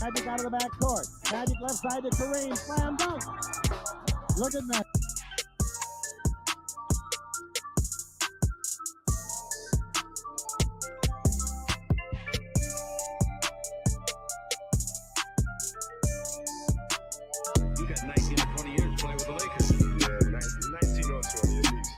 Magic out of the back court. Magic left side to Kareem. Slam dunk. Look at that. You got 19 or 20 years playing with the Lakers. Yeah, 19 or 20 at least.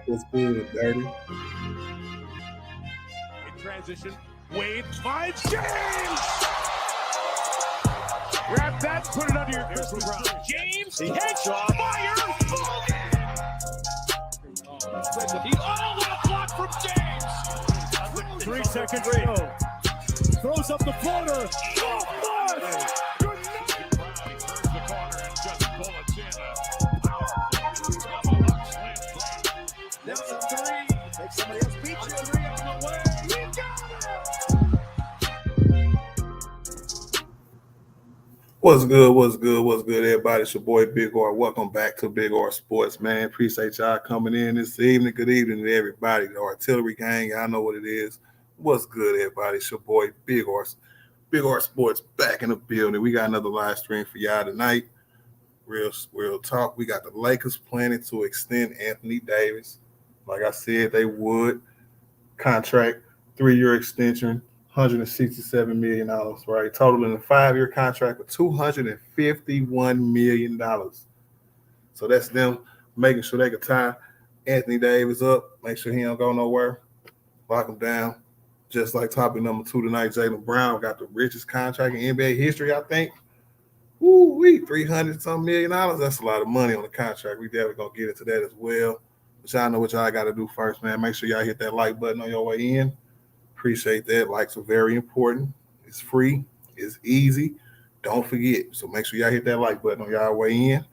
What's good, Dirty? In transition, Wade finds James! Grab that, put it under your Christmas tree. James, catch, fire, what a block from James! 3 seconds to go. Throws up the floater. Oh, good night! Brown, he turns the corner and just bullets in. That's a three. Make somebody else beat you. Three on the way. You got it! What's good? What's good? What's good, everybody? It's your boy Big R. Welcome back to Big R Sports, man. Appreciate y'all coming in this evening. Good evening to everybody. The artillery gang, y'all know what it is. What's good, everybody? It's your boy Big R Sports back in the building. We got another live stream for y'all tonight. Real talk. We got the Lakers planning to extend Anthony Davis. Like I said, they would. Contract, 3-year extension. $167 million, right? Totaling a 5-year contract of $251 million. So that's them making sure they can tie Anthony Davis up, make sure he don't go nowhere, lock him down. Just like topic number 2 tonight, Jaylen Brown got the richest contract in NBA history, I think. Woo-wee, $300-something million. That's a lot of money on the contract. We definitely going to get into that as well. But y'all know what y'all got to do first, man. Make sure y'all hit that like button on your way in. Appreciate that. Likes are very important. It's free. It's easy. Don't forget. So make sure y'all hit that like button on y'all way in.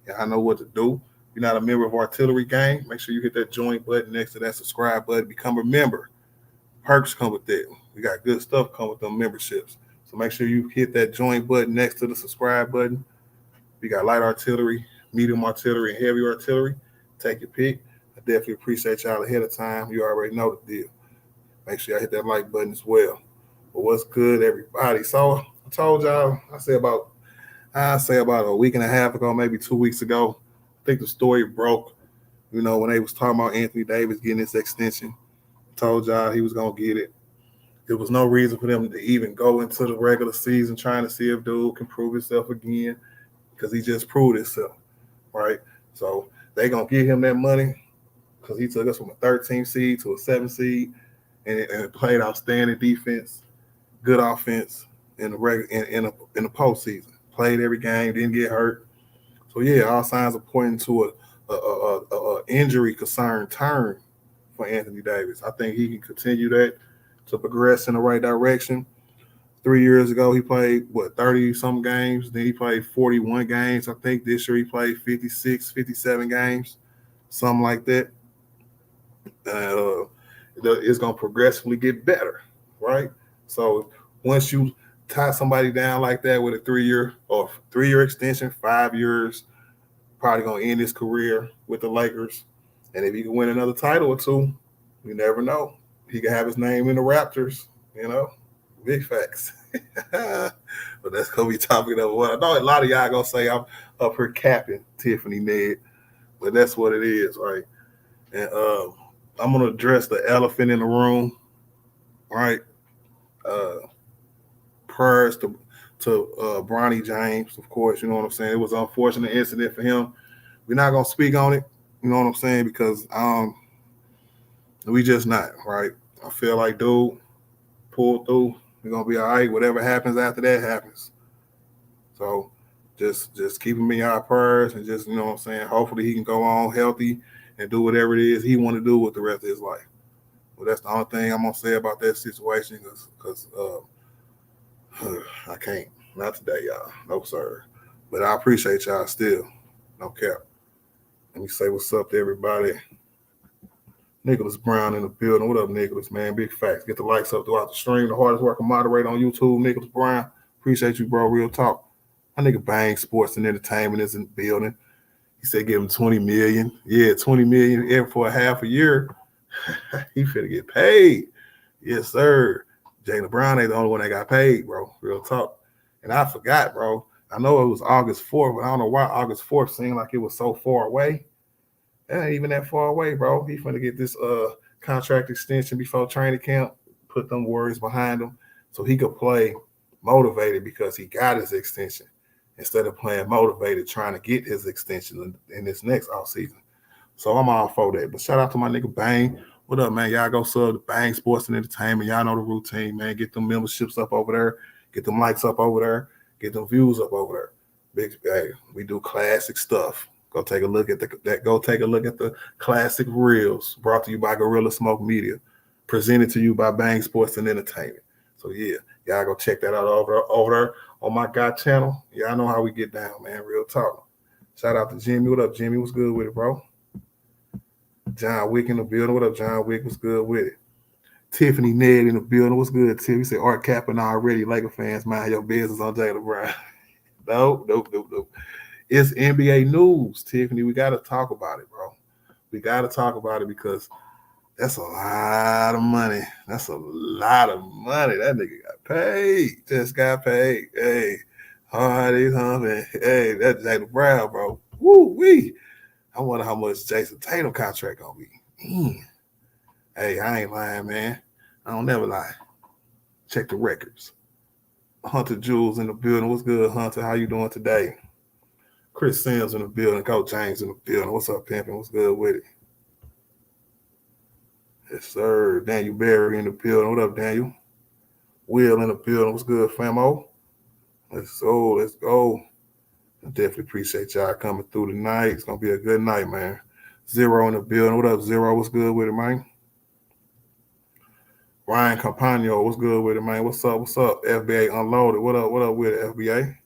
Y'all know what to do. If you're not a member of Artillery Gang, make sure you hit that join button next to that subscribe button. Become a member. Perks come with that. We got good stuff come with them memberships. So make sure you hit that join button next to the subscribe button. We got light artillery, medium artillery, and heavy artillery. Take your pick. I definitely appreciate y'all ahead of time. You already know the deal. Make sure y'all hit that like button as well. But what's good, everybody? So I told y'all, I say about a week and a half ago, maybe 2 weeks ago, I think the story broke, when they was talking about Anthony Davis getting this extension. I told y'all he was going to get it. There was no reason for them to even go into the regular season trying to see if dude can prove himself again because he just proved himself, right? So they going to give him that money because he took us from a 13 seed to a 7 seed. And played outstanding defense, good offense in the postseason. Played every game, didn't get hurt. So yeah, all signs are pointing to a injury concern turn for Anthony Davis. I think he can continue that to progress in the right direction. 3 years ago, he played 30-some games. Then he played 41 games. I think this year he played 56, 57 games, something like that. It's going to progressively get better, right? So once you tie somebody down like that with a 3-year extension, 5 years, probably going to end his career with the Lakers. And if he can win another title or two, you never know. He can have his name in the Raptors, big facts. But that's going to be topic number 1. I know a lot of y'all going to say I'm up here capping Tiffany Ned, but that's what it is, right? And I'm going to address the elephant in the room, right? Prayers to Bronny James, of course, you know what I'm saying? It was an unfortunate incident for him. We're not going to speak on it, you know what I'm saying? Because we just not, right? I feel like, dude, pull through. We're going to be all right. Whatever happens after that happens. So just keep him in our prayers and just, you know what I'm saying? Hopefully he can go on healthy and do whatever it is he want to do with the rest of his life. Well, that's the only thing I'm going to say about that situation because I can't. Not today, y'all. No, sir. But I appreciate y'all still. No cap. Let me say what's up to everybody. Nicholas Brown in the building. What up, Nicholas, man? Big facts. Get the likes up throughout the stream. The hardest working moderator on YouTube, Nicholas Brown. Appreciate you, bro. Real talk. My nigga Bang Sports and Entertainment is in the building. He said give him $20 million. Yeah, $20 million for a half a year. He finna get paid. Yes, sir. Jaylen Brown ain't the only one that got paid, bro. Real talk. And I forgot, bro. I know it was August 4th, but I don't know why August 4th seemed like it was so far away. It ain't even that far away, bro. He finna get this contract extension before training camp, put them worries behind him so he could play motivated because he got his extension instead of playing motivated trying to get his extension in this next offseason. So I'm all for that. But shout out to my nigga Bang. What up, man? Y'all go sub to Bang Sports and Entertainment. Y'all know the routine, man. Get them memberships up over there. Get them likes up over there. Get them views up over there. Hey, we do classic stuff. Go take a look at the classic reels brought to you by Gorilla Smoke Media, presented to you by Bang Sports and Entertainment. So yeah, y'all go check that out over there on my God channel. Y'all know how we get down, man. Real talk. Shout out to Jimmy. What up, Jimmy? What's good with it, bro? John Wick in the building. What up, John Wick? What's good with it? Tiffany Ned in the building. What's good, Tiff? He said Art Capping already. Laker fans, mind your business on Jaylen Brown. No. It's NBA news, Tiffany. We got to talk about it, bro. We got to talk about it because that's a lot of money. That's a lot of money. That nigga got paid. Just got paid. Hey, he's humping. Hey, that's Jaylen Brown, bro. Woo-wee. I wonder how much Jason Tatum contract gonna be. Hey, I ain't lying, man. I don't never lie. Check the records. Hunter Jules in the building. What's good, Hunter? How you doing today? Chris Sims in the building. Coach James in the building. What's up, pimpin'? What's good with it? Yes, sir. Daniel Berry in the building. What up, Daniel? Will in the building. What's good, famo? Let's go. I definitely appreciate y'all coming through tonight. It's going to be a good night, man. Zero in the building. What up, Zero? What's good with it, man? Ryan Campagno, what's good with it, man? What's up? FBA Unloaded. What up with it, FBA?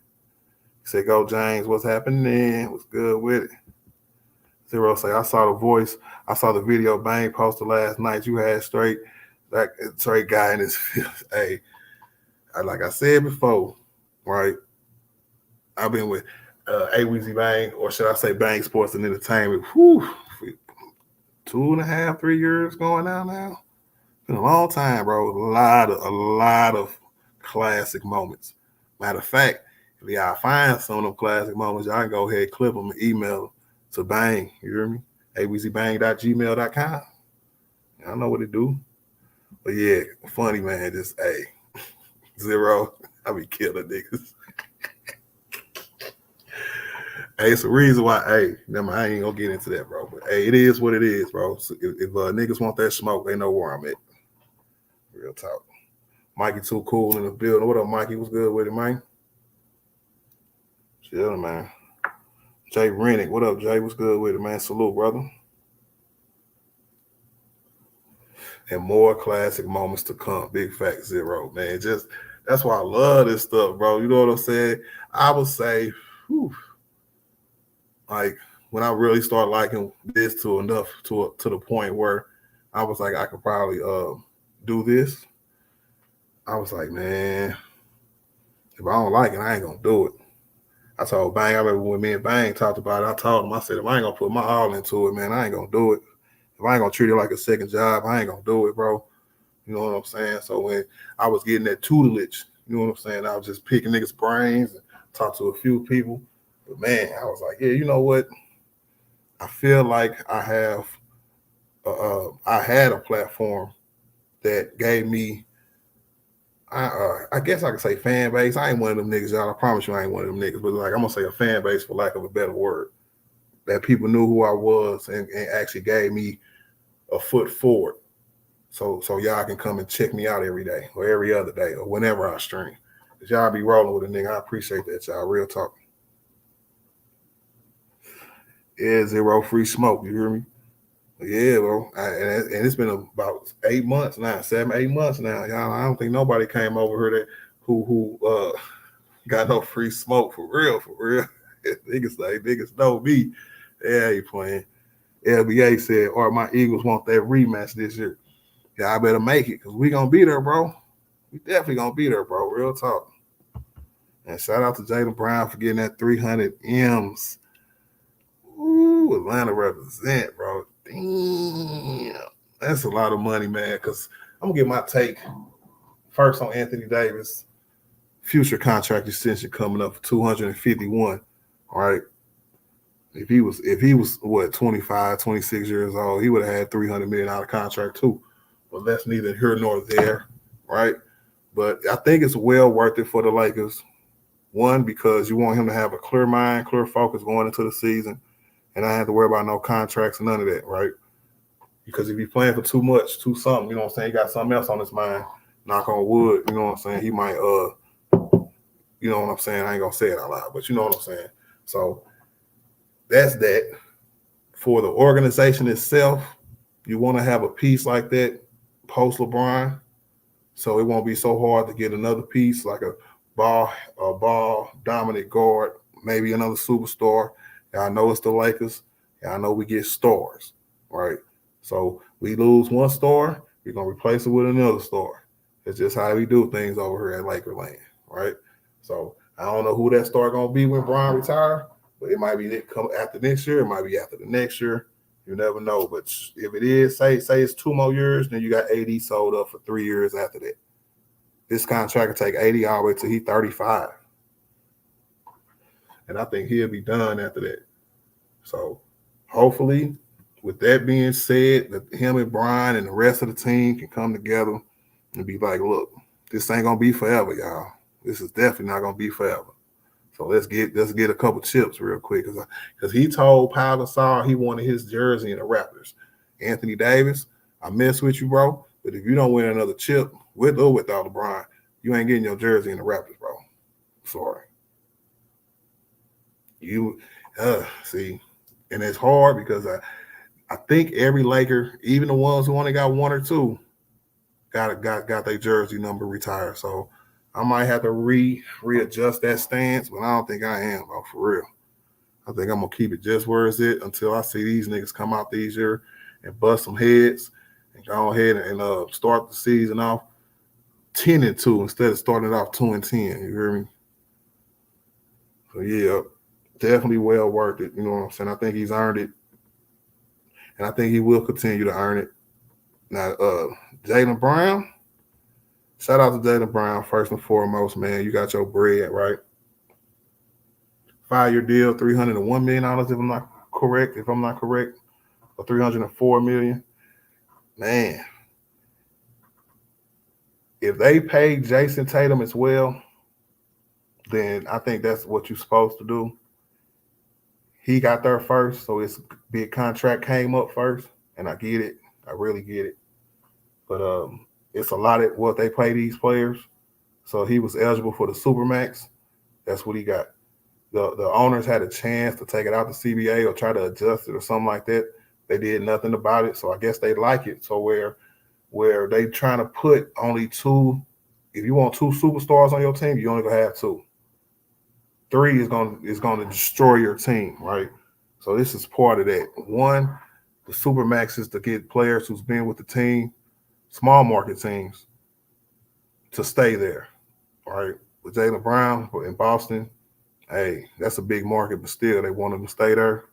Say, go, James. What's happening? What's good with it? Zero say, I saw the video Bang posted last night. You had straight guy in his field. Hey, like I said before, right? I've been with A-Weezy Bang, or should I say Bang Sports and Entertainment, 2.5, 3 years going on now. Been a long time, bro. A lot of classic moments. Matter of fact, if y'all find some of them classic moments, y'all can go ahead and clip them and email them to Bang. You hear me? awzbang.gmail.com. I know what it do. But yeah, funny, man. Just, Zero. I be killing niggas. It's a reason why, I ain't gonna get into that, bro. But it is what it is, bro. So if niggas want that smoke, they know where I'm at. Real talk. Mikey too cool in the building. What up, Mikey? What's good with it, man? Chill, man. Jay Rennick. What up, Jay? What's good with it, man? Salute, brother. And more classic moments to come. Big fact, Zero, man. Just that's why I love this stuff, bro. You know what I'm saying? I would say, like when I really start liking this to the point where I was like, I could probably do this. I was like, man, if I don't like it, I ain't gonna do it. I told Bang, I remember when me and Bang talked about it, I told him, I said, if I ain't gonna put my all into it, man, I ain't gonna do it. If I ain't gonna treat it like a second job, I ain't gonna do it, bro. You know what I'm saying? So when I was getting that tutelage, you know what I'm saying? I was just picking niggas' brains and talk to a few people. But man, I was like, yeah, you know what? I feel like I had a platform that gave me, I guess I could say fan base. I ain't one of them niggas, y'all. I promise you I ain't one of them niggas. But like, I'm going to say a fan base for lack of a better word. That people knew who I was and actually gave me a foot forward. So y'all can come and check me out every day or every other day or whenever I stream. Because y'all be rolling with a nigga. I appreciate that, y'all. Real talk. Yeah, Zero free smoke. You hear me? Yeah, bro. And it's been about 8 months now, 7-8 months now. Y'all, I don't think nobody came over here who got no free smoke for real. Niggas know me. Yeah, he playing. LBA said, or my Eagles want that rematch this year. Yeah, I better make it because we gonna be there, bro. We definitely gonna be there, bro. Real talk. And shout out to Jaylen Brown for getting that 300 M's. Ooh, Atlanta represent, bro. Damn. That's a lot of money, man, because I'm going to get my take first on Anthony Davis. Future contract extension coming up for 251, all right? If he was what, 25, 26 years old, he would have had $300 million contract too. But that's neither here nor there, right? But I think it's well worth it for the Lakers. One, because you want him to have a clear mind, clear focus going into the season. And I don't have to worry about no contracts and none of that, right? Because if he's playing for too much, too something, you know what I'm saying? He got something else on his mind, knock on wood, you know what I'm saying? He might, you know what I'm saying? I ain't going to say it out loud, but you know what I'm saying? So that's that. For the organization itself, you want to have a piece like that post LeBron, so it won't be so hard to get another piece like a ball dominant guard, maybe another superstar. Y'all know it's the Lakers. Y'all know we get stars, right? So we lose one star, we're going to replace it with another star. It's just how we do things over here at Lakerland, right? So I don't know who that star gonna be when Bron retire, but it might be that come after next year. It might be after the next year. You never know. But if it is, say it's 2 more years, then you got AD sold up for 3 years after that. This contract will take AD all the way till he's 35. And I think he'll be done after that. So hopefully, with that being said, that him and Brian and the rest of the team can come together and be like, look, this ain't gonna be forever, y'all. This is definitely not gonna be forever. So let's get a couple chips real quick, because he told Pau Gasol he wanted his jersey in the Raptors. Anthony Davis, I mess with you, bro, but if you don't win another chip with or without LeBron, you ain't getting your jersey in the Raptors, bro. Sorry. You see, and it's hard because I think every Laker, even the ones who only got 1 or 2, got their jersey number retired. So I might have to readjust that stance, but I don't think I am, bro, for real. I think I'm gonna keep it just where it's at until I see these niggas come out these year and bust some heads and go ahead and start the season off 10-2 instead of starting it off 2-10. You hear me? So yeah, definitely well worth it. You know what I'm saying? I think he's earned it, and I think he will continue to earn it. Now, Jaylen Brown. Shout out to Jaylen Brown, first and foremost, man. You got your bread, right? 5-year deal, $301 million, if I'm not correct, or $304 million. Man, if they pay Jason Tatum as well, then I think that's what you're supposed to do. He got there first, so his big contract came up first, and I get it. I really get it. But it's a lot of what they pay these players. So he was eligible for the Supermax. That's what he got. The owners had a chance to take it out the CBA or try to adjust it or something like that. They did nothing about it, so I guess they like it. So where they trying to put only 2, if you want 2 superstars on your team, you only gonna have 2. 3 is gonna destroy your team, right? So this is part of that. 1, the Supermax is to get players who's been with the team, small market teams, to stay there, right? With Jaylen Brown in Boston, hey, that's a big market, but still they want him to stay there,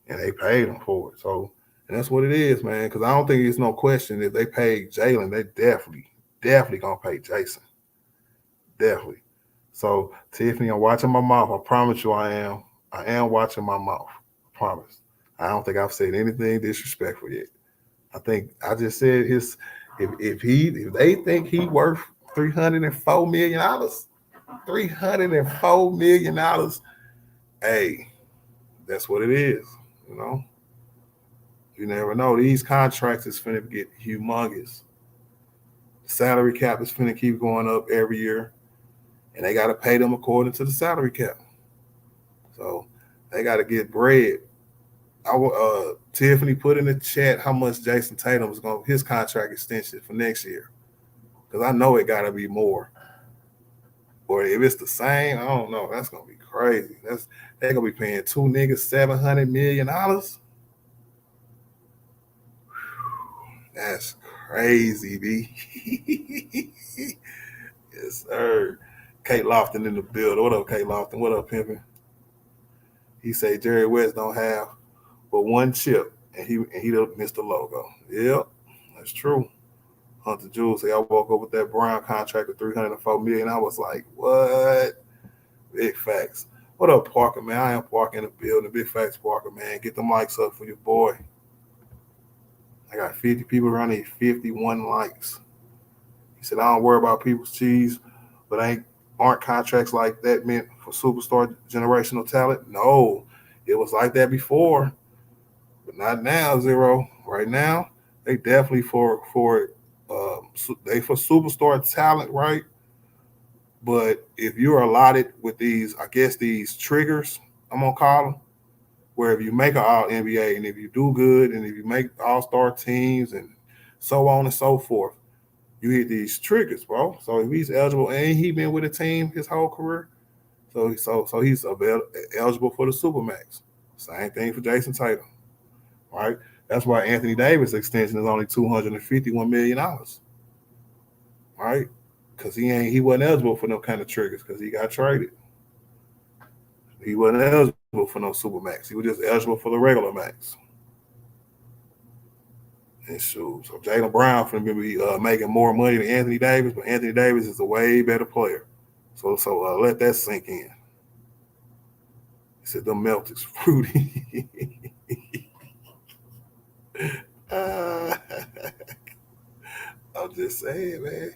and they paid him for it. So, and that's what it is, man, because I don't think there's no question if they paid Jaylen, they definitely going to pay Jason. Definitely. So, Tiffany, I'm watching my mouth. I promise you I am. I am watching my mouth. I promise. I don't think I've said anything disrespectful yet. I think I just said if they think he worth $304 million, $304 million, hey, that's what it is, you know. You never know. These contracts is finna get humongous. The salary cap is finna keep going up every year, and they got to pay them according to the salary cap. So they got to get bread. Tiffany put in the chat how much Jason Tatum is going his contract extension for next year, because I know it got to be more. Or if it's the same, I don't know. That's gonna be crazy. They're gonna be paying 2 niggas $700 million. That's crazy, B. Yes, sir. Kate Lofton in the building. What up, Kate Lofton? What up, pimpin'? He say Jerry West don't have but 1 chip, and he done missed the logo. Yep, that's true. Hunter Jules say I woke up with that Brown contract of $304 million. I was like, what? Big facts. What up, Parker, man? I am Parker in the building. Big facts, Parker, man. Get the mics up for your boy. I got 50 people around here, 51 likes. He said, I don't worry about people's cheese, but aren't contracts like that meant for superstar generational talent? No, it was like that before, but not now, Zero. Right now, they definitely for superstar talent, right? But if you're allotted with these, I guess these triggers, I'm gonna call them, where if you make an All NBA and if you do good and if you make All-Star teams and so on and so forth, you hit these triggers, bro. So if he's eligible and he been with a team his whole career, so he's eligible for the Supermax. Same thing for Jason Tatum, right? That's why Anthony Davis' extension is only $251 million, right? because he wasn't eligible for no kind of triggers because he got traded. He wasn't eligible for no super max. He was just eligible for the regular max. And so Jaylen Brown finna be making more money than Anthony Davis, but Anthony Davis is a way better player. So let that sink in. He said the milk is fruity. I'm just saying, man.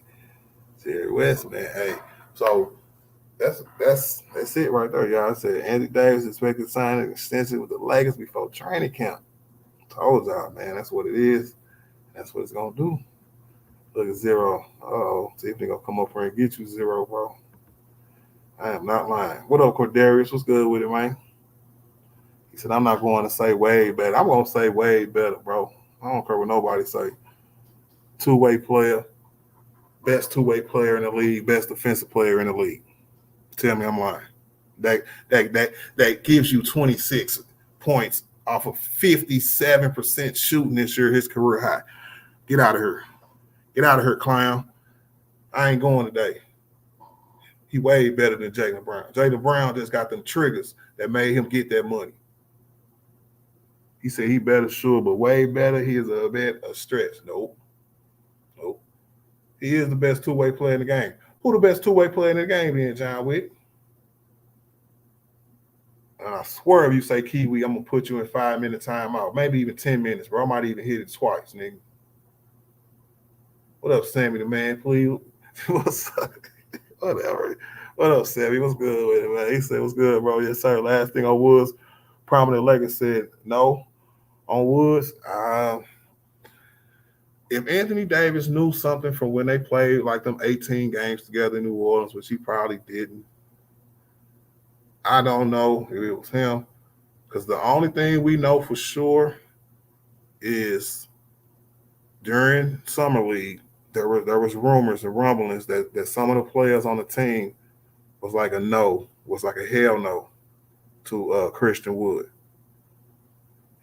Jerry West, man. Hey, so that's it right there, y'all. I said Anthony Davis expected to sign an extension with the Lakers before training camp. Told y'all, man. That's what it is. That's what it's gonna do. Look at Zero. See if they gonna come up here and get you, Zero, bro. I am not lying. What up, Cordarius? What's good with it, man? He said, I'm not going to say way better. I'm gonna say way better, bro. I don't care what nobody say. Two-way player, best two-way player in the league, best defensive player in the league. Tell me I'm lying. That gives you 26 points off of 57% shooting this year, his career high. Get out of here. Get out of here, clown. I ain't going today. He way better than Jaylen Brown. Jaylen Brown just got them triggers that made him get that money. He said he better, sure, but way better. He is a stretch. Nope. He is the best two-way player in the game. Who the best two-way player in the game then, John Wick? And I swear if you say Kiwi, I'm going to put you in 5-minute timeout. Maybe even 10 minutes, bro. I might even hit it twice, nigga. What up, Sammy the man, please? What's up? Whatever. What up, Sammy? What's good with it, man? He said, what's good, bro? Yes, sir. Last thing on Woods, prominent Lakers said no on Woods. If Anthony Davis knew something from when they played like them 18 games together in New Orleans, which he probably didn't, I don't know if it was him, because the only thing we know for sure is during Summer League, there was rumors and rumblings that some of the players on the team was like a hell no to Christian Wood.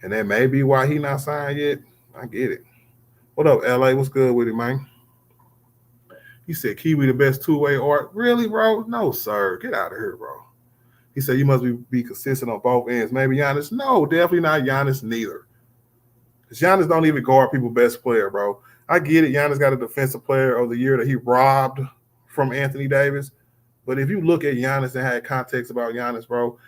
And that may be why he not signed yet. I get it. What up, LA? What's good with it, man? He said Kiwi the best two-way art. Really, bro? No, sir. Get out of here, bro. He said you must be consistent on both ends. Maybe Giannis. No, definitely not Giannis neither. Because Giannis don't even guard people best player, bro. I get it. Giannis got a defensive player of the year that he robbed from Anthony Davis. But if you look at Giannis and had context about Giannis, bro,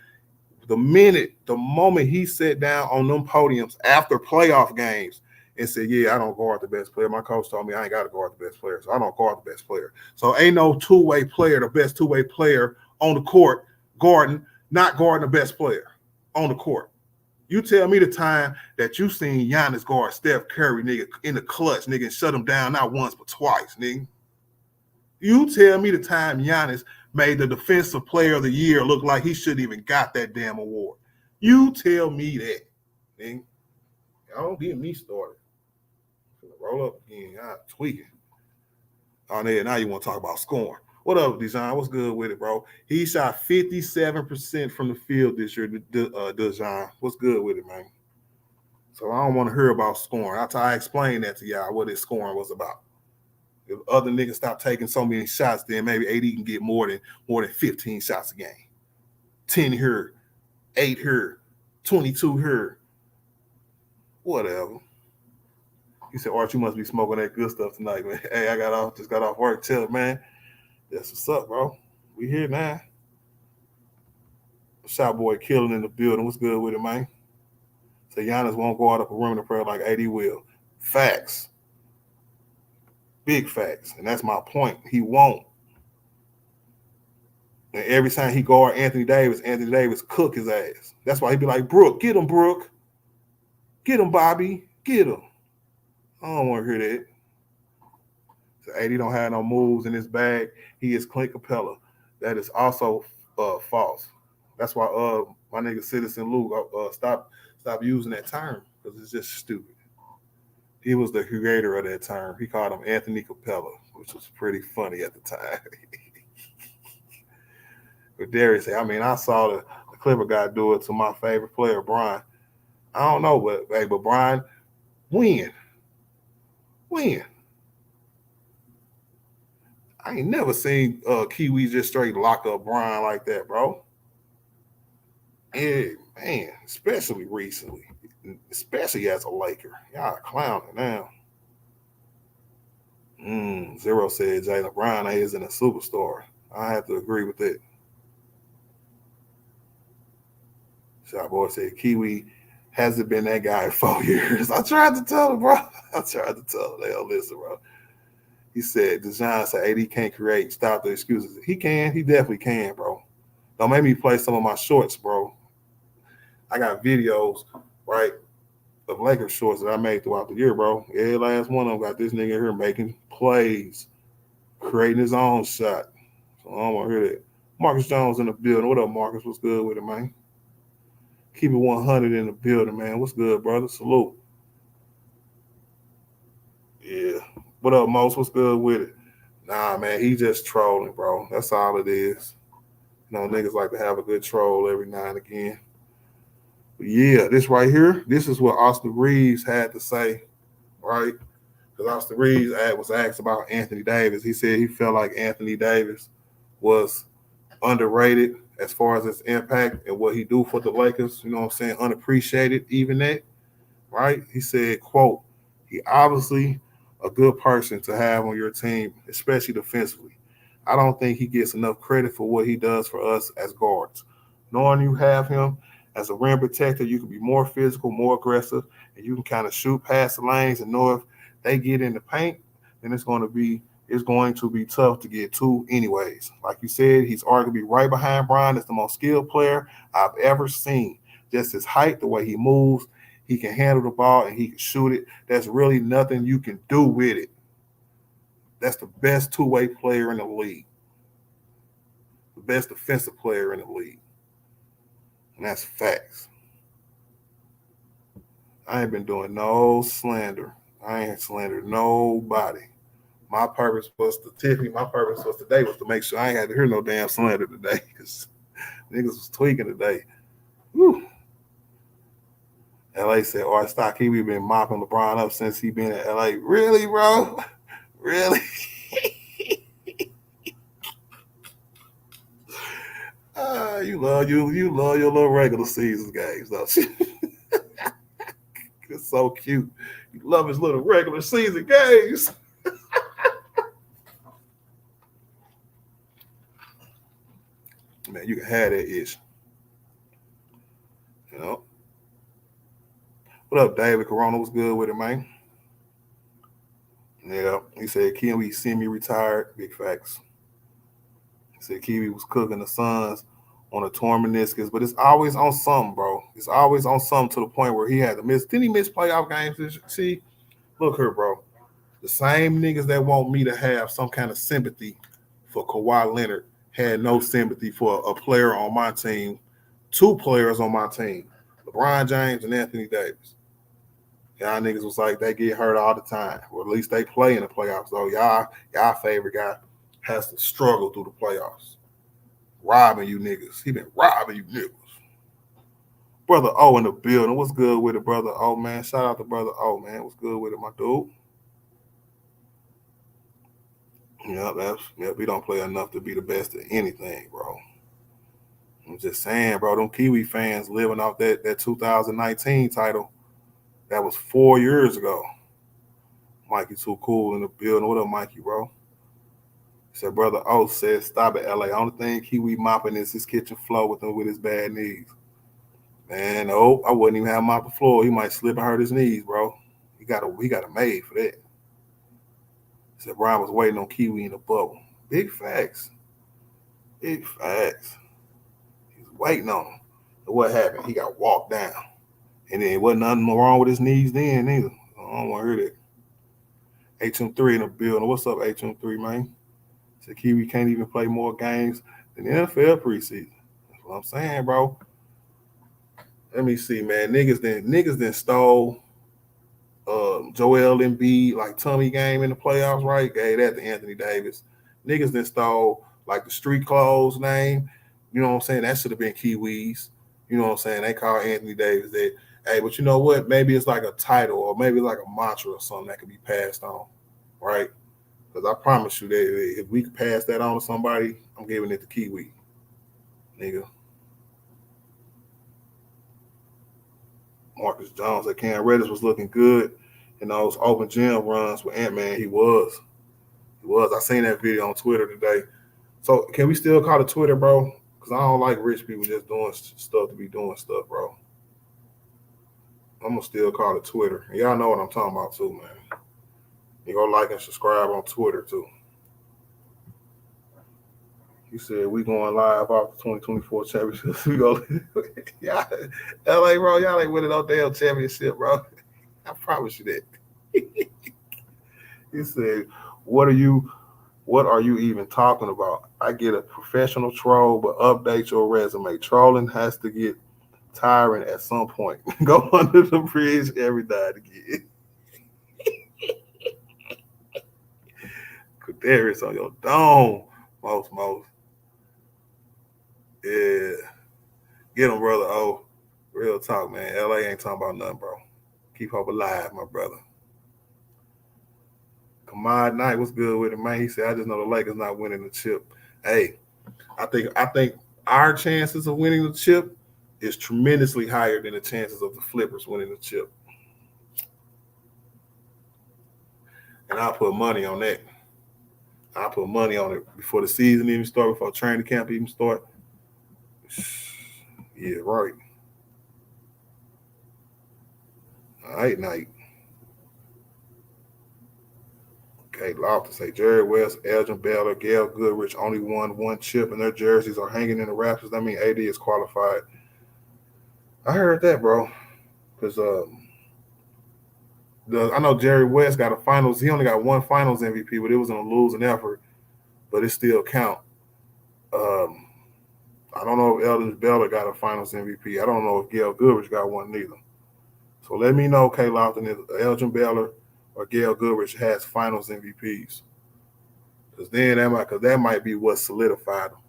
the moment he sat down on them podiums after playoff games and said, yeah, I don't guard the best player. My coach told me I ain't got to guard the best player, so I don't guard the best player. So ain't no two-way player, the best two-way player on the court, not guarding the best player on the court. You tell me the time that you seen Giannis guard Steph Curry, nigga, in the clutch, nigga, and shut him down not once but twice, nigga. You tell me the time Giannis made the defensive player of the year look like he shouldn't even got that damn award. You tell me that, nigga. Y'all don't get me started. Roll up again. I'm tweaking. On there, now you want to talk about scoring. What up, Dejan? What's good with it, bro? He shot 57% from the field this year, Dejan. What's good with it, man? So I don't want to hear about scoring. After I explained that to y'all, what his scoring was about. If other niggas stop taking so many shots, then maybe AD can get more than 15 shots a game. 10 here, 8 here, 22 here. Whatever. He said, Art, you must be smoking that good stuff tonight, man. Hey, I just got off work. Tell it, man. That's what's up, bro. We here now. Shot boy killing in the building. What's good with it, man? So Giannis won't go out of perimeter prayer like AD will. Facts. Big facts. And that's my point. He won't. And every time he guard Anthony Davis cook his ass. That's why he be like, Brooke, get him, Brooke. Get him, Bobby. Get him. I don't want to hear that. So AD don't have no moves in his bag. He is Clint Capella. That is also false. That's why my nigga Citizen Luke stop using that term because it's just stupid. He was the creator of that term. He called him Anthony Capella, which was pretty funny at the time. But Darius said, I saw the Clipper guy do it to my favorite player, Brian. I don't know, but Brian, when? I ain't never seen Kiwi just straight lock up Brian like that, bro. Yeah, man, especially recently, especially as a Laker. Y'all clowning now. Zero said Jaylen Brown isn't a superstar. I have to agree with that. Shot boy said Kiwi hasn't been that guy in 4 years. I tried to tell him, bro. I tried to tell him. Hell, listen, bro. He said, Dejan said AD can't create. Stop the excuses. He can. He definitely can, bro. Don't make me play some of my shorts, bro. I got videos, right, of Lakers shorts that I made throughout the year, bro. Every last one of them got this nigga here making plays, creating his own shot. So I don't want to hear that. Marcus Jones in the building. What up, Marcus? What's good with it, man? Keep it 100 in the building, man. What's good, brother? Salute. Yeah. What up, Mos? What's good with it? Nah, man, he just trolling, bro. That's all it is. You know, niggas like to have a good troll every now and again. But yeah, this right here, this is what Austin Reeves had to say, right? Because Austin Reeves was asked about Anthony Davis. He said he felt like Anthony Davis was underrated as far as his impact and what he do for the Lakers, you know what I'm saying, unappreciated, even that, right? He said, quote, he obviously a good person to have on your team, especially defensively. I don't think he gets enough credit for what he does for us as guards. Knowing you have him as a rim protector, you can be more physical, more aggressive, and you can kind of shoot past the lanes and know if they get in the paint, then it's going to be tough to get to anyways. Like you said, he's arguably right behind Brian as the most skilled player I've ever seen. Just his height, the way he moves, he can handle the ball and he can shoot it. There's really nothing you can do with it. That's the best two-way player in the league. The best defensive player in the league. And that's facts. I ain't been doing no slander. I ain't slandered nobody. My purpose was today was to make sure I ain't had to hear no damn slander today because niggas was tweaking today. Whew. LA said, Stock, we been mopping LeBron up since he been at LA. Really, bro? Really? You love your little regular season games, don't you? It's so cute. You love his little regular season games. Man, you can have that itch. You know? What up, David Corona? What's good with it, man? Yeah, he said Kiwi semi-retired. Big facts. He said Kiwi was cooking the Suns on a torn meniscus, but it's always on something, bro. It's always on something to the point where he had to miss. Didn't he miss playoff games? See, look here, bro. The same niggas that want me to have some kind of sympathy for Kawhi Leonard had no sympathy for a player on my team, two players on my team, LeBron James and Anthony Davis. Y'all niggas was like, they get hurt all the time. Or at least they play in the playoffs. So y'all favorite guy has to struggle through the playoffs. Robbing you niggas. He been robbing you niggas. Brother O in the building. What's good with it, Brother O, man? Shout out to Brother O, man. What's good with it, my dude? We don't play enough to be the best at anything, bro. I'm just saying, bro, them Kiwi fans living off that 2019 title, that was 4 years ago. Mikey too cool in the building. What up, Mikey, bro? He said, Brother O said, stop at LA. Only thing Kiwi mopping is his kitchen floor with his bad knees. Man, no, I wouldn't even have mop the floor. He might slip and hurt his knees, bro. He got a maid for that. He said Brian was waiting on Kiwi in the bubble. Big facts. Big facts. He was waiting on him. And what happened? He got walked down. And then wasn't nothing wrong with his knees then either. I don't want to hear that. HM3 in the building. What's up, HM3, man? Said Kiwi can't even play more games than the NFL preseason. That's what I'm saying, bro. Let me see, man. Niggas then stole Joel Embiid, like tummy game in the playoffs, right? Gave that to Anthony Davis. Niggas then stole like the street clothes name. You know what I'm saying? That should have been Kiwis. You know what I'm saying? They call Anthony Davis that. Hey, but you know what? Maybe it's like a title or maybe like a mantra or something that could be passed on, right? Because I promise you that if we could pass that on to somebody, I'm giving it to Kiwi. Nigga. Marcus Jones at Cam Reddish was looking good in those open gym runs with Ant-Man. He was. I seen that video on Twitter today. So can we still call it Twitter, bro? Because I don't like rich people just doing stuff to be doing stuff, bro. I'm going to still call it Twitter. And y'all know what I'm talking about too, man. You go like and subscribe on Twitter too. He said we going live off the 2024 championship. We go, y'all, LA, bro, y'all ain't winning no damn championship, bro. I promise you that. He said, what are you even talking about? I get a professional troll, but update your resume. Trolling has to get tiring at some point. Go under the bridge every night again. Kadarius on your dome, most. Yeah. Get him, brother. Oh, real talk, man. LA ain't talking about nothing, bro. Keep hope alive, my brother. Kamad Knight, what's good with it, man? He said, I just know the Lakers not winning the chip. Hey, I think our chances of winning the chip is tremendously higher than the chances of the Flippers winning the chip. And I'll put money on that. I'll put money on it before the season even start, before training camp even start. Yeah, right. All right, Knight. Okay, Loftus say Jerry West, Elgin Baylor, Gail Goodrich only won one chip, and their jerseys are hanging in the rafters. That means AD is qualified. I heard that, bro. Because I know Jerry West got a finals. He only got one finals MVP, but it was in a losing effort. But it still count. I don't know if Elgin Baylor got a finals MVP. I don't know if Gail Goodrich got one neither. So let me know, K. Lofton, if Elgin Baylor or Gail Goodrich has finals MVPs. Because then that might be what solidified them.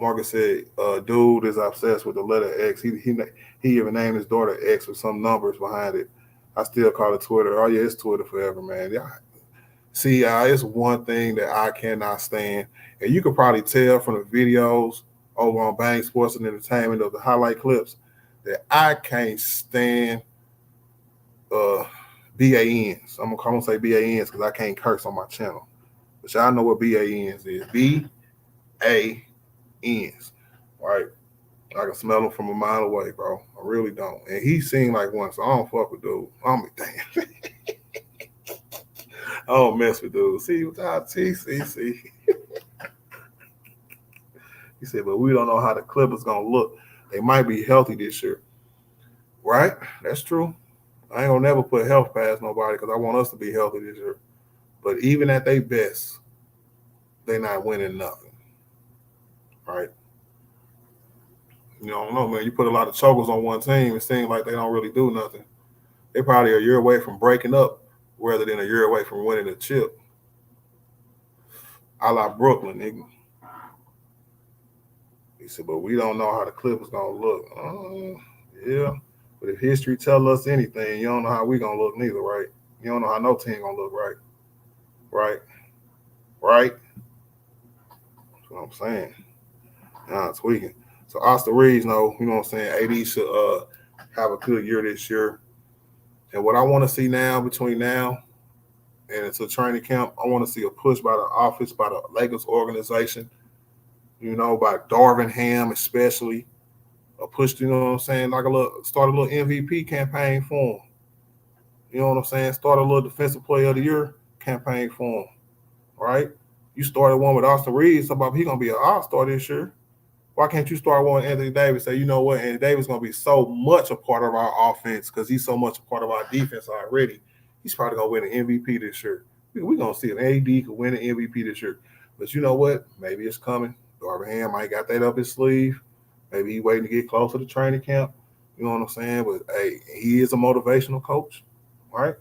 Marcus said, dude is obsessed with the letter X. He even named his daughter X with some numbers behind it. I still call it Twitter. Oh, yeah, it's Twitter forever, man. Yeah. See, it's one thing that I cannot stand. And you could probably tell from the videos over on Bang Sports and Entertainment of the highlight clips that I can't stand BANs. I'm going to say BANs because I can't curse on my channel. But y'all know what BANs is. BANs, right? I can smell them from a mile away, bro. I really don't. And he seemed like one, so I don't fuck with dude. I'm like, damn. I don't mess with dude. See, see. He said, but we don't know how the Clippers going to look. They might be healthy this year. Right? That's true. I ain't going to never put health past nobody because I want us to be healthy this year. But even at their best, they're not winning nothing. Right? You don't know, man. You put a lot of chokers on one team, it seems like they don't really do nothing. They probably a year away from breaking up rather than a year away from winning a chip. A la Brooklyn, nigga. He said, but we don't know how the Clippers going to look. Yeah. But if history tell us anything, you don't know how we going to look neither, right? You don't know how no team going to look, right? Right? That's what I'm saying. Nah, tweaking. So Austin Reeves know, you know what I'm saying, AD should have a good year this year. And what I want to see now, between now and until training camp, I want to see a push by the office, by the Lakers organization, you know, by Darvin Ham especially, a push, you know what I'm saying, like start a little MVP campaign for him. You know what I'm saying? Start a little Defensive Player of the Year campaign for him, right? You started one with Austin Reeves, so he's going to be an all-star this year. Why can't you start one with Anthony Davis? Say, you know what, Anthony Davis is going to be so much a part of our offense because he's so much a part of our defense already. He's probably going to win an MVP this year. We're going to see if AD could win an MVP this year. But you know what? Maybe it's coming. Darvin Ham might got that up his sleeve. Maybe he's waiting to get closer to training camp. You know what I'm saying? But, hey, he is a motivational coach, right?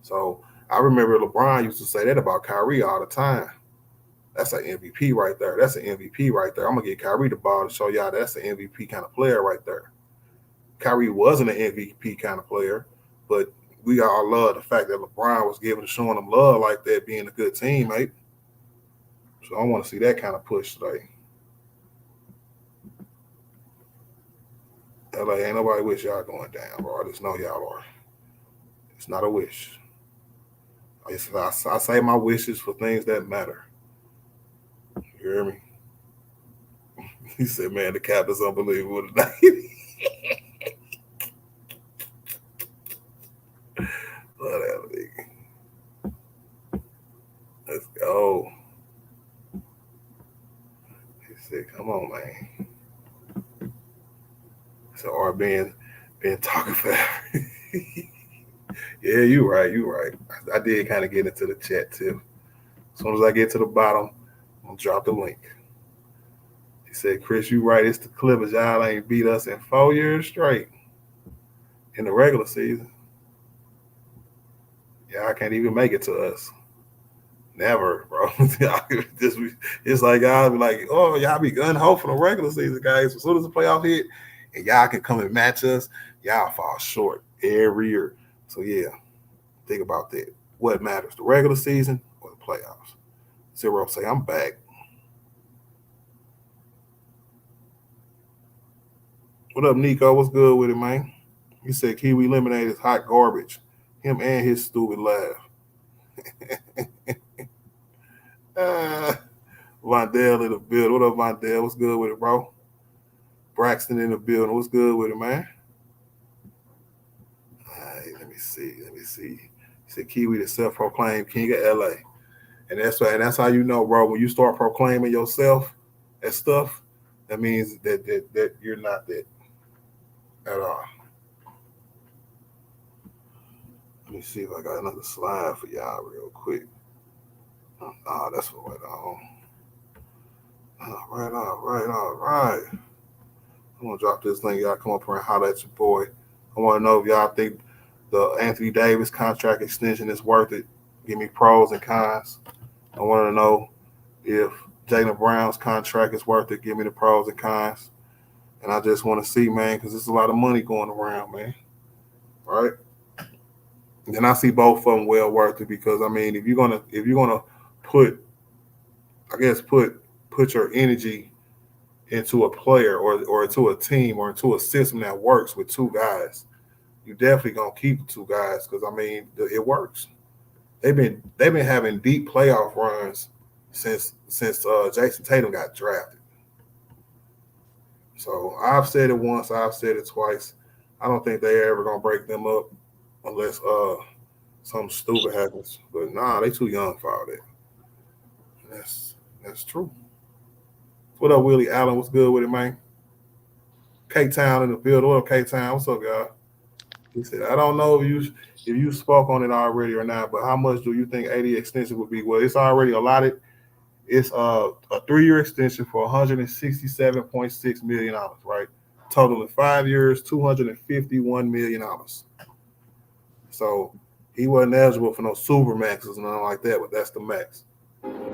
So I remember LeBron used to say that about Kyrie all the time. That's an MVP right there. I'm going to get Kyrie the ball to show y'all that's an MVP kind of player right there. Kyrie wasn't an MVP kind of player, but we all love the fact that LeBron was showing them love like that, being a good teammate. So I want to see that kind of push today. LA, ain't nobody wish y'all going down, bro. I just know y'all are. It's not a wish. I say my wishes for things that matter. You hear me? He said, man, the cap is unbelievable tonight. Whatever, nigga. Let's go. He said, come on, man. So R been talking forever. Yeah, you right. I did kind of get into the chat too. As soon as I get to the bottom, I'm gonna drop the link. He said, Chris, you right. It's the Clippers. Y'all ain't beat us in 4 years straight in the regular season. Y'all can't even make it to us. Never, bro. It's like y'all be like, oh, y'all be gun ho for the regular season, guys. As soon as the playoff hit and y'all can come and match us, y'all fall short every year. So, yeah, think about that. What matters, the regular season or the playoffs? Zero say, I'm back. What up, Nico? What's good with it, man? He said Kiwi Lemonade is hot garbage. Him and his stupid laugh. Vondell in the building. What up, Vondell? What's good with it, bro? Braxton in the building. What's good with it, man? All right, let me see. He said Kiwi, the self-proclaimed king of LA. And that's how you know, bro, when you start proclaiming yourself and stuff, that means that you're not that at all. Let me see if I got another slide for y'all real quick. That's what went on. All right. I'm going to drop this link. Y'all come up here and holler at your boy. I want to know if y'all think the Anthony Davis contract extension is worth it. Give me pros and cons. I want to know if Jaylen Brown's contract is worth it. Give me the pros and cons. And I just want to see, man, because there's a lot of money going around, man. Right? And I see both of them well worth it because, I mean, if you're gonna put your energy into a player or into a team or into a system that works with two guys, you definitely gonna keep the two guys because, I mean, it works. They've been having deep playoff runs since Jason Tatum got drafted. So I've said it once, I've said it twice. I don't think they're ever gonna break them up unless something stupid happens. But nah, they too young for all that. That's true. What up, Willie Allen? What's good with it, man? K-Town in the building. What up, K-Town? What's up, y'all? He said, I don't know if you spoke on it already or not, but how much do you think AD extension would be? Well, it's already allotted. It's a 3-year extension for $167.6 million, right? Total in 5 years, $251 million. So he wasn't eligible for no super maxes and nothing like that, but that's the max.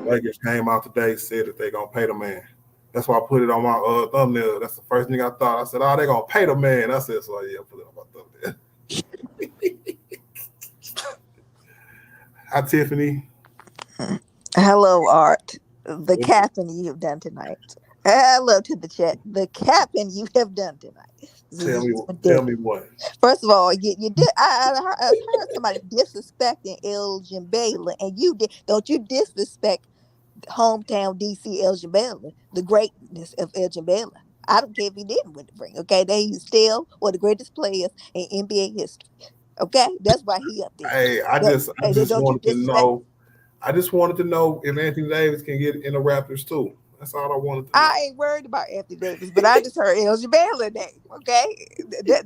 Lakers came out today, said that they're going to pay the man. That's why I put it on my thumbnail. That's the first thing I thought. I said, they're going to pay the man. I said, so yeah, put it on my thumbnail. Hi, Tiffany. Hello, Art. The capping you have done tonight. Hello to the chat. The capping you have done tonight. Tell me what. First of all, you did. I heard somebody disrespecting Elgin Baylor, and you did. Don't you disrespect hometown DC Elgin Baylor, the greatness of Elgin Baylor. I don't care if he didn't win the ring. Okay, that he's still one of the greatest players in NBA history. Okay, that's why he up there. Hey, I just wanted to know. I just wanted to know if Anthony Davis can get in the Raptors too. That's all I wanted to know. I ain't worried about Anthony Davis, but I just heard Elgin Baylor name. Okay,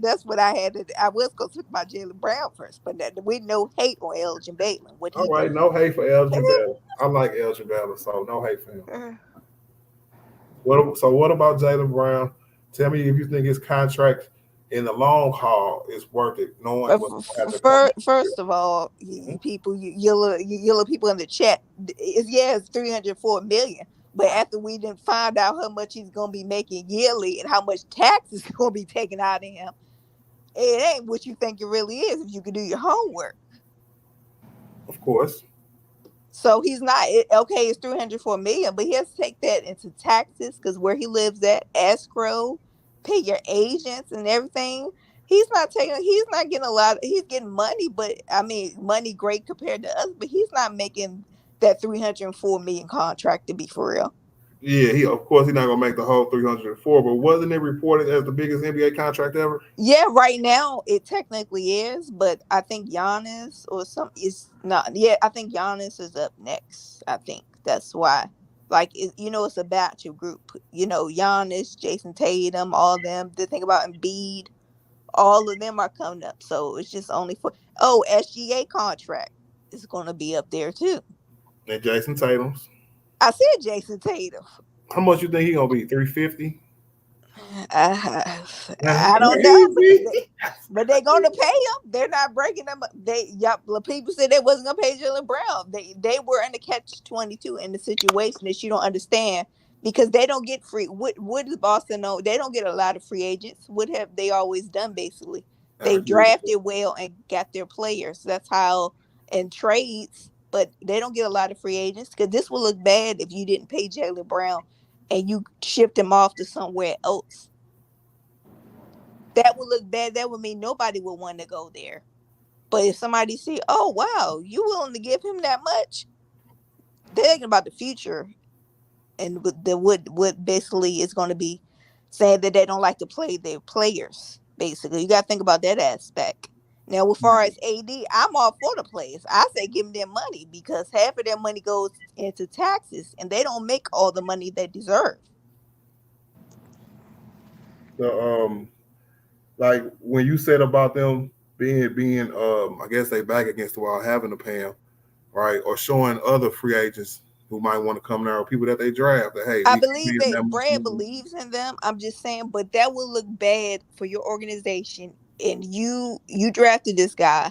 that's what I had. I was going to talk about Jaylen Brown first, but we no hate on Elgin Baylor. All right, no hate for Elgin Baylor. I like Elgin Baylor, so no hate for him. What about Jaylen Brown? Tell me if you think his contract in the long haul is worth it. Knowing first of all, you people, you yellow people in the chat, it's $304 million. But after we didn't find out how much he's gonna be making yearly and how much tax is gonna be taken out of him, It ain't what you think it really is if you can do your homework. Of course. So he's not okay. It's $304 million, but he has to take that into taxes because where he lives at, escrow, pay your agents and everything. He's not taking. He's not getting a lot. He's getting money, but I mean, money great compared to us. But he's not making that $304 million contract to be for real. Yeah, of course he's not gonna make the whole 304, but wasn't it reported as the biggest NBA contract ever? Yeah, right now it technically is, but I think Giannis or some is not. Yeah, I think Giannis is up next. I think that's why. Like it's a batch of group. Giannis, Jason Tatum, all them. The thing about Embiid, all of them are coming up. So it's just only for SGA contract is going to be up there too. And Jason Tatum's. I said Jason Tatum. How much you think he gonna be? 350? I don't know, but they're going to pay him. They're not breaking them. People said they wasn't going to pay Jaylen Brown. They were in the catch-22 in the situation that you don't understand because they don't get free. What does Boston know? They don't get a lot of free agents. What have they always done? Basically, they drafted well and got their players. That's how in trades. But they don't get a lot of free agents because this will look bad if you didn't pay Jaylen Brown and you shipped him off to somewhere else. That would look bad. That would mean nobody would want to go there. But if somebody see, oh wow, you willing to give him that much? They're thinking about the future, and what basically is going to be saying that they don't like to play their players. Basically, you got to think about that aspect. Now, as far as AD, I'm all for the players. I say give them their money because half of their money goes into taxes, and they don't make all the money they deserve. Like when you said about them being I guess they back against the wall having to pay them, right? Or showing other free agents who might want to come there or people that they draft that hey, I believe Brad believes in them. I'm just saying, but that will look bad for your organization. And you drafted this guy,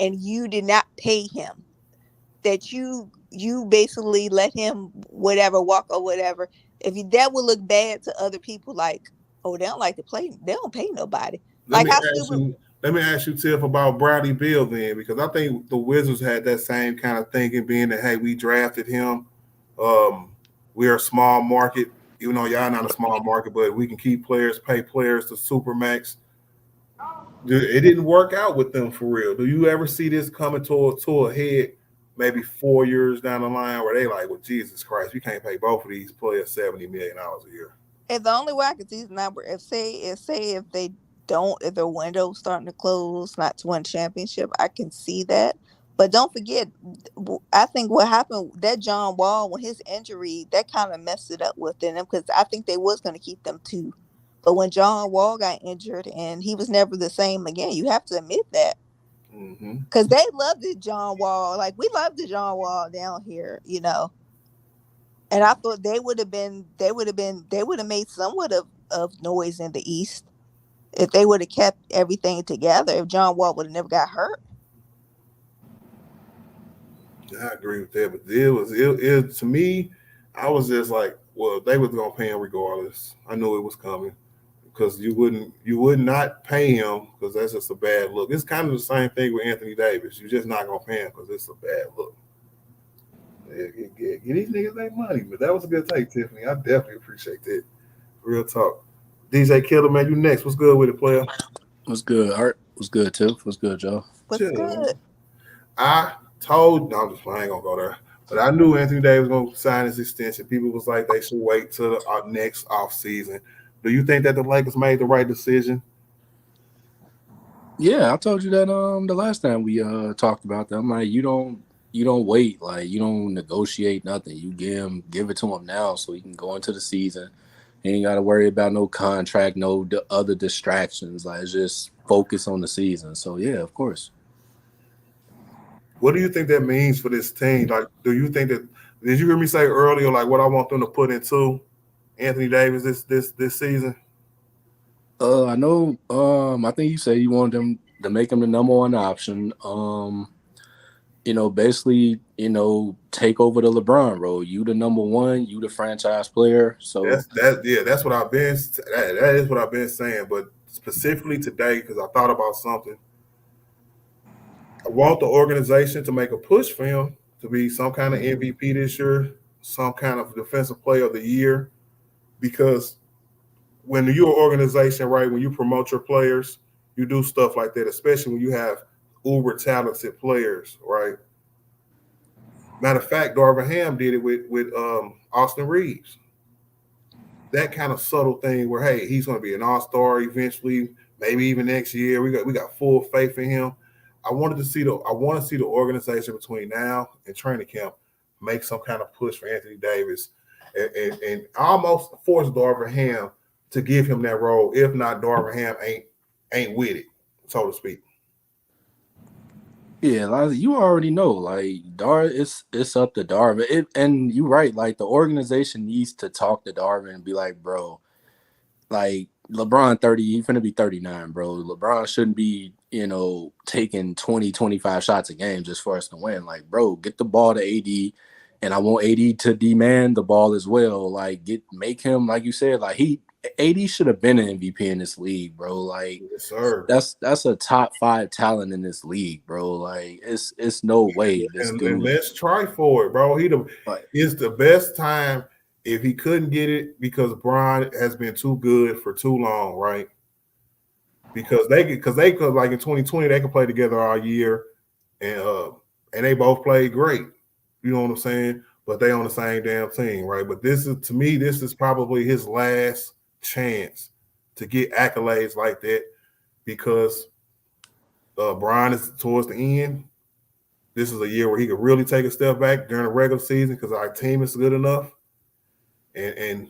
and you did not pay him. That you basically let him whatever walk or whatever. That would look bad to other people. Like, oh, they don't like to play. They don't pay nobody. Let me ask you, Tiff, about Bradley Beal then, because I think the Wizards had that same kind of thinking, being that hey, we drafted him. We're a small market, even though y'all not a small market, but we can keep players, pay players to supermax. It didn't work out with them for real. Do you ever see this coming to a head maybe 4 years down the line where they like, well, Jesus Christ, we can't pay both of these players $70 million a year? And the only way I can see is number if their window's starting to close, not to win championship, I can see that. But don't forget, I think what happened, that John Wall, when his injury, that kind of messed it up within them because I think they was going to keep them too. But when John Wall got injured and he was never the same again, you have to admit that. Because they loved the John Wall. Like, we loved the John Wall down here, And I thought they would have made somewhat of noise in the East if they would have kept everything together. If John Wall would have never got hurt. I agree with that, but it to me, I was just like, well, they was gonna pay him regardless. I knew it was coming because you would not pay him because that's just a bad look. It's kind of the same thing with Anthony Davis. You're just not gonna pay him because it's a bad look. Get these niggas their money, but that was a good take, Tiffany. I definitely appreciate that. Real talk. DJ Killer, man, you next. What's good with it, player? What's good, Art? What's good, Tiff? What's good, Joe? What's good? I ain't gonna go there. But I knew Anthony Davis was gonna sign his extension. People was like they should wait till the next offseason. Do you think that the Lakers made the right decision? Yeah, I told you that the last time we talked about that. I'm like, you don't wait, like you don't negotiate nothing. You give it to him now so he can go into the season. He ain't got to worry about no contract, no other distractions. Like, just focus on the season. So yeah, of course. What do you think that means for this team? Like, do you think that? Did you hear me say earlier, like what I want them to put into Anthony Davis this season? I know. I think you said you want them to make him the number one option. Basically, take over the LeBron role. You the number one. You the franchise player. So that's what I've been. That is what I've been saying. But specifically today because I thought about something. I want the organization to make a push for him to be some kind of MVP this year, some kind of defensive player of the year, because when you're an organization, right, when you promote your players, you do stuff like that, especially when you have uber talented players, right? Matter of fact, Darvin Ham did it with Austin Reeves. That kind of subtle thing where, hey, he's going to be an all-star eventually, maybe even next year. We got full faith in him. I want to see the organization between now and training camp make some kind of push for Anthony Davis and almost force Darvin Ham to give him that role. If not, Darvin Ham ain't with it, so to speak. Yeah, like you already know, like it's up to Darvin. And you're right, like the organization needs to talk to Darvin and be like, bro, like LeBron 30, he's finna be 39, bro. LeBron shouldn't be, taking 20, 25 shots a game just for us to win. Like, bro, get the ball to AD, and I want AD to demand the ball as well. Like, make him, like you said, like AD should have been an MVP in this league, bro. Like, yes, sir. That's a top 5 talent in this league, bro. Like, it's no way this dude. And let's try for it, bro. It's the best time if he couldn't get it because Bron has been too good for too long, right? Because they could like in 2020 they could play together all year, and they both played great. You know what I'm saying? But they on the same damn team, right? But this is probably his last chance to get accolades like that because Bron is towards the end. This is a year where he could really take a step back during the regular season because our team is good enough, and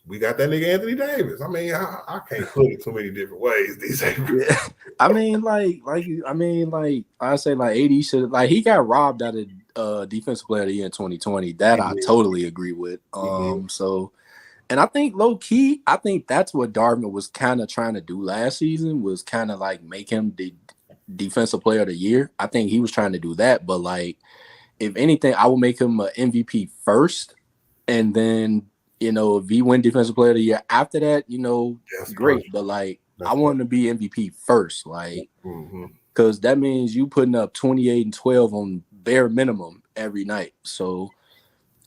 we got that nigga Anthony Davis. I mean, I can't put it too many different ways these days. Yeah. I mean, like I say, like AD should, like he got robbed out of defensive player of the year in 2020. That I totally agree with. So, and I think low key, I think that's what Darvin was kind of trying to do last season, was kind of like make him the defensive player of the year. I think he was trying to do that, but like, if anything, I will make him an MVP first, and then if he win defensive player of the year after that, that's great. Perfect. But like, I want him to be MVP first, like, because that means you putting up 28 and 12 on bare minimum every night. So,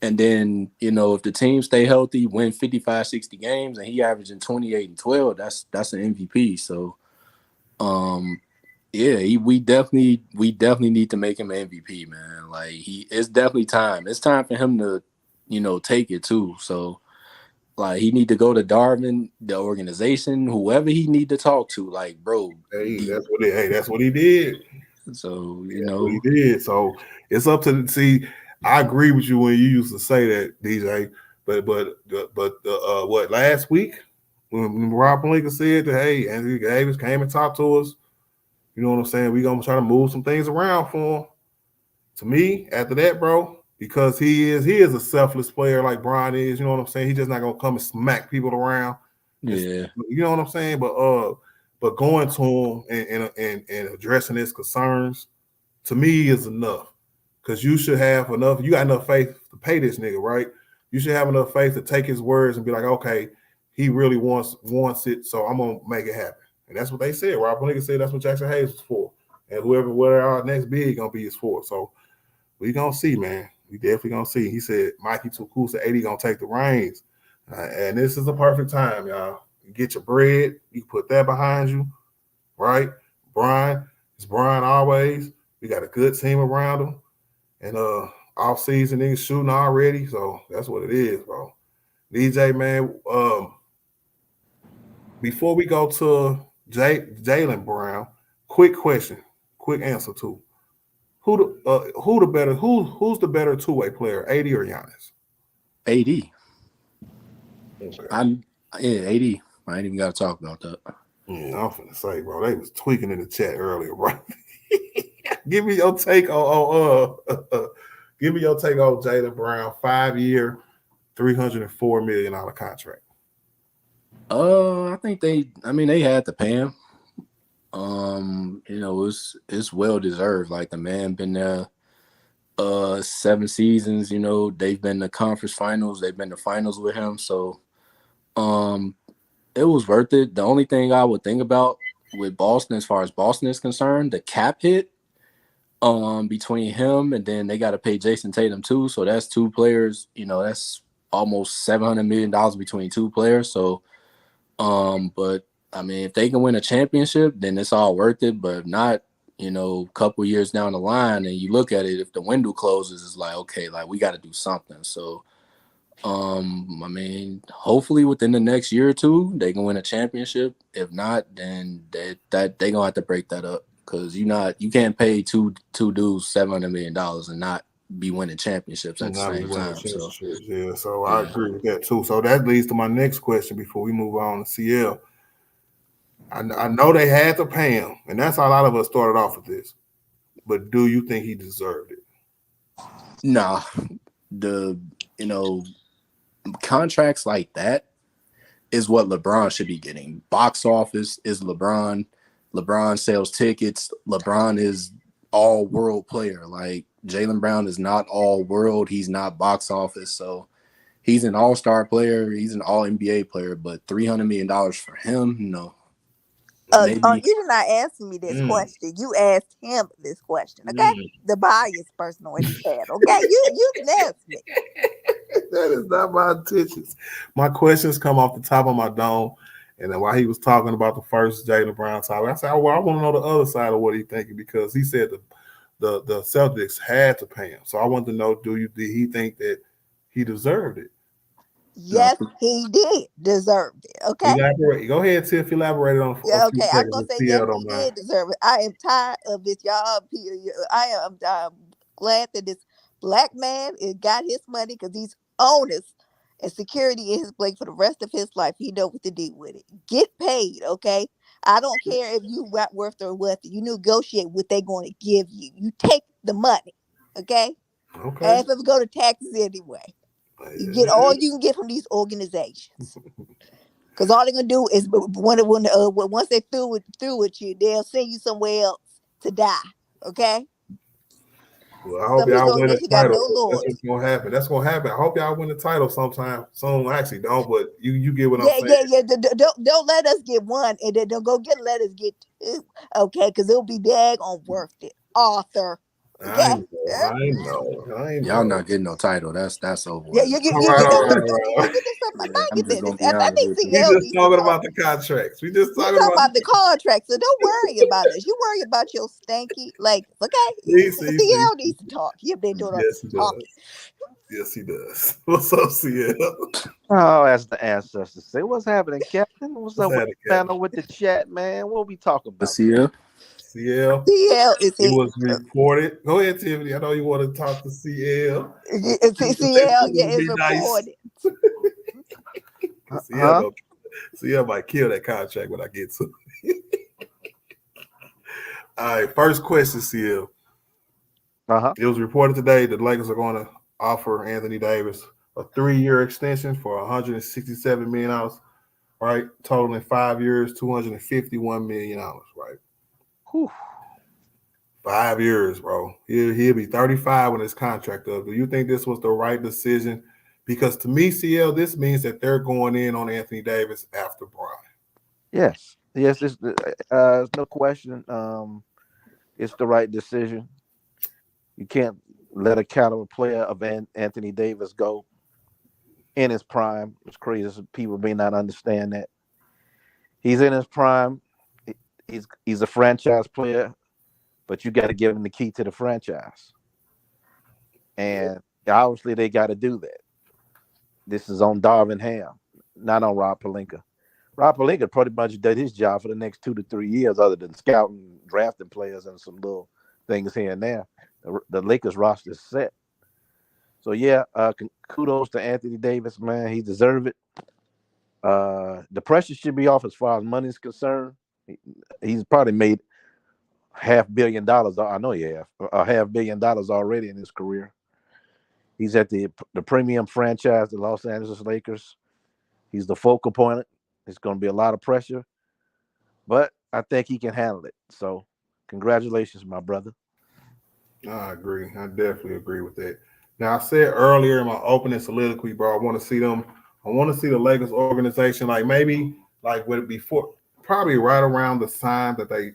and then if the team stay healthy, win 55, 60 games, and he averaging 28 and 12, that's an MVP. So, yeah, we definitely need to make him an MVP, man. Like, it's definitely time. It's time for him to, take it too. So, like, he need to go to Darvin, the organization, whoever he need to talk to. Like, bro, that's what he did. So he did. So it's up to see. I agree with you when you used to say that, DJ. But what last week when Rob Pelinka said that, hey, Anthony Davis came and talked to us. You know what I'm saying? We gonna try to move some things around for him. To me, after that, bro, because he is a selfless player like Bron is. You know what I'm saying? He's just not gonna come and smack people around. Yeah, you know what I'm saying. But going to him and addressing his concerns, to me, is enough. Because you should have enough. You got enough faith to pay this nigga, right? You should have enough faith to take his words and be like, okay, he really wants it, so I'm gonna make it happen. And that's what they said. Rob Pelinka said that's what Jackson Hayes was for. And whatever our next big gonna be is for. So we gonna see, man. We definitely gonna see. He said Mikey Tukusa 80 gonna take the reins. And this is the perfect time, y'all. You get your bread, you put that behind you, right? Brian, it's Brian always. We got a good team around him. And off-season niggas shooting already. So that's what it is, bro. DJ, man, before we go to Jaylen Brown, quick question, quick answer too. Who's the better two-way player, AD or Giannis? AD. Okay. AD. I ain't even got to talk about that. Yeah, I'm finna say, bro, they was tweaking in the chat earlier, right? Give me your take on Jaylen Brown, 5-year, $304 million contract. I think they had to pay him. It's well deserved. Like, the man been there 7 seasons, they've been to conference finals, they've been to finals with him. So It was worth it. The only thing I would think about with Boston, as far as Boston is concerned, the cap hit between him and then they got to pay Jason Tatum too. So that's two players. That's almost $700 million between two players. So, but I mean, if they can win a championship, then it's all worth it. But if not, a couple years down the line, and you look at it, if the window closes, it's like, okay, like we got to do something. So, I mean, hopefully within the next year or two, they can win a championship. If not, then they gonna have to break that up because you can't pay two dudes $700 million and not be winning championships at the same time. So I agree with that too. So that leads to my next question before we move on to CL. I know they had to pay him, and that's how a lot of us started off with this. But do you think he deserved it? Nah, contracts like that is what LeBron should be getting. Box office is LeBron. LeBron sells tickets. LeBron is all world player. Like Jaylen Brown is not all world. He's not box office. So he's an all-star player. He's an all NBA player, but $300 million for him, no. You did not ask me this question. You asked him this question, okay? The biased person on his head, okay? You didn't ask me. That is not my intentions. My questions come off the top of my dome. And then while he was talking about the first Jaylen Brown topic, I said, well, I want to know the other side of what he's thinking because he said the Celtics had to pay him. So I want to know, did he think that he deserved it? Yes, he did deserve it. Okay. Elaborate. Go ahead, Tiff. Elaborate on. Yeah. Okay. I'm gonna say yes, he did deserve it. I am tired of this, y'all. I am glad that this black man got his money because he's honest and security in his place for the rest of his life. He know what to do with it. Get paid. Okay. I don't care if you got worth or what. You negotiate what they're going to give you. You take the money. Okay. Okay. And if it go to taxes anyway. You get all you can get from these organizations, because all they're gonna do is once they're through with you, they'll send you somewhere else to die. Okay. Well, I hope y'all win the title. That's what's gonna happen. That's gonna happen. I hope y'all win the title sometime soon. Actually, don't, but you get what I'm saying. Yeah. Don't let us get one, and then don't go let us get two. Okay, because it'll be daggone worth it, Arthur. Okay. I know. Y'all not getting no title. That's over. Yeah, you get talking about the contracts. We just talking about the contracts. So don't worry about us. You worry about your stanky Lakers. Okay. CL needs to talk. You've been doing all this talking. Yes, he does. What's up, CL? Oh, as the ancestors say, what's happening, Captain? What's up with the panel with the chat, man? What we talking about? CL is it was reported. Go ahead, Tiffany. I know you want to talk to CL. CL, is reported. CL might kill that contract when I get to it. All right, first question, CL. It was reported today that the Lakers are going to offer Anthony Davis a 3-year extension for $167 million, right? Totaling 5 years, $251 million, right? Whew. 5 years, bro. He'll be 35 when his contract up. Do you think this was the right decision? Because to me, CL, this means that they're going in on Anthony Davis after Bron. Yes, it's no question. It's the right decision. You can't let a caliber player of Anthony Davis go in his prime. It's crazy. People may not understand that. He's in his prime. He's a franchise player, but you got to give him the key to the franchise. And obviously they got to do that. This is on Darvin Ham, not on Rob Pelinka. Rob Pelinka pretty much did his job for the next 2 to 3 years, other than scouting, drafting players, and some little things here and there. The Lakers roster is set. So, yeah, kudos to Anthony Davis, man. He deserves it. The pressure should be off as far as money is concerned. He's probably made $500 million. I know he has $500 million already in his career. He's at the premium franchise, the Los Angeles Lakers. He's the focal point. It's going to be a lot of pressure, but I think he can handle it. So, congratulations, my brother. I agree. I definitely agree with that. Now, I said earlier in my opening soliloquy, bro, I want to see the Lakers organization, like maybe like would it before probably right around the time that they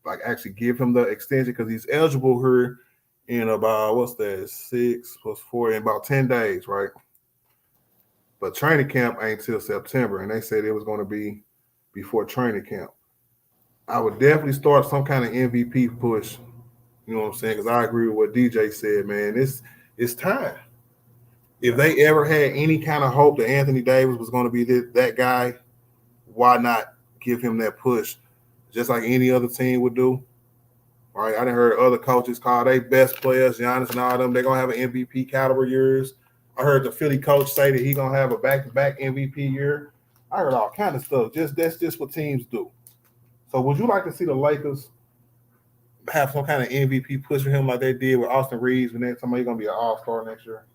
like actually give him the extension because he's eligible here in about what's that 6 plus 4 in about 10 days, right? But training camp ain't till September, and they said it was going to be before training camp. I would definitely start some kind of MVP push. You know what I'm saying? Because I agree with what DJ said, man. It's time. If they ever had any kind of hope that Anthony Davis was going to be that guy, why not give him that push, just like any other team would do? All right, I done heard other coaches call their best players, Giannis and all them, they're going to have an MVP caliber years. I heard the Philly coach say that he's going to have a back-to-back MVP year. I heard all kind of stuff. That's just what teams do. So would you like to see the Lakers have some kind of MVP push for him like they did with Austin Reeves when somebody's going to be an all-star next year?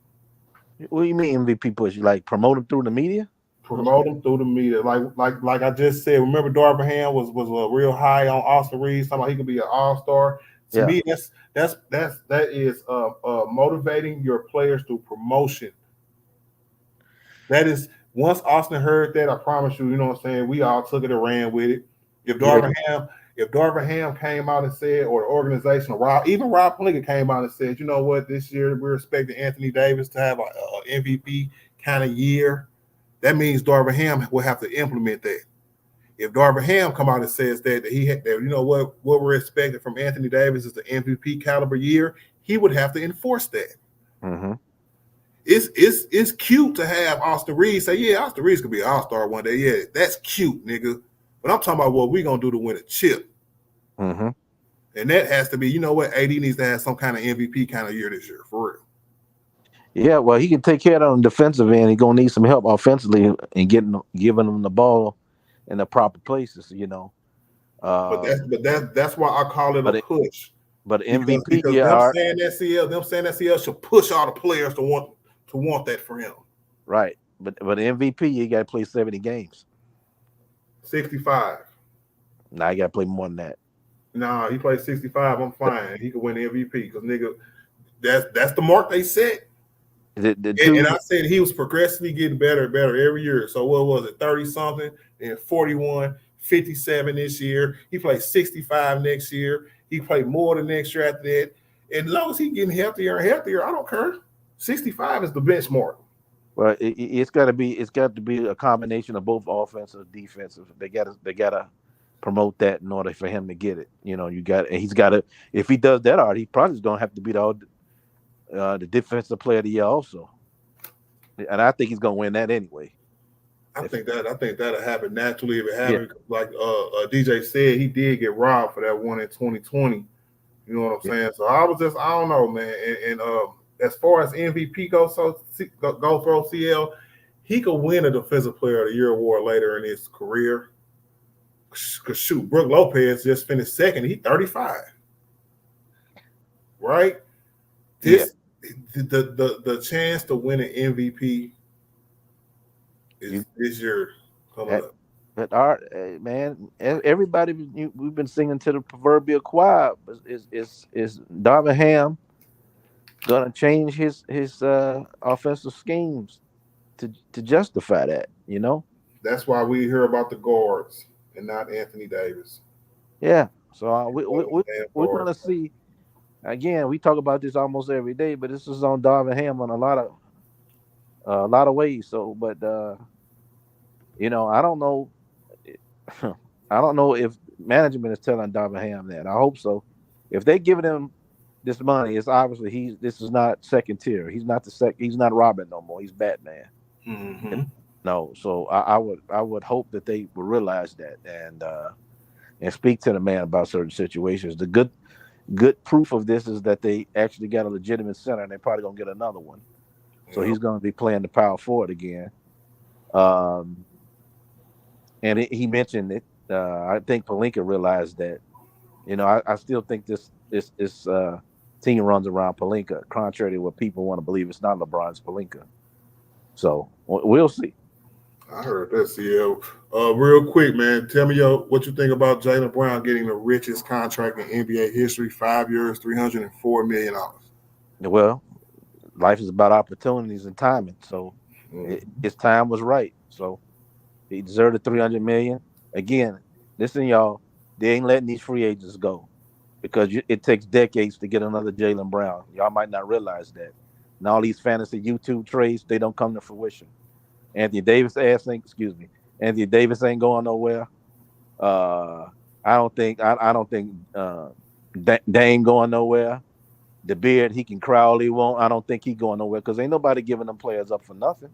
What do you mean MVP push? You like promote him through the media? Promote him through the media. Like I just said, remember Darvin Ham was real high on Austin Reeves, talking about he could be an all-star. To me, that is motivating your players through promotion. That is, once Austin heard that, I promise you, you know what I'm saying, we all took it and ran with it. If Darvin Ham came out and said, or the organization, even Rob Pelinka came out and said, you know what, this year we're expecting Anthony Davis to have an MVP kind of year, that means Darvin Ham will have to implement that. If Darvin Ham come out and says that you know what we're expecting from Anthony Davis is the MVP caliber year, he would have to enforce that. Mm-hmm. It's cute to have Austin Reeves say, yeah, Austin Reeves could be an all-star one day. Yeah, that's cute, nigga. But I'm talking about what we're going to do to win a chip. Mm-hmm. And that has to be, you know what, AD needs to have some kind of MVP kind of year this year, for real. Yeah, well, he can take care of that on the defensive end. He's going to need some help offensively and giving him the ball in the proper places, you know. But that's why I call it a push. But MVP, because them saying that CL should push all the players to want that for him. Right. But MVP, you got to play 70 games. 65. Nah, you got to play more than that. Nah, he played 65. I'm fine. He could win the MVP because, nigga, that's the mark they set. And I said he was progressively getting better and better every year. So what was it, 30-something, and 41, 57 this year. He played 65 next year. He played more the next year after that. And as long as he's getting healthier and healthier, I don't care. 65 is the benchmark. Well, it's got to be a combination of both offensive and defensive. They gotta promote that in order for him to get it. You know, he's got to. If he does that, he probably is gonna have to be the defensive player of the year also. And I think he's gonna win that anyway. I think that'll happen naturally if it happens. Yeah. Like DJ said, he did get robbed for that one in 2020. You know what I'm saying? So I don't know, man. And as far as MVP goes, for OCL, he could win a Defensive Player of the Year award later in his career. Because shoot, Brook Lopez just finished second. He's 35, right? The chance to win an MVP is your coming up. But man, everybody we've been singing to the proverbial choir is Darvin Ham gonna change his offensive schemes to justify that, you know? That's why we hear about the guards and not Anthony Davis. Yeah. So we're gonna see. Again, we talk about this almost every day, but this is on Darvin Ham on a lot of ways. So, but you know, I don't know. I don't know if management is telling Darvin Ham that. I hope so. If they're giving him this money, it's obviously this is not second tier. He's not he's not Robin no more. He's Batman. Mm-hmm. No, so I would hope that they will realize that and speak to the man about certain situations. The good proof of this is that they actually got a legitimate center, and they're probably gonna get another one. So he's gonna be playing the power forward again. And he mentioned it. I think Pelinka realized that. You know, I still think this team runs around Pelinka, contrary to what people want to believe. It's not LeBron's Pelinka. So we'll see. I heard that, CL. Real quick, man, tell me what you think about Jaylen Brown getting the richest contract in NBA history, 5 years, $304 million. Well, life is about opportunities and timing. So his time was right. So He deserved the $300 million. Again, listen, y'all, they ain't letting these free agents go because it takes decades to get another Jaylen Brown. Y'all might not realize that. And all these fantasy YouTube trades, they don't come to fruition. Anthony Davis Anthony Davis ain't going nowhere. I don't think Dame going nowhere. The beard, he can cry all he want. I don't think he going nowhere because ain't nobody giving them players up for nothing.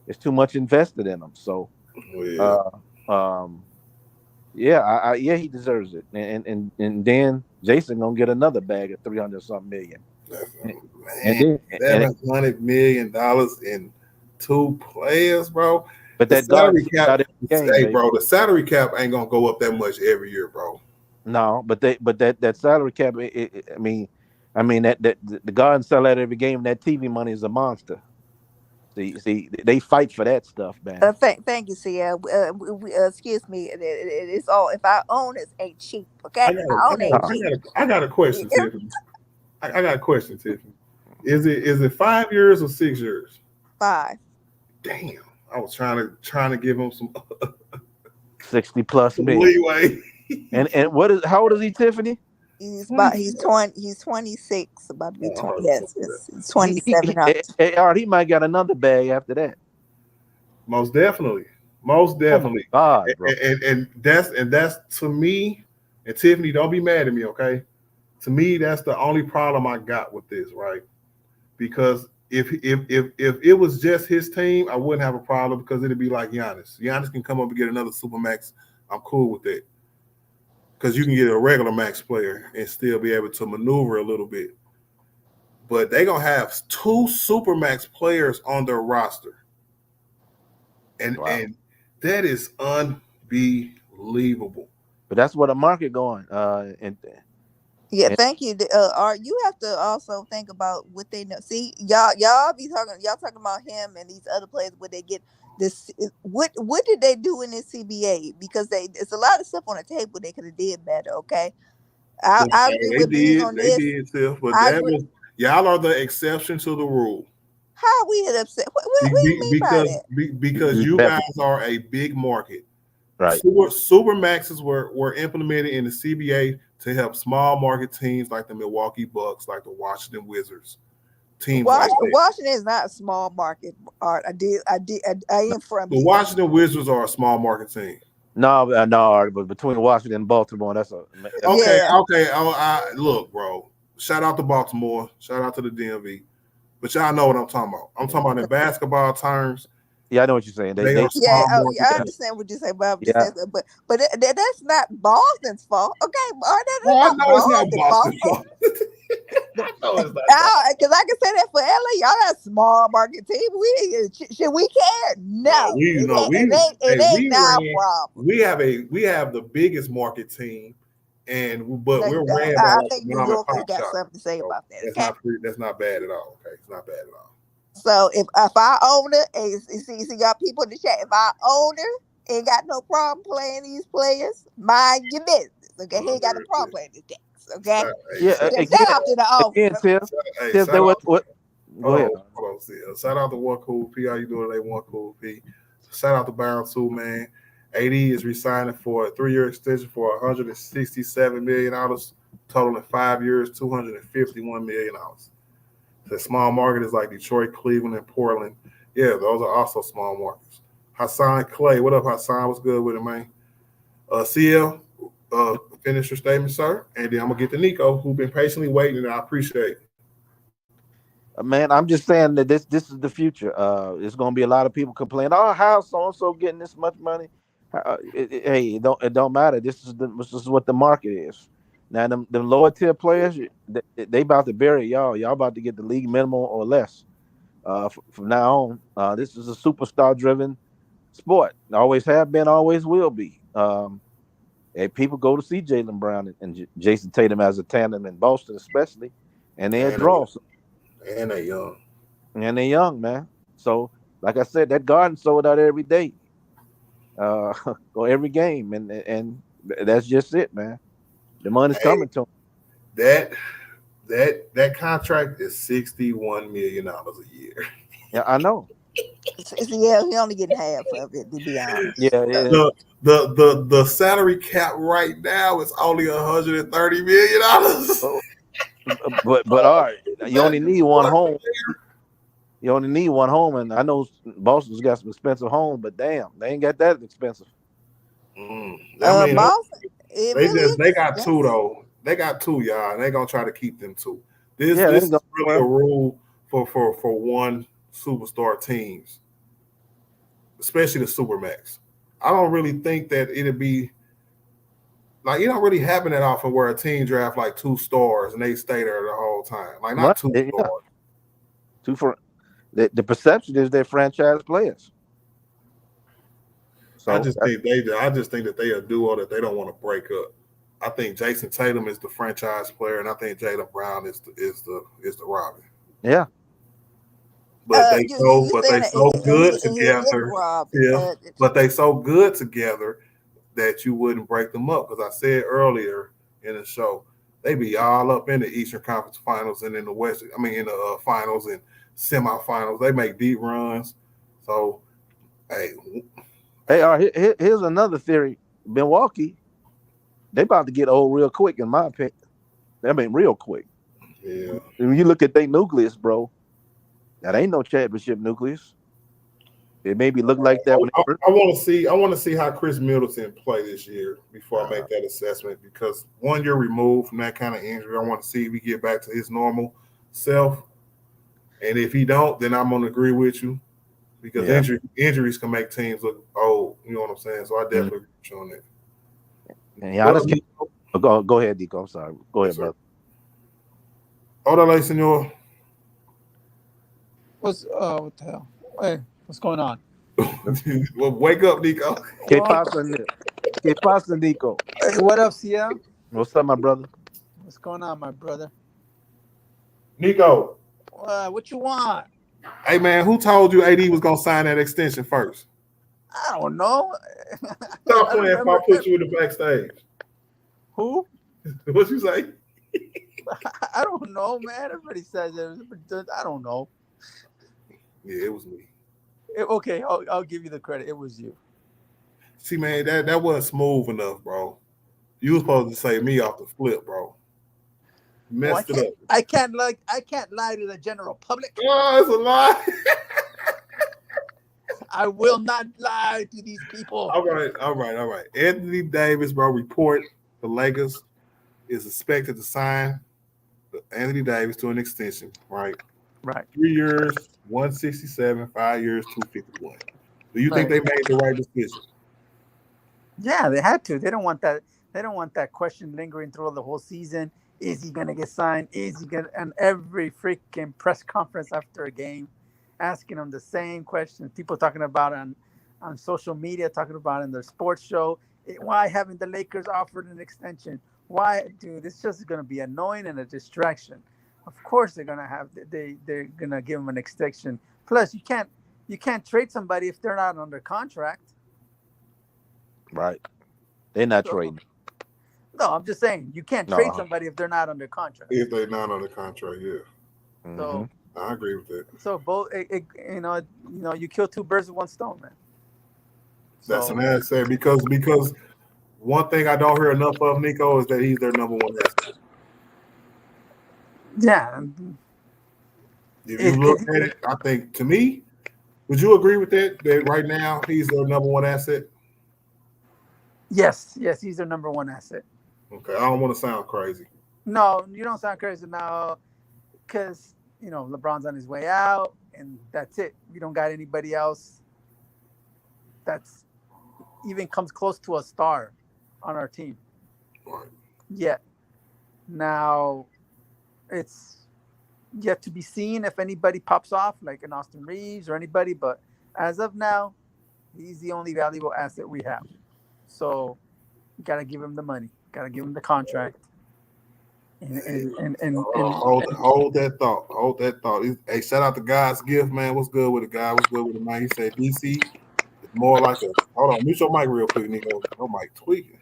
It's too much invested in them. So, yeah, he deserves it. And then Jason gonna get another bag of $300-something million. Man, $700 million in 2 players, bro. But the that salary cap, game, bro. The salary cap ain't gonna go up that much every year, bro. No, but that salary cap. I mean that the Garden sell out every game. That TV money is a monster. See, they fight for that stuff, man. Thank you, CL. Excuse me. It's all if our owners ain't cheap, okay? I got a question, Tiffany. I got a question, Tiffany. Is it 5 years or 6 years? 5. Damn, I was trying to give him some 60+ million leeway. And how old is he, Tiffany? He's 26, about to be 20. Yes, it's 27. He might get another bag after that. Most definitely. Oh God, bro. And that's to me, and Tiffany, don't be mad at me, okay? To me, that's the only problem I got with this, right? Because if it was just his team, I wouldn't have a problem because it'd be like Giannis. Giannis can come up and get another Supermax. I'm cool with that. Because you can get a regular max player and still be able to maneuver a little bit. But they're going to have 2 Supermax players on their roster. And that is unbelievable. But that's where the market going. Thank you. Art, you have to also think about what they know. See, y'all talking about him and these other players where they get this. What did they do in this CBA? Because it's a lot of stuff on the table they could have did better. Okay, I agree with you on this. They did stuff, but y'all are the exception to the rule. How we get upset? What do you mean by that? Because you guys are a big market. Right. Super Maxes were implemented in the CBA to help small market teams like the Milwaukee Bucks, like the Washington Wizards. Washington is not a small market. Art. I am from. The Washington Wizards are a small market team. No, but between Washington and Baltimore, that's okay. Look, bro. Shout out to Baltimore. Shout out to the DMV. But y'all know what I'm talking about. I'm talking about in basketball terms. Yeah, I know what you're saying. I understand what you're saying, but that's not Boston's fault. Okay, I know it's not Boston's fault. I know it's not. Because I can say that for LA. Y'all got a small market team. Should we care? No. It ain't our problem. We have the biggest market team, but we're ran by. I think New York got something to say about that. That's not bad at all. Okay, it's not bad at all. So if our owner, see y'all people in the chat, if our owner ain't got no problem playing these players, mind your business. Okay, he ain't got no problem playing these games. Okay, shout out to the owner. Go ahead. Hold on, shout out to One Cool P. How you doing today, One Cool P? Shout out to Brown too, man. AD is resigning for a 3-year extension for $167 million, totaling 5 years, $251 million. The small market is like Detroit, Cleveland, and Portland. Yeah, those are also small markets. Hassan Clay, what up, Hassan? What's good with it, man? CL, finish your statement, sir. And then I'm going to get to Nico, who's been patiently waiting, and I appreciate it. Man, I'm just saying that this is the future. There's going to be a lot of people complaining, how so-and-so getting this much money? It don't matter. This is what the market is. Now, them lower tier players, they about to bury y'all. Y'all about to get the league minimum or less. From now on, this is a superstar-driven sport. Always have been, always will be. People go to see Jaylen Brown and Jason Tatum as a tandem in Boston, especially, and they're draws. And they're young. And they're young, man. So, like I said, that Garden sold out every day, or every game, and that's just it, man. The money's coming to him. That contract is $61 million a year. Yeah, I know. Yeah, he only getting half of it, to be honest. Yeah, yeah. The salary cap right now is only $130 million. Oh, but all right, you only need one home. You only need one home, and I know Boston's got some expensive homes, but damn, they ain't got that expensive. I mean, Boston, it really is they got two expensive. though. They got two, y'all. And they're gonna try to keep them two. This Yeah, they is ain't going really a nowhere. rule for one superstar teams, especially the Supermax. I don't really think that it'd be like, it don't really happen that often where a team draft like 2 stars and they stay there the whole time. Like, not Right? 2 Yeah, stars. two for the perception is they're franchise players. I So just think that they a duo that they don't want to break up. I think Jason Tatum is the franchise player, and I think Jaylen Brown is the Robin. yeah, But they You saying that, so good and he is together. Rob. Yeah, but they so good together that you wouldn't break them up. Because I said earlier in the show, they be all up in the Eastern Conference Finals and in the West. I mean, in the finals and semifinals, they make deep runs. So, hey, hey, all right. Here's another theory. Milwaukee, they about to get old real quick, in my opinion. I mean, real quick. yeah. When you look at their nucleus, bro, that ain't no championship nucleus. It maybe look like that when I they want to see how Chris Middleton play this year before I make that assessment, because 1 year removed from that kind of injury, I want to see if he get back to his normal self. And if he don't, then I'm gonna agree with you, because injuries can make teams look old. You know what I'm saying? So I definitely agree with you on that. Yeah, go ahead, Deco. I'm sorry. Go ahead, brother. Hola, senor. What the hell? Hey, what's going on? Well, wake up, Nico. Que pasa, Nico? Hey, what up, CL? What's up, my brother? What's going on, my brother? Nico. What you want? Hey, man, who told you AD was gonna sign that extension first? I don't know. Stop playing if I put you in the backstage. Who? What you say? I don't know, man. Everybody says it. I don't know. Yeah, it was me. Okay, I'll give you the credit. It was you. See, man, that wasn't smooth enough, bro. You was supposed to say me off the flip, bro. Messed it up. I can't lie to the general public. Oh, it's a lie. I will not lie to these people. All right. Anthony Davis, bro, report the Lakers is expected to sign Anthony Davis to an extension, right? Right. 3 years, 167, 5 years, 251. Do you think they made the right decision? Yeah, they had to. They don't want that. They don't want that question lingering through the whole season. Is he gonna get signed? Is he gonna? And every freaking press conference after a game, asking them the same question. People talking about on social media, talking about in their sports show. Why haven't the Lakers offered an extension? Why, dude? It's just gonna be annoying and a distraction. Of course, they're gonna give him an extension. Plus, you can't trade somebody if they're not under contract. Right. They're not trading. No, I'm just saying you can't trade somebody if they're not under contract. If they're not under contract, yeah. So I agree with that. So both, you kill 2 birds with 1 stone, man. That's an asset because one thing I don't hear enough of, Nico, is that he's their number 1 asset. Yeah. If you look at it, I think, to me, would you agree with that? That right now he's their number 1 asset? Yes, he's their number 1 asset. Okay, I don't want to sound crazy. No, you don't sound crazy now, because LeBron's on his way out, and that's it. We don't got anybody else that's even comes close to a star on our team. Right. Yeah. Now, it's yet to be seen if anybody pops off, like an Austin Reeves or anybody. But as of now, he's the only valuable asset we have. So, you gotta give him the money. Gotta give him the contract. Hold that thought. Hold that thought. Hey, shout out to God's gift, man. What's good with the guy? What's good with the man? He said DC is more like a. Hold on, mute your mic real quick, Nico. Your mic tweaking.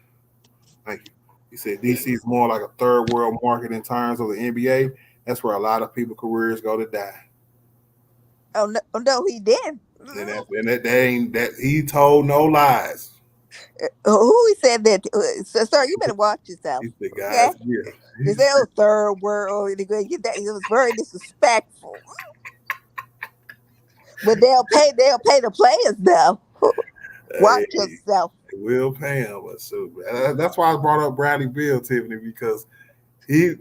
Thank you. He said DC is more like a third world market in terms of the NBA. That's where a lot of people's careers go to die. No, he didn't. And that ain't that he told no lies. Who he said that? Sir, you better watch yourself. He said, Okay, guys, yeah. he said, "Oh, third world." Get that. It was very disrespectful. But they'll pay the players though. Watch Hey, yourself. will pay him. But so that's why I brought up Bradley Beal, Tiffany, because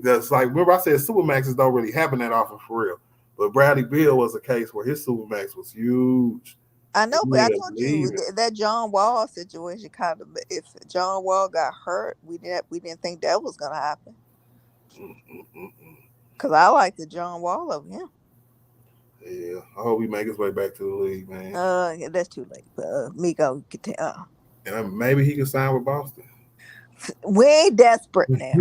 that's like remember I said Supermaxes don't really happen that often for real. But Bradley Beal was a case where his Supermax was huge. I know, He but I ended up told you leaving. that John Wall situation kind of. If John Wall got hurt, we didn't think that was gonna happen. Cause I like the John Wall of him. Yeah, I hope he make his way back to the league, man. Yeah, that's too late. Miko, And maybe he can sign with Boston. we ain't desperate now.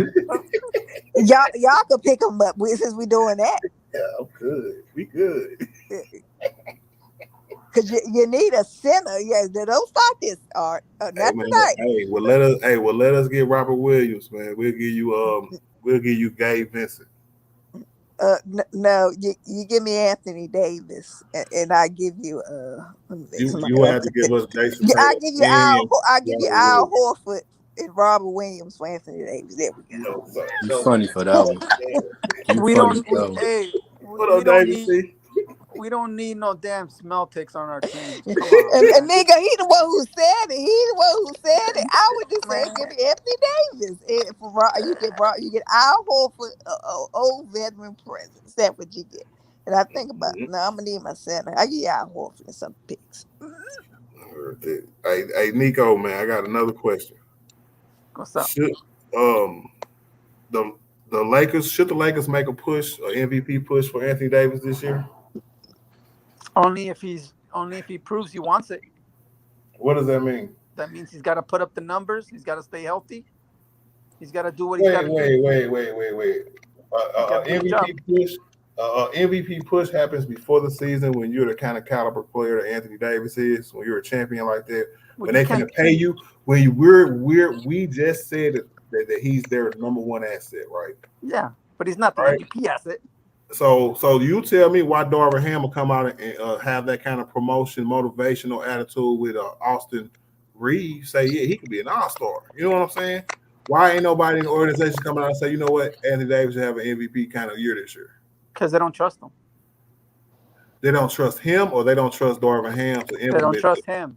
y'all could pick him up since we doing that. Yeah, I'm good. We good. Cause you need a center. Yeah, don't start this art. Not Hey, man, tonight. let us get Robert Williams, man. We'll give you Gabe Vincent. No, you give me Anthony Davis, and I give you You will have to give us Jason I Tatum give you Al and Horford and Robert Williams for Anthony Davis. There we go. no, sir. You No, funny for that one. You We funny don't. for that one. Hey, what we up, don't David need. C? We don't need no damn smell ticks on our team. Come And on, man. nigga, he the one who said it. He the one who said it. I would just say Man. give me Anthony Davis. And you get Al Horford, old veteran presence. That's what you get. And I think about now I'm gonna need my center. I give you Al Horford and some picks. I heard that. Hey, Nico, man, I got another question. What's up? Should the Lakers make a push, an MVP push for Anthony Davis this year? Only if he proves he wants it. What does that mean? That means he's got to put up the numbers. He's got to stay healthy. He's got to do what he's got to do. Wait. MVP push happens before the season when you're the kind of caliber player that Anthony Davis is. When you're a champion like that, when they can pay you. When we just said that he's their number one asset, right? Yeah, but he's not the MVP asset. So you tell me why Darvin Ham will come out and have that kind of promotion, motivational attitude with Austin Reeves, say, yeah, he could be an all-star. You know what I'm saying? Why ain't nobody in the organization coming out and say, you know what, Anthony Davis should have an MVP kind of year this year? Because they don't trust him. They don't trust him, or they don't trust Darvin Ham to implement. They don't trust him.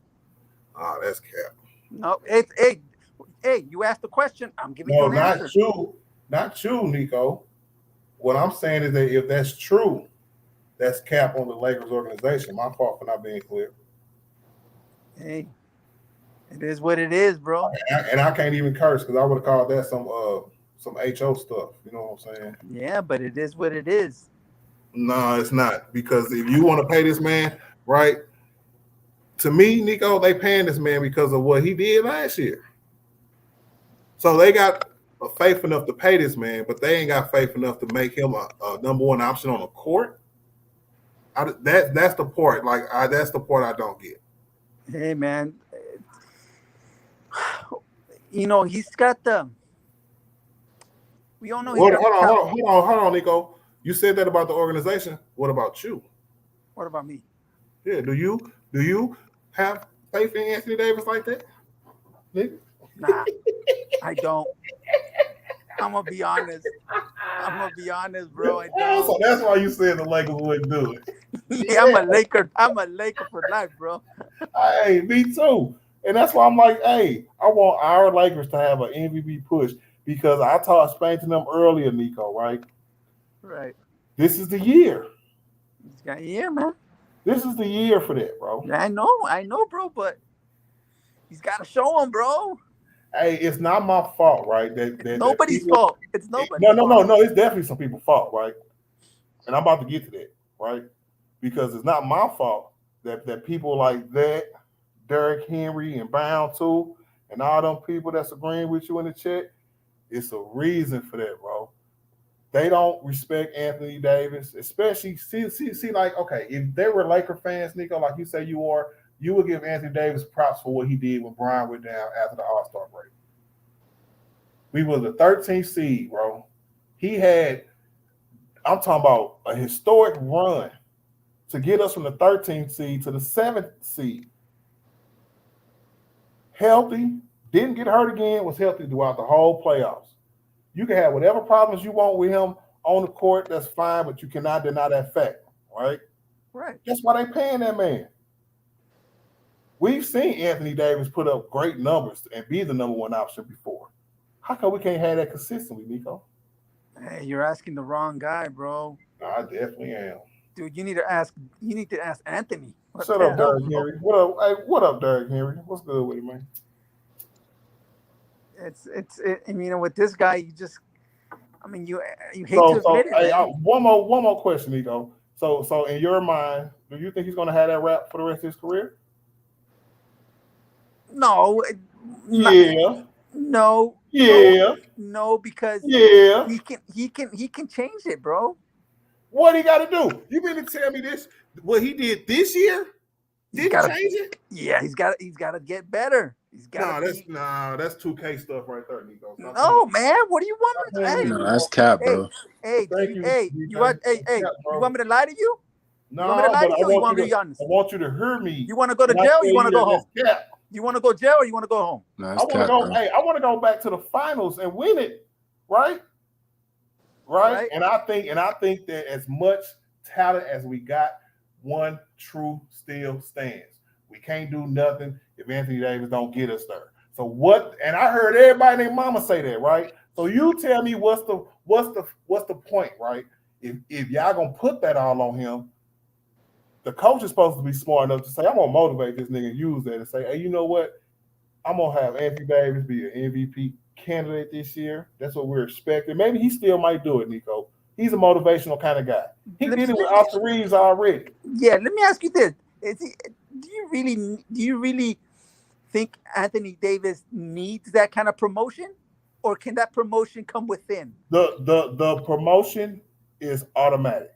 Oh, that's cap. No, hey, you asked the question. I'm giving you an answer. Not you, Nico. What I'm saying is that if that's true, that's cap on the Lakers organization. My fault for not being clear. Hey, it is what it is, bro. And I can't even curse because I would have called that some HO stuff. You know what I'm saying? Yeah, but it is what it is. No, it's not. Because if you want to pay this man, right? To me, Nico, they paying this man because of what he did last year. So they got faith enough to pay this man, but they ain't got faith enough to make him a number one option on the court. That's the part. That's the part I don't get. Hey, man. You know, he's got the. We all know. Hold on, Nico. You said that about the organization. What about you? What about me? Yeah, do you have faith in Anthony Davis like that? Nick? Nah, I don't. I'm gonna be honest, bro. I don't. So that's why you said the Lakers wouldn't do it. Yeah, I'm a Laker for life, bro. Hey, me too. And that's why I'm like, hey, I want our Lakers to have an MVP push because I explained to them earlier, Nico, right? Right. This is the year. He's got a year, man. This is the year for that, bro. Yeah, I know, bro, but he's got to show him, bro. Hey, it's not my fault, right? That nobody's fault. It's nobody's fault. No. It's definitely some people's fault, right? And I'm about to get to that, right? Because it's not my fault that people like that, Derrick Henry and Brown too, and all them people that's agreeing with you in the chat, it's a reason for that, bro. They don't respect Anthony Davis, especially see, like, okay, if they were Laker fans, Nico, like you say you are, you would give Anthony Davis props for what he did when Brian went down after the All-Star break. We were the 13th seed, bro. He had, I'm talking about a historic run to get us from the 13th seed to the 7th seed. Healthy, didn't get hurt again, was healthy throughout the whole playoffs. You can have whatever problems you want with him on the court, that's fine, but you cannot deny that fact, right? Right. That's why they paying that man. We've seen Anthony Davis put up great numbers and be the number one option before. How come we can't have that consistently, Nico? Hey, you're asking the wrong guy, bro. I definitely am. Dude, you need to ask Anthony. What Shut the up, hell, Derrick bro? Henry. What up? Hey, what up, Derrick Henry? What's good with you, man? I mean, with this guy, you hate So, to admit it, hey, man. one more question, Nico. So in your mind, do you think he's going to have that rap for the rest of his career? No. Yeah. No. Yeah. No, because Yeah. he can change it, bro. What he got to do? You mean to tell me this? What he did this year didn't change it? Yeah, he's got to get better. He's got that's 2K stuff right there, Nico. No, man. What do you want me to Hey, No, that's cap, bro. Hey, Thank you. you want me to lie to you? No, You want me to lie to you, or you want me to be I honest? want you to hear me. You want to go to When I jail or tell you want to go home? that's cap. You want to go to jail or you want to go home? No, I that's want to cap, go. bro. Hey, I want to go back to the finals and win it, right? Right. And I think that as much talent as we got, one true still stands. We can't do nothing if Anthony Davis don't get us there. So what? And I heard everybody and their mama say that, right? So you tell me what's the point, right? If y'all gonna put that all on him, the coach is supposed to be smart enough to say, I'm gonna motivate this nigga and use that and say, hey, you know what? I'm gonna have Anthony Davis be an MVP candidate this year. That's what we're expecting. Maybe he still might do it, Nico. He's a motivational kind of guy. He did it with Austin Reeves already. Yeah, let me ask you this: do you really think Anthony Davis needs that kind of promotion, or can that promotion come within? The promotion is automatic.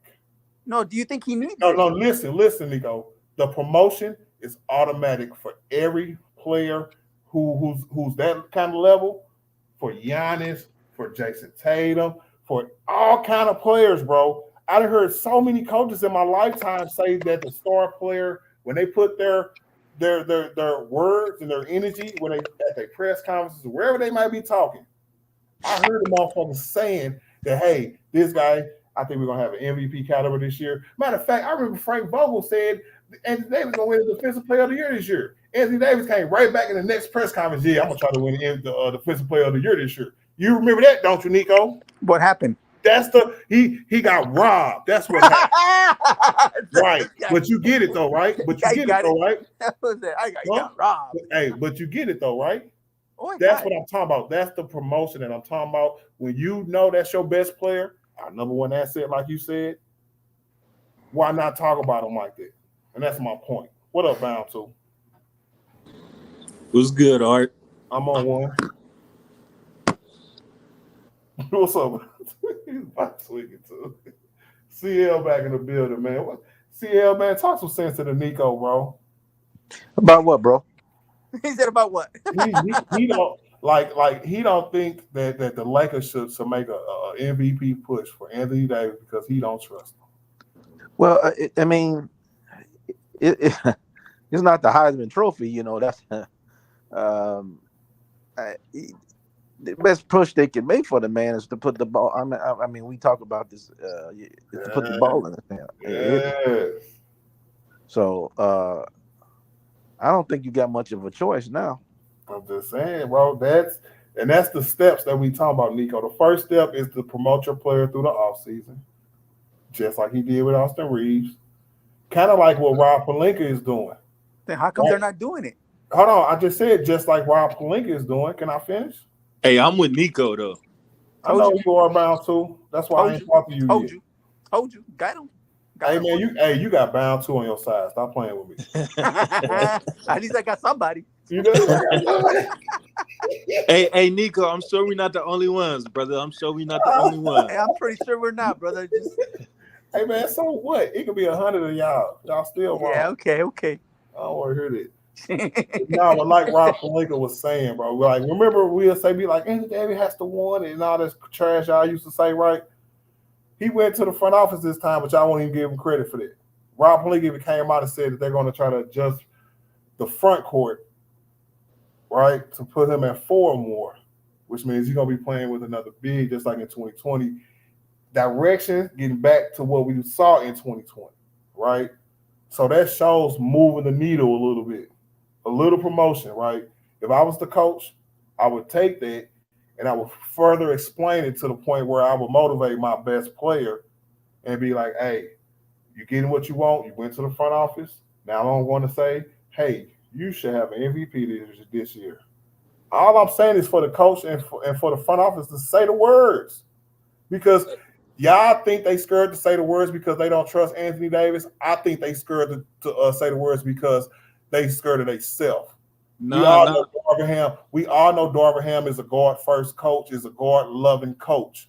No, do you think he needs No, it? no, listen, Nico. The promotion is automatic for every player who's that kind of level, for Giannis, for Jason Tatum, for all kind of players, bro. I done heard so many coaches in my lifetime say that the star player, when they put their words and their energy when they at their press conferences, wherever they might be talking, I heard the motherfuckers saying that, hey, this guy, I think we're gonna have an MVP caliber this year. Matter of fact, I remember Frank Vogel said Anthony Davis gonna win the Defensive Player of the Year this year. Anthony Davis came right back in the next press conference. Yeah, I'm gonna try to win the Defensive Player of the Year this year. You remember that, don't you, Nico? What happened? That's he got robbed. That's what happened. Right. But you get it though, right? But you get it though, right? He got robbed. Hey, but you get it though, right? Oh, that's what I'm talking about. That's the promotion that I'm talking about. When you know that's your best player, our number one asset, like you said, why not talk about him like that? And that's my point. What up, Bound 2? What's good, Art? I'm on one. What's up? He's about to swing it too. CL back in the building, man. What? CL, man, talk some sense to the Nico, bro. About what, bro? He said about what? he don't like he don't think that the Lakers should make a MVP push for Anthony Davis because he don't trust him. Well, I mean, it's not the Heisman Trophy, you know. That's the best push they can make for the man is to put the ball. I mean, we talk about this. To put the ball in his hand. Yes. So I don't think you got much of a choice now. I'm just saying, bro. That's the steps that we talk about, Nico. The first step is to promote your player through the offseason, just like he did with Austin Reeves. Kind of like what Rob Pelinka is doing. Then how come they're not doing it? Hold on, I just said just like Rob Pelinka is doing. Can I finish? Hey, I'm with Nico though. I know you are Bound 2. That's why I ain't talking to you yet. Told you. Got him. Hey man, you got Bound 2 on your side. Stop playing with me. At least I got somebody. You know? Hey, Nico, I'm sure we're not the only ones, brother. I'm sure we're not the only ones. I'm pretty sure we're not, brother. Hey man, so what? It could be 100 of y'all. Y'all still wrong. Yeah, okay. I don't want to hear that. No, but like Rob Pelinka was saying, bro. Like, remember we'll say be like, Anthony Davis has to win and all this trash y'all used to say, right? He went to the front office this time, but y'all won't even give him credit for that. Rob Pelinka even came out and said that they're going to try to adjust the front court, right, to put him at 4 more, which means he's going to be playing with another big, just like in 2020. Direction, getting back to what we saw in 2020, right? So that shows moving the needle a little bit, a little promotion, right? If I was the coach, I would take that and I would further explain it to the point where I would motivate my best player and be like, hey, you're getting what you want. You went to the front office. Now I'm going to say, hey, you should have an MVP this year. All I'm saying is for the coach and for the front office to say the words, because y'all think they scared to say the words because they don't trust Anthony Davis. I think they scared to say the words because they scared of themselves. We all know Darvin Ham is a guard-first coach, is a guard-loving coach.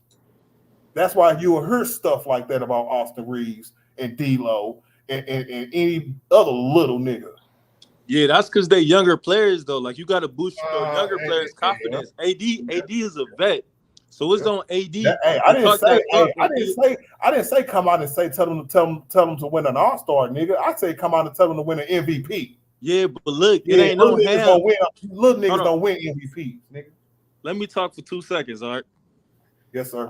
That's why you will hear stuff like that about Austin Reeves and D-Lo and any other little nigga. Yeah, that's because they younger players, though. Like, you got to boost your younger players' confidence. AD is a vet. So it's on AD. I didn't say come out and say tell them to win an All-Star, nigga. I say come out and tell them to win an MVP. Yeah, but look, it ain't no Ham. Little niggas don't win MVPs, nigga. Let me talk for 2 seconds, Art. Yes, sir.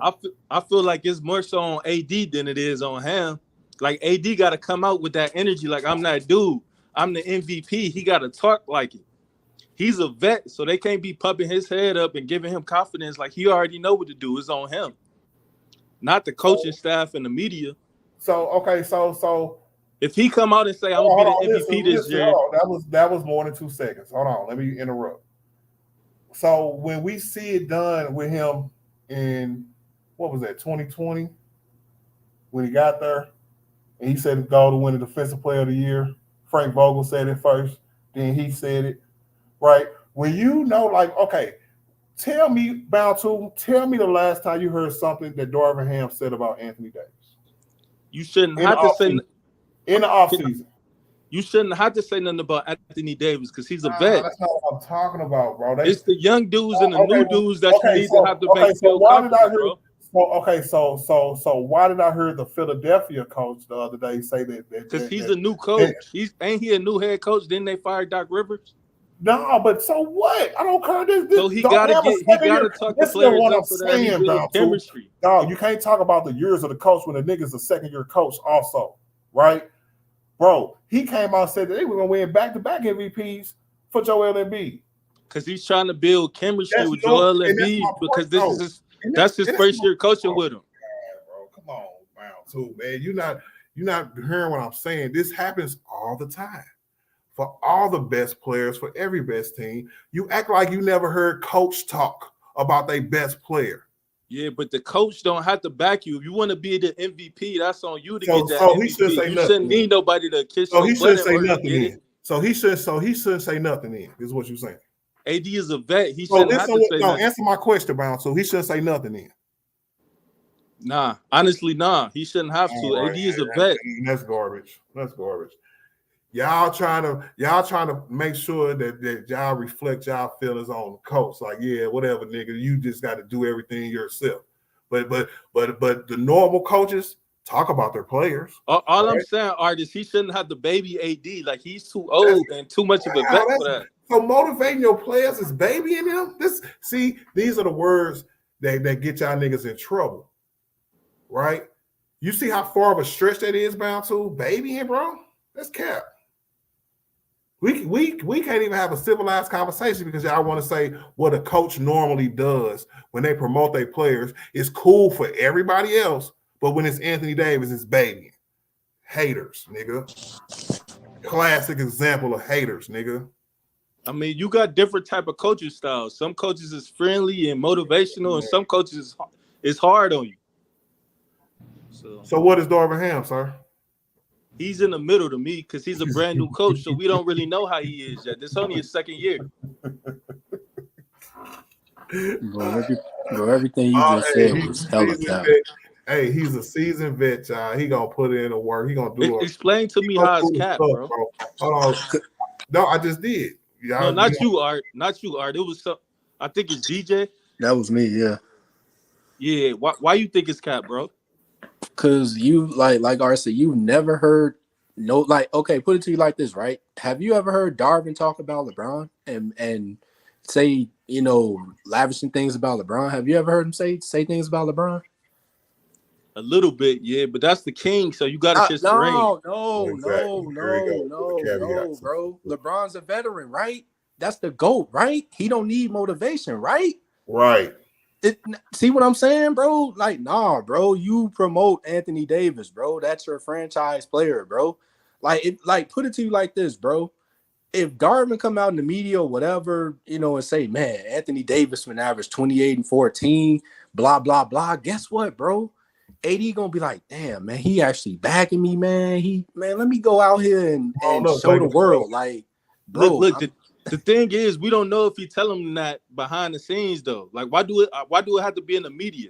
I feel like it's more so on AD than it is on Ham. Like, AD got to come out with that energy. Like, I'm that dude. I'm the MVP. He got to talk like it. He's a vet, so they can't be pumping his head up and giving him confidence. Like, he already know what to do. It's on him, not the coaching staff and the media. So if he come out and say, I'm going to be the MVP this year. That was more than 2 seconds. Hold on. Let me interrupt. So when we see it done with him in, what was that, 2020? When he got there, and he said his goal to win the Defensive Player of the Year. Frank Vogel said it first. Then he said it. Right? When you know, like, okay, tell me the last time you heard something that Darvin Ham said about Anthony Davis. You shouldn't have to say in the offseason. You shouldn't have to say nothing about Anthony Davis because he's a vet. That's not what I'm talking about, bro. It's the young dudes and the new dudes that you need to have to make feel confident, bro. So why did I hear the Philadelphia coach the other day say that? Because he's a new coach. Ain't he a new head coach? Didn't they fire Doc Rivers? No, but so what? I don't care. So he gotta talk to players up so that he builds chemistry. Dog, you can't talk about the years of the coach when the nigga's a second-year coach also, right? Bro, he came out and said that they were gonna win back-to-back MVPs for Joel Embiid. Because he's trying to build chemistry with Joel Embiid because that's his first year coaching with him. Bro, come on, man, too, man. You're not hearing what I'm saying. This happens all the time. For all the best players, for every best team, you act like you never heard coach talk about their best player. Yeah, but the coach don't have to back you. If you want to be the MVP, that's on you to get that so MVP. He shouldn't say you nothing. Shouldn't need nobody to kiss so your he butt. Shouldn't say nothing in. So he shouldn't say nothing in, is what you're saying. AD is a vet. He shouldn't have to say nothing. Answer my question, Brown. So he shouldn't say nothing in. Nah, honestly, nah. He shouldn't have to. Right. AD is a vet. That's garbage. Y'all trying to make sure that y'all reflect y'all feelings on the coach. Like, yeah, whatever, nigga. You just got to do everything yourself. But the normal coaches talk about their players. All right? I'm saying, artist, he shouldn't have the baby AD. Like, he's too old and too much of a vet for that. So motivating your players is babying them. These are the words that get y'all niggas in trouble, right? You see how far of a stretch that is, bound to babying, bro. That's cap. We can't even have a civilized conversation because y'all want to say what a coach normally does when they promote their players. It's cool for everybody else, but when it's Anthony Davis, it's babying. Haters, nigga. Classic example of haters, nigga. I mean, you got different type of coaching styles. Some coaches is friendly and motivational, and some coaches is hard on you. So what is Darvin Ham, sir? He's in the middle to me because he's a brand new coach, so we don't really know how he is yet. This is only his second year. Bro, everything you just said was hella cap. Hey, he's a seasoned vet, y'all. He gonna put in the work. He gonna do it. Explain to me how it's cap, bro. Hold on. No, I just did. No, not you, Art. Not you, Art. It was some. I think it's DJ. That was me, yeah. Yeah. Why you think it's cap, bro? Cause you like Art said, you never heard no, like, okay, put it to you like this, right? Have you ever heard Darvin talk about LeBron and say, lavishing things about LeBron? Have you ever heard him say things about LeBron? A little bit, yeah, but that's the king, so you got to kiss the ring. Exactly. Here you go with the caveats. Bro. LeBron's a veteran, right? That's the GOAT, right? He don't need motivation, right? Right. See what I'm saying, bro? Like, nah, bro. You promote Anthony Davis, bro. That's your franchise player, bro. Like, put it to you like this, bro. If Darvin come out in the media or whatever, and say, man, Anthony Davis would average 28 and 14, blah, blah, blah. Guess what, bro? AD gonna be like, damn, man, he actually backing me, man. Let me go out here and show the world. Like, bro. Look, the thing is, we don't know if he tell him that behind the scenes, though. Like, why do it have to be in the media?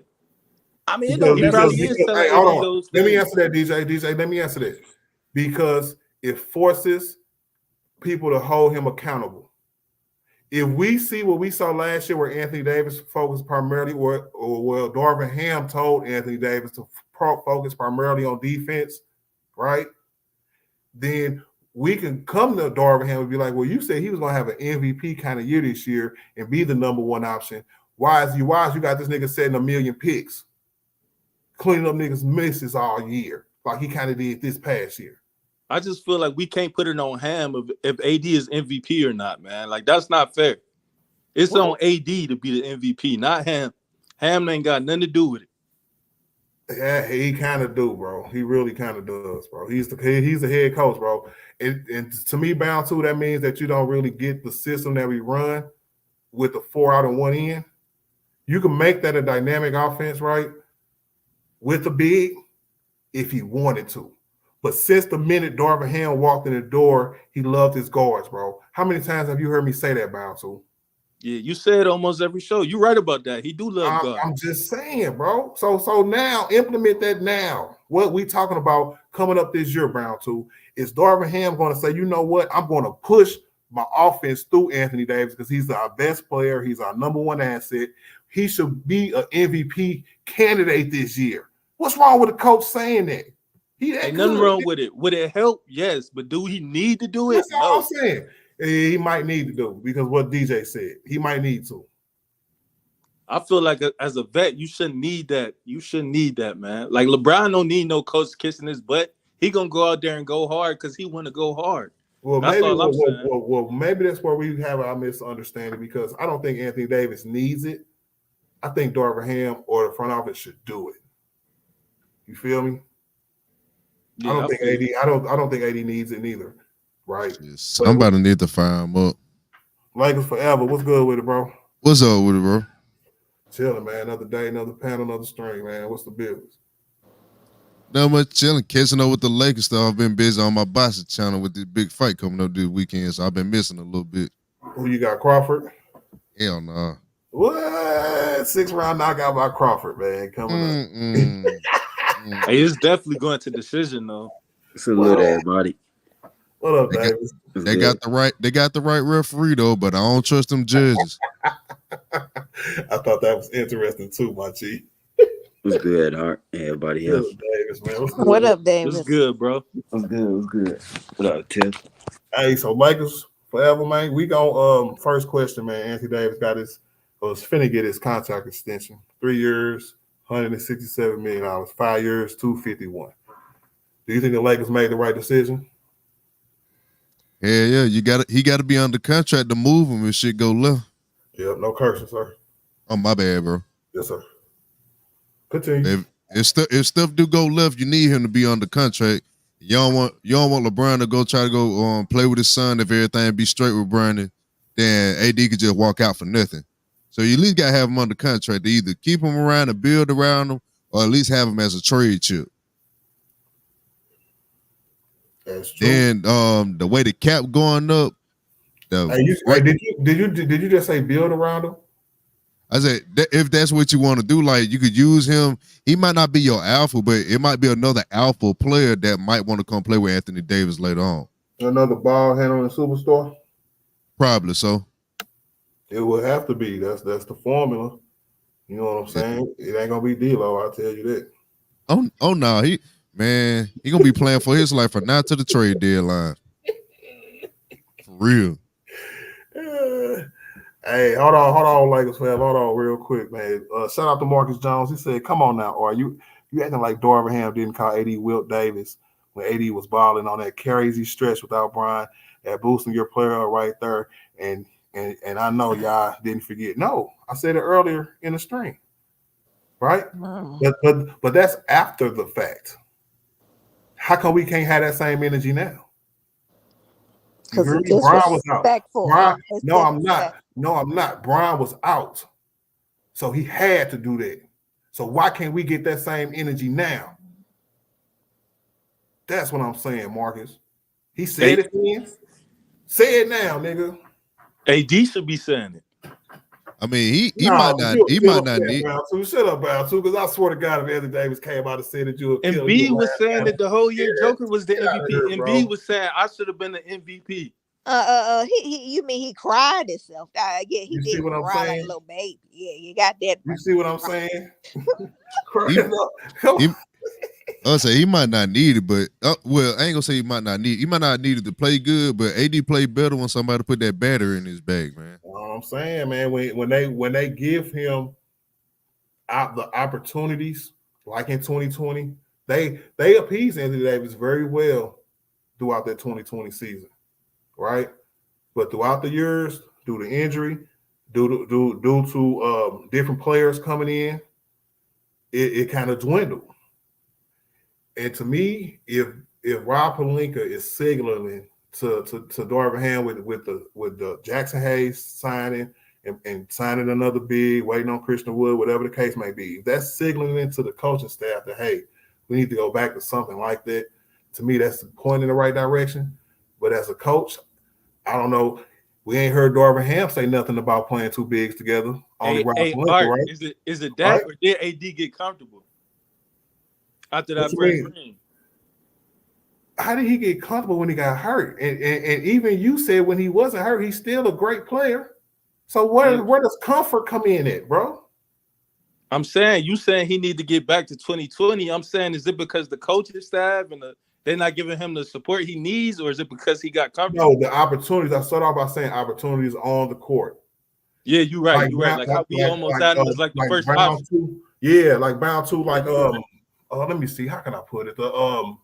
I mean, he probably is telling hey, hold on. those Let things. me answer that, DJ. DJ, let me answer that. Because it forces people to hold him accountable. If we see what we saw last year where Anthony Davis focused primarily, or Darvin Ham told Anthony Davis to focus primarily on defense, right? Then we can come to Darvin Ham and be like, well, you said he was going to have an MVP kind of year this year and be the number one option. Why is you got this nigga setting 1 million picks, cleaning up niggas' misses all year, like he kind of did this past year? I just feel like we can't put it on Ham if AD is MVP or not, man. Like, that's not fair. It's on AD to be the MVP, not Ham. Ham ain't got nothing to do with it. Yeah, he kind of do, bro. He really kind of does, bro. He's the head coach, bro. And to me, bound to that means that you don't really get the system that we run with the 4 out and 1 in. You can make that a dynamic offense, right, with the big if he wanted to. But since the minute Darvin Ham walked in the door, he loved his guards, bro. How many times have you heard me say that, bound to? Yeah, you say it almost every show. You're right about that. He do love God. I'm just saying, bro. So now implement that now. What we talking about coming up this year, Brown, too, is Darvin Ham going to say, you know what? I'm going to push my offense through Anthony Davis because he's our best player. He's our number one asset. He should be an MVP candidate this year. What's wrong with the coach saying that? Ain't nothing wrong with it. Would it help? Yes. But do he need to do it? That's all I'm saying. He might need to do because what DJ said. He might need to. I feel like as a vet, you shouldn't need that. You shouldn't need that, man. Like, LeBron don't need no coach kissing his butt. He gonna go out there and go hard because he want to go hard. Well, that's all I'm saying. Maybe that's where we have our misunderstanding because I don't think Anthony Davis needs it. I think Darvin Ham or the front office should do it. You feel me? Yeah, I don't think AD. I don't think AD needs it neither. Right. Somebody need to fire him up. Lakers forever. What's good with it, bro? What's up with it, bro? Chilling, man. Another day, another panel, another string, man. What's the business? Not much chilling, catching up with the Lakers stuff. I've been busy on my boxing channel with this big fight coming up this weekend, so I've been missing a little bit. Who you got, Crawford? Hell no. Nah. What? 6-round knockout by Crawford, man. Coming up. Hey, it's definitely going to decision, though. Salute everybody. What up, Davis? They got the right referee though, but I don't trust them judges. I thought that was interesting too, my G. What's good, Art? Everybody else. Davis, man. What's good? What up, Davis? What's good, bro? What's good? What up, Tim? Hey, so Lakers forever, man. We go first question, man. Anthony Davis was finna get his contract extension. 3 years, $167 million, 5 years, $251. Do you think the Lakers made the right decision? Yeah, he got to be under contract to move him if shit go left. Yep, no cursing, sir. Oh, my bad, bro. Yes, sir. Continue. If stuff do go left, you need him to be under contract. You don't want LeBron to go try to go play with his son if everything be straight with Brandon. Then AD could just walk out for nothing. So you at least got to have him under contract to either keep him around and build around him, or at least have him as a trade chip. That's true. And the way the cap going up. Did you just say build around him? I said if that's what you want to do, like you could use him. He might not be your alpha, but it might be another alpha player that might want to come play with Anthony Davis later on. Another ball handling superstar? Probably so. It would have to be. That's the formula. You know what I'm saying? It ain't gonna be D'Lo, I'll tell you that. Oh no, Man, he gonna be playing for his life from now to the trade deadline. For real. Hey, hold on, Lakers fans. Hold on real quick, man. Shout out to Marcus Jones. He said, come on now, or you acting like Darvingham didn't call AD Wilt Davis when AD was balling on that crazy stretch without Brian, that boosting your player right there. And I know y'all didn't forget. No, I said it earlier in the stream. Right? But that's after the fact. How come we can't have that same energy now? You heard me? Brian was out. Brian, no, I'm not. No, I'm not. Brian was out. So he had to do that. So why can't we get that same energy now? That's what I'm saying, Marcus. He said it then. Say it now, nigga. AD should be saying it. I mean, he might not need. Shut up, Brown, too, because I swear to God, if Anthony Davis came out and said that you were killing. Embiid was saying it the whole year. Joker was the MVP. Embiid was saying I should have been the MVP. You mean he cried himself? Yeah, he did cry like a little baby. Yeah, you got that. You see what I'm saying? I'll say he might not need it, but well, I ain't gonna say he might not need it. He might not need it to play good, but AD play better when somebody put that battery in his bag, man. I'm saying, man, when they give him the opportunities, like in 2020, they appease Anthony Davis very well throughout that 2020 season, right? But throughout the years, due to injury, due to different players coming in, it kind of dwindled. And to me, if Rob Pelinka is signaling to Darvingham with the Jackson Hayes signing and signing another big, waiting on Christian Wood, whatever the case may be, if that's signaling into the coaching staff that, hey, we need to go back to something like that, to me, that's the point in the right direction. But as a coach, I don't know. We ain't heard Darvingham say nothing about playing two bigs together. Only Rob Pelinka, right? Is it that, right? Or did AD get comfortable after that first ring? How did he get comfortable when he got hurt? And even you said when he wasn't hurt, he's still a great player. So where does comfort come in at, bro? I'm saying you saying he need to get back to 2020. I'm saying, is it because the coaching staff and they're not giving him the support he needs, or is it because he got comfortable? No, the opportunities. I started off by saying opportunities on the court. Yeah, you're right. Like, you're right. Like how we almost had him as like the first option. Yeah, like Brown too. Like let me see. How can I put it? The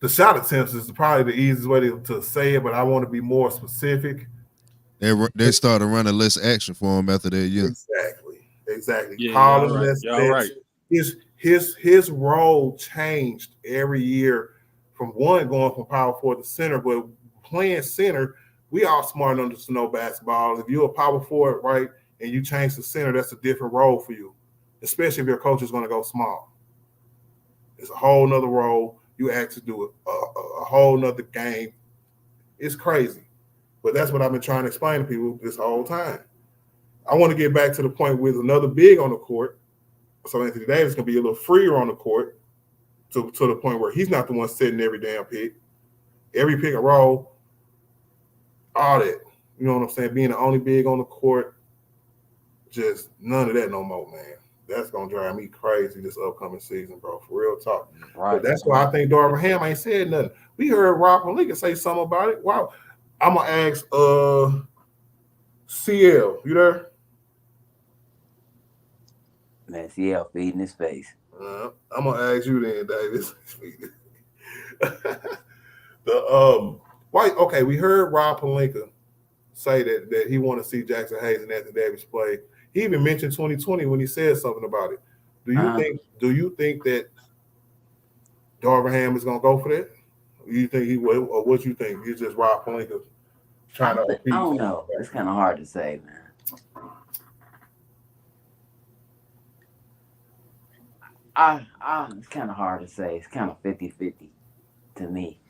shot attempts is probably the easiest way to say it, but I want to be more specific. They started running less action for him after that year. Exactly. Yeah, calling right. less. Right. His role changed every year from going from power forward to center, but playing center, we all smart enough to know basketball. If you're a power forward, right, and you change to center, that's a different role for you, especially if your coach is going to go small. It's a whole nother role. You actually do a whole nother game. It's crazy. But that's what I've been trying to explain to people this whole time. I want to get back to the point with another big on the court, so Anthony Davis can be a little freer on the court to the point where he's not the one setting every damn pick. Every pick and roll, all that. You know what I'm saying? Being the only big on the court, just none of that no more, man. That's going to drive me crazy this upcoming season, bro, for real talk. Right. But that's why I think Darvingham ain't said nothing. We heard Rob Pelinka say something about it. Wow. I'm going to ask CL. You there? Man, CL feeding his face. I'm going to ask you then, Davis. Okay, we heard Rob Pelinka say that he want to see Jackson Hayes and Anthony Davis play. He even mentioned 2020 when he said something about it. Do you think that Darvingham is gonna go for that? You think he will, or what you think? He's just Rob Pelinka trying to appease? I don't know. It's kind of hard to say, man. It's kind of hard to say. It's kind of 50-50 to me.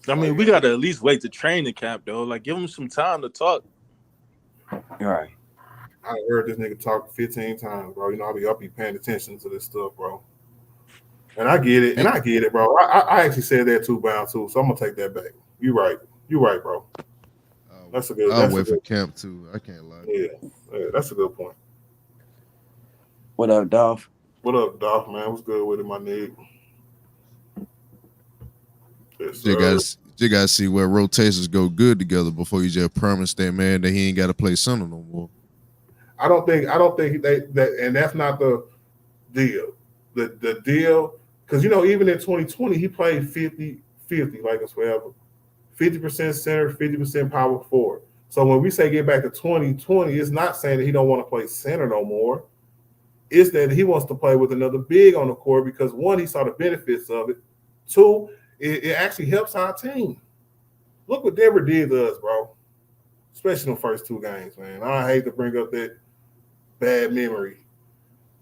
I mean, we got to at least wait to training camp, though. Like, give him some time to talk. All right. I heard this nigga talk 15 times, bro. You know, I'll be paying attention to this stuff, bro. And I get it, bro. I actually said that too, Bound, too. So I'm gonna take that back. You're right, bro. That's a good. I'll wait for camp too. I can't lie. Yeah, that's a good point. What up, Dolph? What up, Doc, man? What's good with it, my nigga? Yes, You sir. gotta see where rotations go good together before you just promise that man that he ain't got to play center no more. I don't think that, and that's not the deal. The deal, because even in 2020 he played 50-50 like it's forever. 50% center, 50% power forward. So when we say get back to 2020, it's not saying that he don't want to play center no more. It's that he wants to play with another big on the court because one, he saw the benefits of it. Two, it actually helps our team. Look what Denver did to us, bro. Especially in the first 2 games, man. I hate to bring up that bad memory,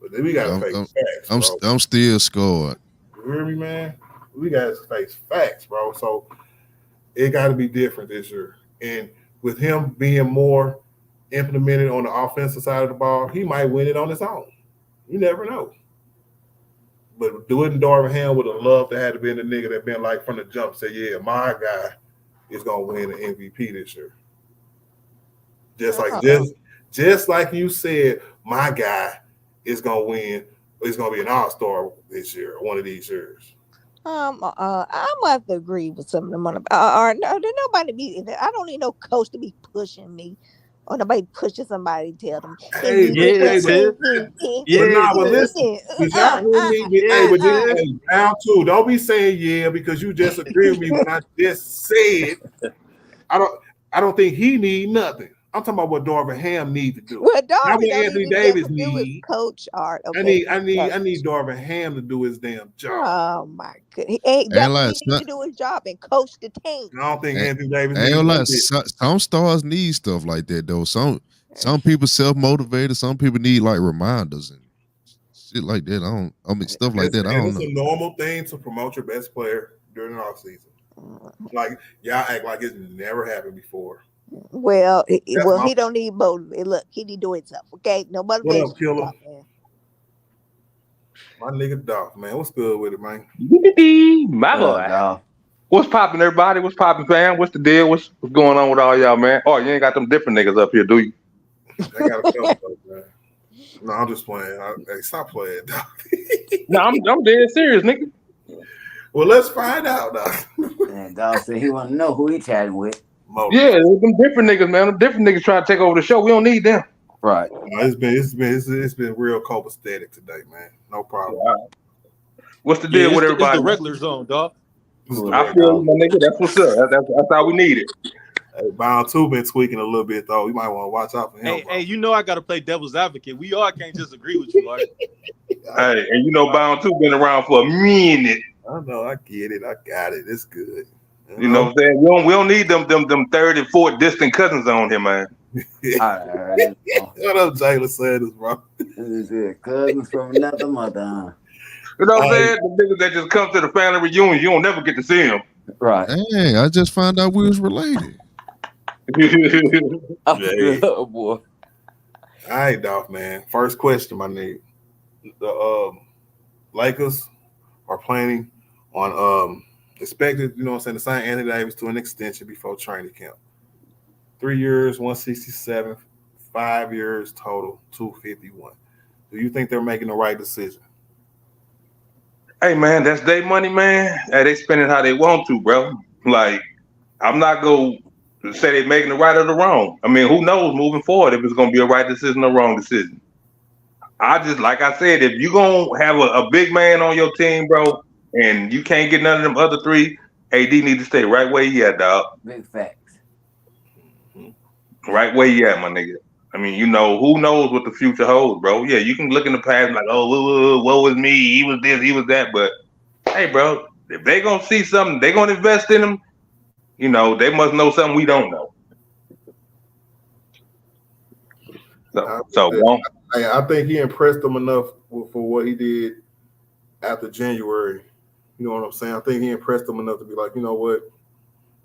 but then we got to face facts, bro. I'm still scored. You hear me, man? We got to face facts, bro. So it got to be different this year. And with him being more implemented on the offensive side of the ball, he might win it on his own. You never know. But doing Darvin Ham would have loved to have been the nigga that been like from the jump, say, yeah, my guy is gonna win the MVP this year. Just like you said, my guy is gonna win. He's gonna be an all-star this year, one of these years. I'm gonna have to agree with some of them. Or no, there nobody be. I don't need no coach to be pushing me, or nobody pushing somebody to tell them. But listen, Brown too. Don't be saying yeah because you just agree with me when I just said I don't think he need nothing. I'm talking about what Darvin Ham need to do. Well, Not what Anthony Davis need. Coach Art. Okay. I need Darvin Ham to do his damn job. Oh my goodness. He needs to do his job and coach the team. I don't think Anthony Davis needs some stars need stuff like that though. Some people self-motivated, some people need like reminders and shit like that. Stuff like that. I don't know. It's a normal thing to promote your best player during the offseason. Like y'all act like it's never happened before. Well, he don't need motivate. Look, he need to do himself. Okay, no motivation. What up, killer? My nigga Dolph, man. What's good with it, man? My boy. What's popping, everybody? What's popping, fam? What's the deal? What's going on with all y'all, man? Oh, you ain't got them different niggas up here, do you? I got a couple, man. No, I'm just playing. Hey, stop playing, dog. No, I'm dead serious, nigga. Well, let's find out, dog. And dog said he want to know who he chatting with. Yeah, them different niggas, man. Them different niggas trying to take over the show. We don't need them. Right. It's been real copacetic today, man. No problem. Wow. What's the deal with everybody? It's the regular zone, dog. I feel you, my nigga. That's what's up. That's how we need it. Hey, Bound 2 been tweaking a little bit though. We might want to watch out for him. Hey, you know I gotta play devil's advocate. We all can't just agree with you, Art. Hey, and you know Bound 2 been around for a minute. I know, I get it. I got it. It's good. You know what I'm saying? We don't need them third and fourth distant cousins on here, man. What up, Jaylen Sanders, bro? Cousins from another mother. You know what I'm saying? The niggas that just come to the family reunion, you don't never get to see them. Right. Hey, I just found out we was related. Oh boy. All right, Dolph, man. First question, my nigga. The Lakers are planning on expected, you know what I'm saying, to sign Anthony Davis to an extension before training camp. 3 years, 167, 5 years total, 251. Do you think they're making the right decision? Hey, man, that's their money, man. Hey, they spend it how they want to, bro. Like, I'm not going to say they're making the right or the wrong. I mean, who knows moving forward if it's going to be a right decision or wrong decision. I just, like I said, if you're going to have a big man on your team, bro, and you can't get none of them other three, AD need to stay right where he at, dog. Big facts. Right where he at, my nigga. I mean, you know, who knows what the future holds, bro? Yeah, you can look in the past and like, oh, woe was me. He was this, he was that. But, hey, bro, if they going to see something, they going to invest in him, you know, they must know something we don't know. I think he impressed them enough for what he did after January. You know what I'm saying? I think he impressed them enough to be like, you know what?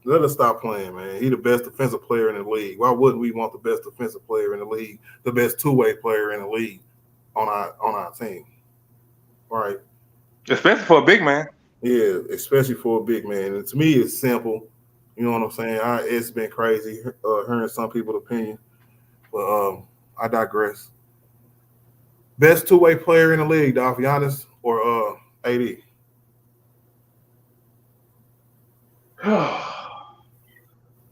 Let us stop playing, man. He's the best defensive player in the league. Why wouldn't we want the best defensive player in the league, the best two-way player in the league on our team? All right. Especially for a big man. Yeah, especially for a big man. And to me, it's simple. You know what I'm saying? It's been crazy hearing some people's opinion. But I digress. Best two-way player in the league, Dolph, Giannis or AD?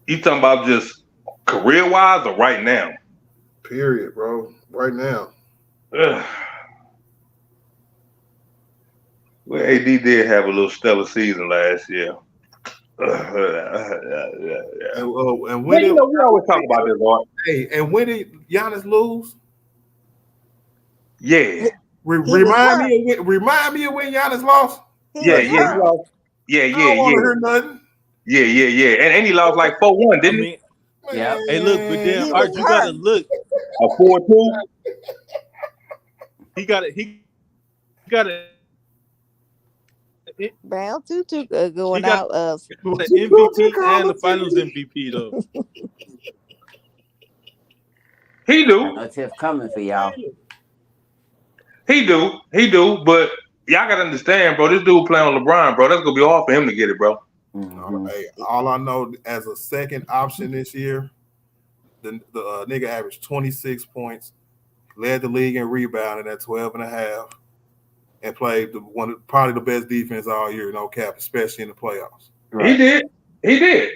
You talking about just career-wise or right now? Period, bro. Right now. Well, AD did have a little stellar season last year. And we always talk about this, Art. Hey, and when did Giannis lose? Yeah. Remind me of when Giannis lost. He lost. I don't want to hear nothing. Yeah. And he lost like 4-1, didn't he? Yeah. Hey, look, but then Art, you gotta look. A 4-2. He got it. Brown Tutu going out of the MVP and the Finals MVP though. He do. No Tiff coming for y'all. He do. But y'all gotta understand, bro. This dude playing on LeBron, bro. That's gonna be hard for him to get it, bro. Mm-hmm. Hey, all I know as a second option this year, the nigga averaged 26 points, led the league in rebounding at 12.5. And played probably the best defense all year, no cap, especially in the playoffs. Right. He did.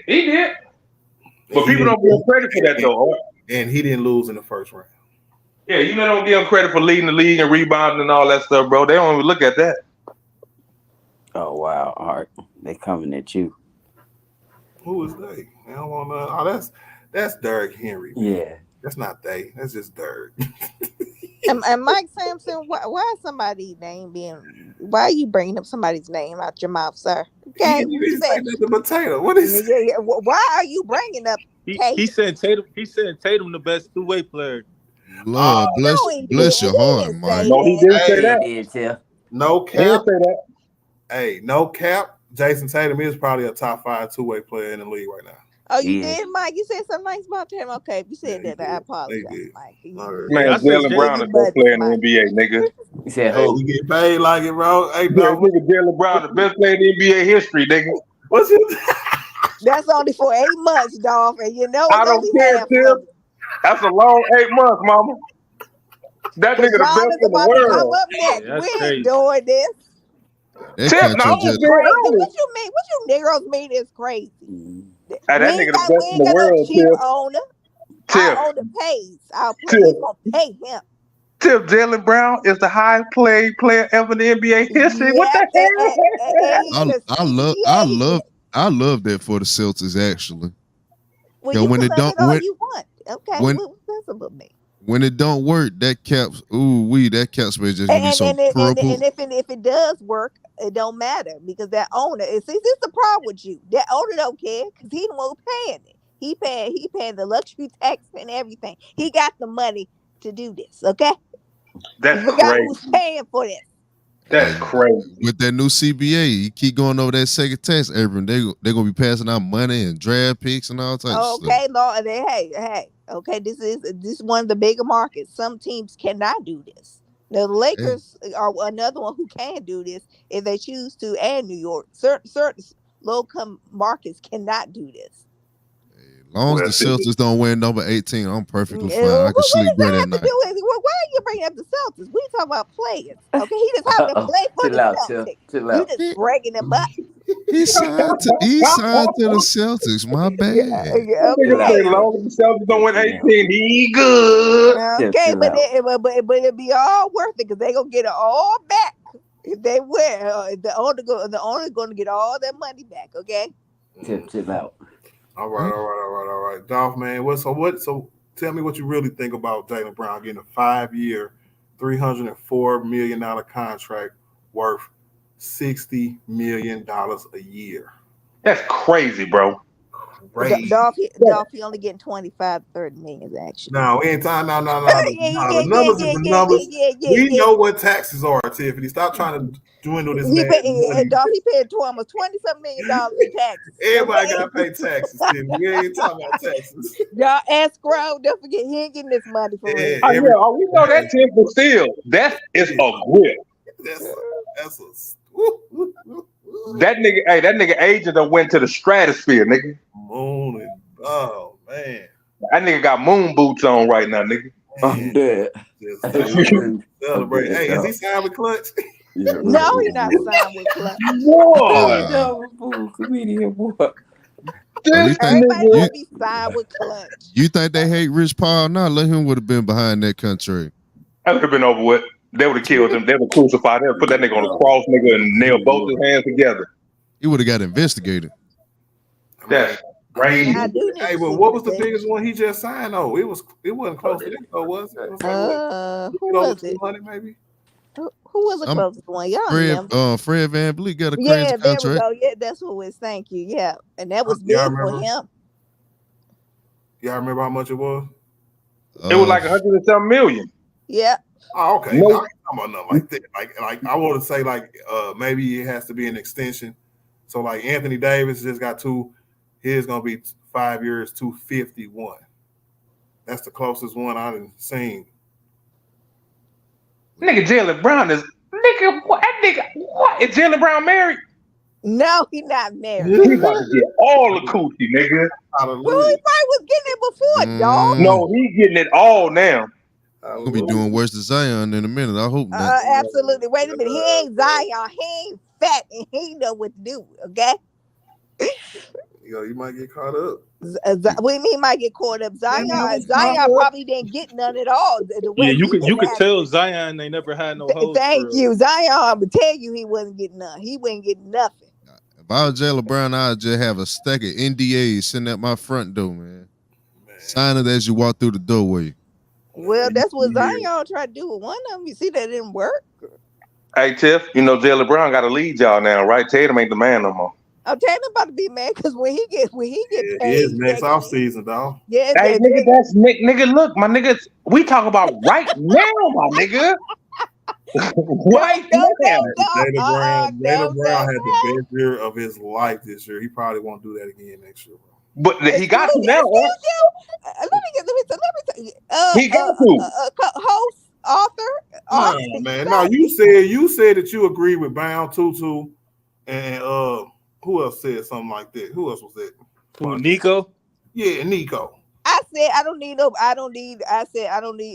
But people don't give him credit for that, though. And he didn't lose in the first round. Yeah, you know, don't give him credit for leading the league and rebounding and all that stuff, bro. They don't even look at that. Oh, wow, Art. They coming at you. Who is they? I don't want to. Oh, that's Derrick Henry. Man. Yeah. That's not they. That's just Derrick. And Mike Sampson, why is somebody's name being? Why are you bringing up somebody's name out your mouth, sir? Okay, He said the potato. What is? Yeah. Why are you bringing up? He said Tatum. He said Tatum the best two-way player. Lord bless your heart, Mike. No, he didn't say that. No He didn't cap. say that. Hey, no cap. Jason Tatum is probably a top 5 two-way player in the league right now. Oh, you did, Mike? You said something nice about him. Okay, if you said that, I apologize, Mike. Man, Jaylen Brown is the best player in the NBA, nigga. He said, "Hey, you get paid like it, bro." Hey, bro, nigga, Jaylen Brown, the best player in NBA history, nigga. What's it? That's only for 8 months, Dolph, and you know I don't care, Tim. That's a long 8 months, mama. That nigga the best in the world. Come up next. We ain't doing this. Tim, no, What you mean? What you Negroes mean is crazy? Hey, that nigga the best in the world, Tim. Our owner pays. Our players gonna pay him. Tim, Jaylen Brown is the highest paid player ever in the NBA history. What the hell? I love that for the Celtics actually. Well, you when can it don't all you want. Okay, when a little bit. When it don't work, that cap space just gonna be so purple. And if it does work, it don't matter because that owner is. See, this is the problem with you. That owner don't care because he the one paying it. He paying the luxury tax and everything. He got the money to do this. Okay, that's crazy. Who's paying for this? That's crazy. With that new CBA, you keep going over that second tax, Abram. They're gonna be passing out money and draft picks and all types of stuff. Okay, Lord, hey. Okay, this is one of the bigger markets. Some teams cannot do this. Now, the Lakers are another one who can do this if they choose to, and New York. Certain low-income markets cannot do this. As long as the Celtics don't win number 18, I'm perfectly fine. I can sleep great at night. Why are you bringing up the Celtics? We talking about players. Okay, he just happened to play for the Celtics. You just breaking them up. He signed to the Celtics. My bad. Okay. As long as the Celtics don't win 18, he good. Okay, but it'll be all worth it because they gonna get it all back if they win. The owner gonna get all their money back. Okay. Chill out. All right. Dolph, man. So tell me what you really think about Jaylen Brown getting a 5-year, $304 million contract worth $60 million a year. That's crazy, bro. Dolph, he only getting 25, 30 million actually. No, we ain't time. No. The numbers is the numbers. We know what taxes are, Tiffany. Stop trying to dwindle this man. Dolph, he paid almost $27 million in taxes. Everybody got to pay taxes, Tiffany. We ain't talking about taxes. Y'all escrow. Don't forget, he ain't getting this money for real. We know that, Tiff, but still, that is a grip. That's a. That nigga agent done went to the stratosphere, nigga. Mooning. Oh man. That nigga got moon boots on right now, nigga. I'm dead. Just celebrate. Hey, is he signed with Clutch? No, he's not signed with Clutch. Boy, comedian boy. Everybody gonna be signed with Clutch. You think they hate Rich Paul? Nah, let him would have been behind that contract. That would have been over with. They would have killed him. They would crucify him, put that nigga on the cross, nigga, and nail both his hands together. He would have got investigated. That's crazy. Hey, but what was the biggest one he just signed? Oh, it wasn't close to that, though, was it? It was like, who was it? 200 maybe. Who was the closest one? Y'all remember? Fred VanVleet got a crazy Yeah, there contract. we go. Yeah, that's who it was. Thank you. Yeah, and that was big Y'all for remember? him. Y'all remember how much it was? It was like 100 and something million. Yeah. Oh, okay. No. No, I ain't talking about nothing like that. Like I want to say maybe it has to be an extension. So like Anthony Davis just got his gonna be 5 years, 251. That's the closest one I've seen. Nigga, Jaylen Brown is what? Is Jaylen Brown married? No, he's not married. He about to get all the coochie, nigga. Well, he probably was getting it before, dog. No, he getting it all now. Gonna be doing worse than Zion in a minute. I hope not. Absolutely. Wait a minute. He ain't Zion. He ain't fat, and he know what to do. Okay. You might get caught up. What do you mean might get caught up? Zion probably didn't get none at all. Yeah, you could tell Zion they never had no hoes. Thank you. Zion would tell you he wasn't getting none. He wasn't getting nothing. If I was Jaylen Brown, I'd just have a stack of NDAs sitting at my front door, man. Sign it as you walk through the doorway. Well, that's what Zion tried to do with one of them. You see, that didn't work. Hey, Tiff, you know Jaylen Brown got to lead y'all now, right? Tatum ain't the man no more. I'm telling him about to be mad because when he get paid, It is next offseason, dog. Yeah, hey, nigga, that's nigga. Look, my niggas, we talk about right now, my nigga. Right now. Jaylen Brown had the best year of his life this year. He probably won't do that again next year, bro. But he got to now. Let me he got to. Host, author. Man. No, you said that you agree with Brown, Tutu, and who else said something like that? Who else was that? Nico? Yeah, Nico. I said I don't need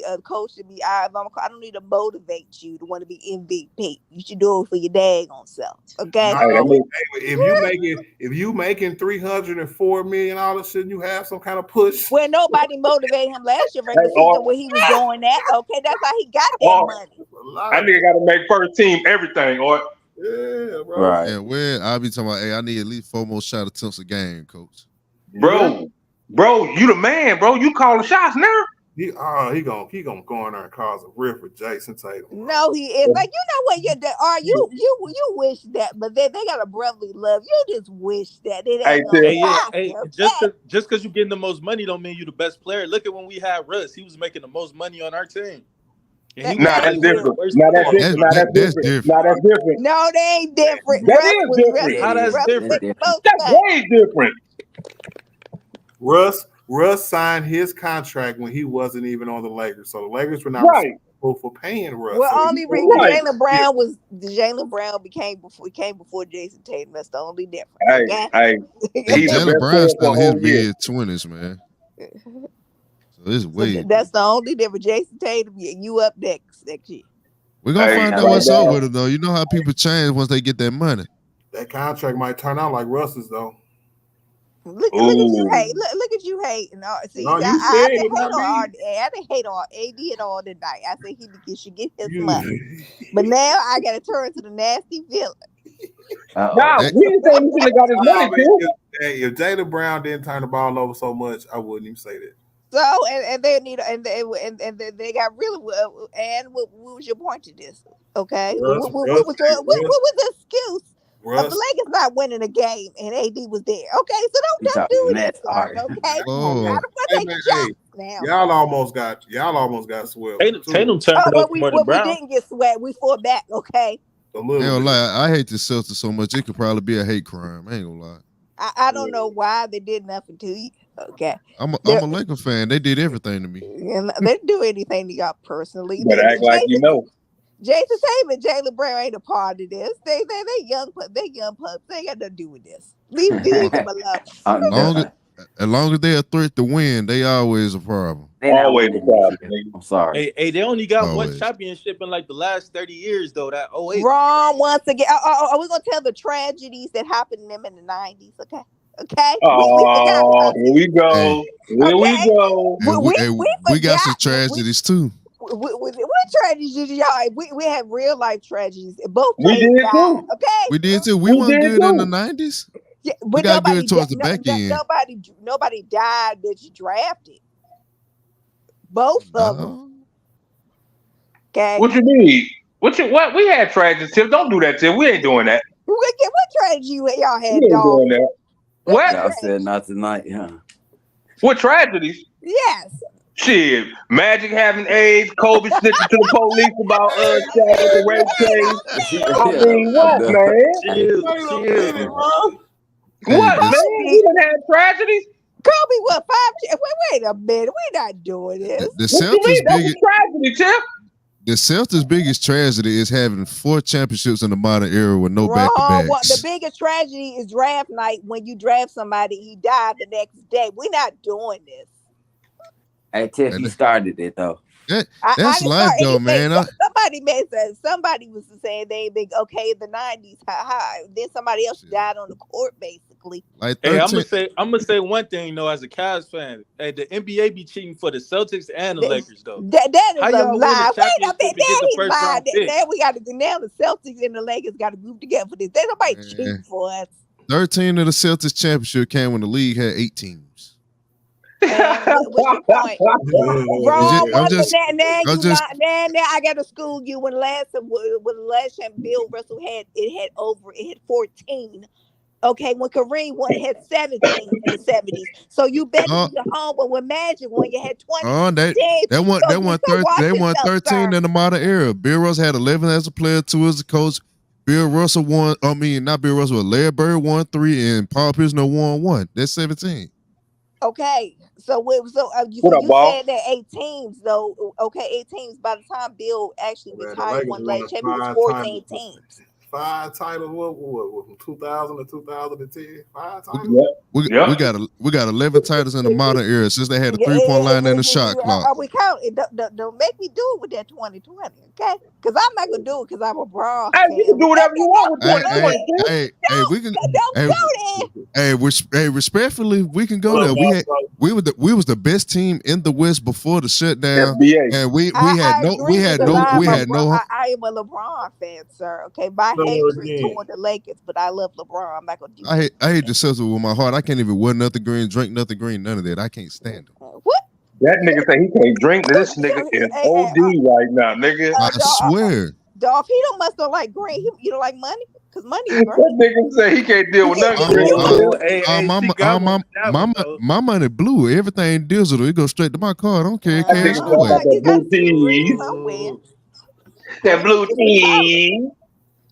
a coach to be. I don't need to motivate you to want to be MVP. You should do it for your daggone self. Okay. If you making $304 million, shouldn't you have some kind of push? Well, nobody motivated him last year regular season when he was doing that. Okay, that's how he got that money. That nigga got to make first team everything, or yeah, bro. Right. Yeah, well, I'll be talking about, hey, I need at least 4 more shot attempts a game, coach. Bro, you the man, bro. You call the shots now. He gonna go in there and cause a rift for Jason Tatum. No, he is. Like, you know what you wish that, but they got a brotherly love. You just wish that it ain't just because you're getting the most money don't mean you the best player. Look at when we had Russ. He was making the most money on our team. That's different. That's different. No, they ain't different. That is different. How that's different? That's way different. Russ signed his contract when he wasn't even on the Lakers, so the Lakers were not responsible for paying Russ. Well, so only reason Jaylen Brown came before Jason Tatum. That's the only difference. Hey, Jaylen Brown still his mid-20s, man. So it's way. That's the only difference. Jason Tatum, you up next year. We're gonna find out what's up with it, though. You know how people change once they get that money. That contract might turn out like Russ's, though. Look at you hate. Look at you hating. See, I didn't hate on AD at all tonight. I said he should get his money, but now I got to turn to the nasty villain. Nah, we didn't say he should have got his money too. If Jaylen Brown didn't turn the ball over so much, I wouldn't even say that. So and they need and they got really well. And what was your point to this? Okay, what was the excuse? Of the Lakers not winning a game and AD was there. Okay, so don't do this. Okay, y'all almost got swept. Tatum turned it over more than Brown. We didn't get swept. We fought back. Okay. I hate the Celtics so much. It could probably be a hate crime. I ain't gonna lie. I don't know why they did nothing to you. Okay. I'm a Lakers fan. They did everything to me. And they didn't do anything to y'all personally. But act like you know. Jason Tatum and Jaylen Brown ain't a part of this. They young pups. They ain't got nothing to do with this. Leave them alone. as long as they're a threat to win, they always a problem. They not Always a winning problem, this year. nigga. I'm sorry. Hey, they only got one Always. championship in like the last 30 years though. That 08. Wrong once again. Are we gonna tell the tragedies that happened to them in the 90s? Okay. Okay. We forgot Oh, about here this. we go. Here we Okay. go. And we got some forgot. tragedies too. What tragedies did y'all? We had real life tragedies. Both We players did died. too. Okay. We did too. We We weren't did good in the too. 90s. Yeah, We but got nobody good towards the back end. nobody died that you drafted. Both of them. No. Okay. What you mean? What? We had tragedies, Tim. Don't do that, Tim. We ain't doing that. What tragedy y'all We had, ain't dog? doing that. What? Y'all said not tonight, huh? What tragedies? Yes. Shit, Magic having AIDS, Kobe snitching to the police about Shaq at the rape case. I mean, what, man? Chill. What, man? We done had tragedies. Kobe, what 5? Wait a minute. We're not doing this. The What you mean? Celtics' That's biggest a tragedy, Tim. the Celtics' biggest tragedy is having 4 championships in the modern era with no Wrong. The back-to-backs. biggest tragedy is draft night when you draft somebody, he died the next day. We're not doing this. Hey, Tiff, you started it though. That's I didn't life, start though, anything. man. Somebody was saying they think okay the 90s. Then somebody else died on the court basically. Like Hey, 13. I'm gonna say one thing though, as a Cavs fan. Hey, the NBA be cheating for the Celtics and the Lakers though. That How is a y'all win lie. the Wait a championship minute. and get the first round pick? Now we got to now the Celtics and the Lakers got to group together for this. There's nobody cheating for us. 13 of the Celtics championship came when the league had 8 teams. What's your point? Wrong. Now I got to school you. When last time Bill Russell had 14. Okay, when Kareem won, it had 17 in the 70s. So you bet your home when Magic won, you had 20. They won 13 in the modern era. Bill Russell had 11 as a player, 2 as a coach. Bill Russell won. I mean, not Bill Russell, but Larry Bird won 3, and Paul Pierce won 1. That's 17. Okay, so you said that 8 teams though. Okay, 8 teams. By the time Bill actually retired, one last championship, it was 14 teams. 5 titles. What from 2000 to 2010? 5 titles. We got 11 titles in the modern era since they had a 3-point line and a shot clock. Are we counting? Don't make me do it with that 2020, okay? Because I'm not gonna do it because I'm a Braun fan. You can do whatever you want with 2020. We can. Don't go there. Respectfully, we can go there. We was the best team in the West before the shutdown, and we had no. I am a LeBron fan, sir. Okay, my hatred toward the Lakers, but I love LeBron. I'm not gonna do that. I hate the Celtics with my heart. I can't even wear nothing green, drink nothing green, none of that. I can't stand them. What? That nigga say he can't drink. This nigga is OD right now, nigga. I swear. Dolph, he must don't like green. You don't like money? Because money is green. That nigga say he can't deal with nothing. My money blue. Everything digital. It goes straight to my card. I don't care. Cash That blue team.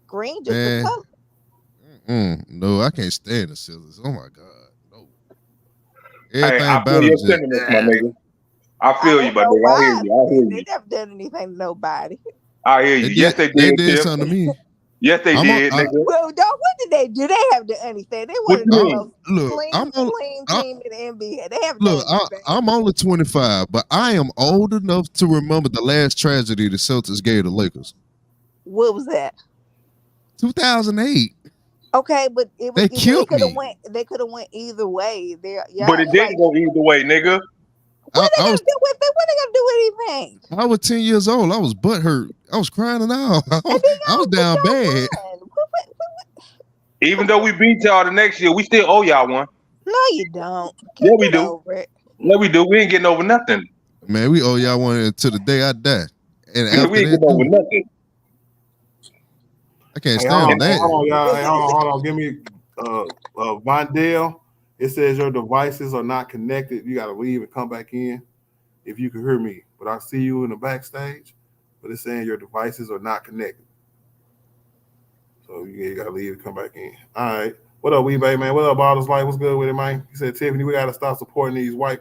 Green just a color. No, I can't stand the Celtics. Oh my god, no. Everything I feel your sentiments, my nigga. I feel you, my nigga. I hear you. They never done anything to nobody. I hear you. Yes, they did. They did something to me. Yes, they did, nigga. Well, dog, what did they do? They haven't done anything. They wanted the most clean team in the NBA. They haven't done anything. I'm only 25, but I am old enough to remember the last tragedy the Celtics gave the Lakers. What was that? 2008. Okay, but they could have went either way. But it didn't go either way, nigga. What are they gonna do if they weren't gonna do anything? I was 10 years old. I was butthurt. I was crying and all. I was down bad. Even though we beat y'all the next year, we still owe y'all one. No, you don't. Yeah, we do. No, we do. We ain't getting over nothing. Man, we owe y'all one until the day I die. And we ain't getting over nothing. I can't stand that. Hold on. Give me Vondale. It says your devices are not connected. You got to leave and come back in if you can hear me. But I see you in the backstage. But it's saying your devices are not connected. So you got to leave and come back in. All right. What up, Weebay, man? What up, Bottles Light? What's good with it, man? He said, Tiffany, we got to stop supporting these white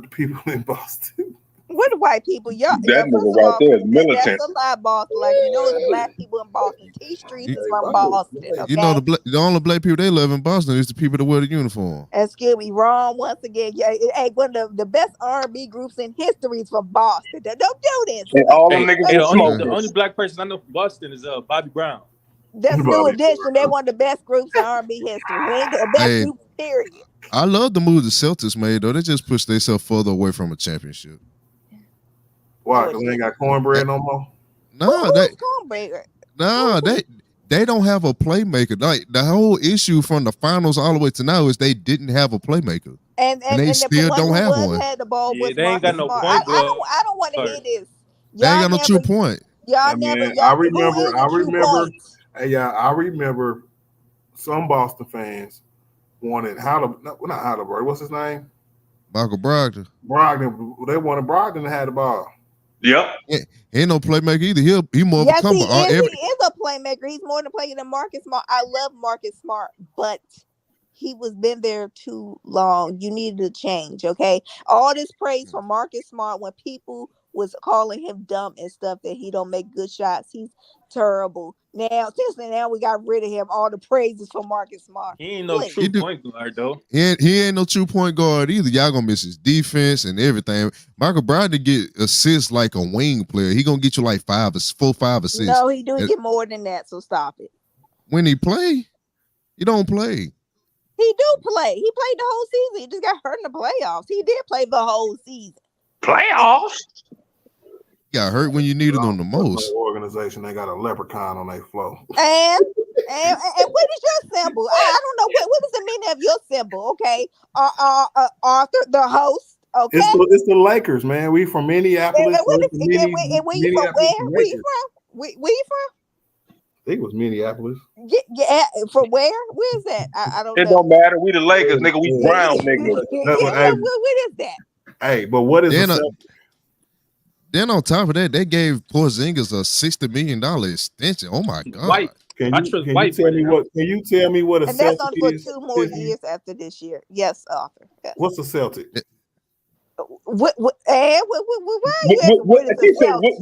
people in Boston. What the white people? Y'all, That first nigga of right all, there is that's militant. a lie, Boston. Like it's black people in Boston. T Streets is from Boston. You know Okay. the only black people they love in Boston is the people that wear the uniform. Excuse me, wrong once again. Yeah, hey, one of the best R&B groups in history is from Boston. Don't do this. And all them Hey, niggas hey, be the smoking. only black person I know from Boston is Bobby Brown. That's New Edition. They one of the best groups in R&B history. We ain't the best Hey, group, period. I love the move the Celtics made though. They just pushed themselves further away from a championship. Why? Because they ain't got cornbread no more. No, they don't have a playmaker. Like the whole issue from the finals all the way to now is they didn't have a playmaker, and they still don't have one. Had the ball Yeah, was they ain't got Marcus no Smart. point guard. I don't want to hear this. They ain't got no 2 point. Y'all I remember. Points? Hey, yeah, I remember some Boston fans wanted not Halliburton. What's his name? Michael Brogdon. They wanted Brogdon to have the ball. Yep. He ain't no playmaker either. He more of a Yes, comer. he is a playmaker. He's more than a player than Marcus Smart. I love Marcus Smart, but he was been there too long. You needed to change, okay? All this praise for Marcus Smart when people was calling him dumb and stuff that he don't make good shots. He's terrible. Now, since now we got rid of him, all the praises for Marcus Smart. He ain't no true point guard though. He ain't no true point guard either. Y'all gonna miss his defense and everything. Michael Brogdon get assists like a wing player. He gonna get you like 5 assists. No, he do get more than that. So stop it. When he play, he don't play. He do play. He played the whole season. He just got hurt in the playoffs. He did play the whole season. Playoffs? He got hurt when you needed him the most. Organization, they got a leprechaun on their floor. And what is your symbol? I don't know what is the meaning of your symbol. Okay, Arthur, the host. Okay, it's the Lakers, man. We from Minneapolis. And where you from? Where you from? Where you from? I think it was Minneapolis. Yeah, from where? Where is that? I don't know. It don't matter. We the Lakers, nigga. We brown niggas. What is that? Hey, but what is then on top of that, they gave Porzingis a $60 million extension. Oh my God! White. Can you tell me what a and Celtic that's only for is? 2 more years after this year. Yes, Arthur. Yes. What's a Celtic? Why are you asking what is a Celtic?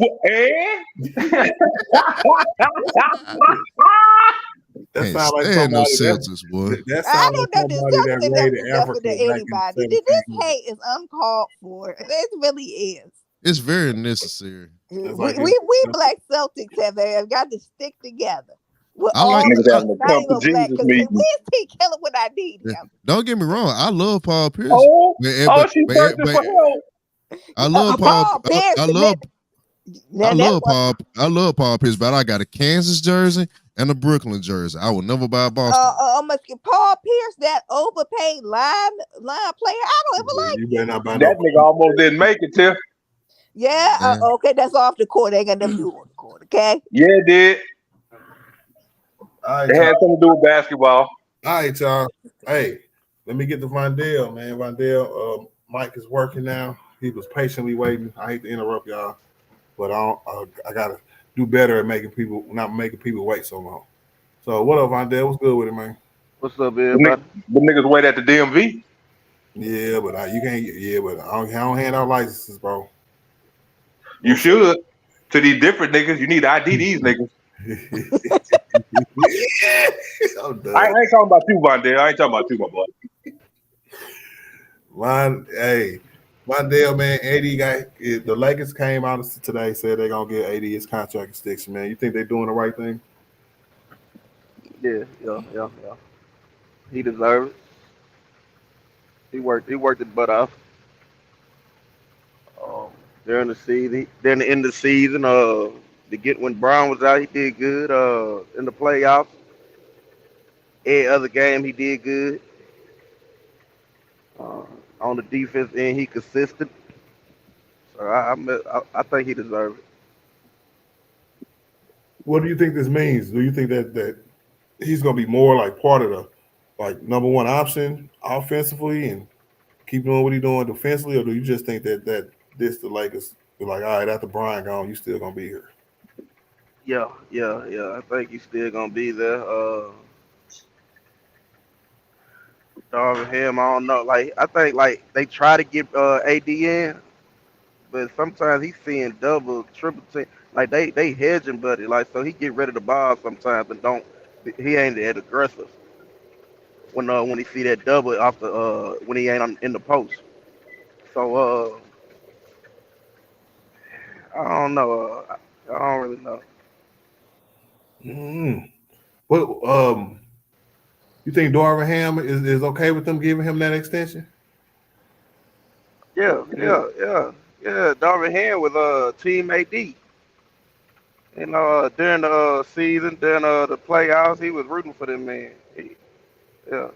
That sounds like somebody no Celtics, boy. That sounds like somebody that raided Africa to anybody. This hate is uncalled for. It really is. It's very necessary. We Black Celtics have got to stick together. I like niggas having to come to Jesus meeting. Where's T. Keller when I need him? Don't get me wrong. I love Paul Pierce. She searching for help. I love Paul. I love Paul Pierce, but I got a Kansas jersey and a Brooklyn jersey. I will never buy a Boston. Paul Pierce, that overpaid line player. I don't ever like it. That nigga almost didn't make it, Tiff. Yeah. Okay, that's off the court. They got nothing to do on the court. Okay. Yeah, it did. It had something to do with basketball. All right, y'all. Hey, let me get to Vondell, man. Vondell, Mike is working now. He was patiently waiting. I hate to interrupt y'all, but I gotta do better at not making people wait so long. So what up, Vondell? What's good with it, man? What's up, everybody? The niggas wait at the DMV. Yeah, but you can't. Yeah, but I don't hand out licenses, bro. You should. To these different niggas, you need to ID these niggas. I ain't talking about you, Vondell. I ain't talking about you, my boy. Vondell, man, the Lakers came out today, said they're gonna get AD his contract extension, man. You think they're doing the right thing? Yeah. He deserves it. He worked his butt off. During the end of the season, when Brown was out, he did good. In the playoffs, every other game he did good. On the defense end, he consistent. So I think he deserves it. What do you think this means? Do you think that he's going to be more like part of the number one option offensively and keep doing what he's doing defensively, or do you just think that the Lakers be like, all right, after Brian gone, you still going to be here? Yeah. I think he's still gonna be there. Darvin Ham, I don't know. I think they try to get AD in, but sometimes he's seeing double, triple team. Like they hedging, buddy. Like so he get rid of the ball sometimes and don't. He ain't that aggressive when he see that double off the when he ain't in the post. So I don't know. I don't really know. What you think Darvin Ham is okay with them giving him that extension? Yeah. Darvin Ham was team AD. During the season, during the playoffs, he was rooting for them man. Yeah.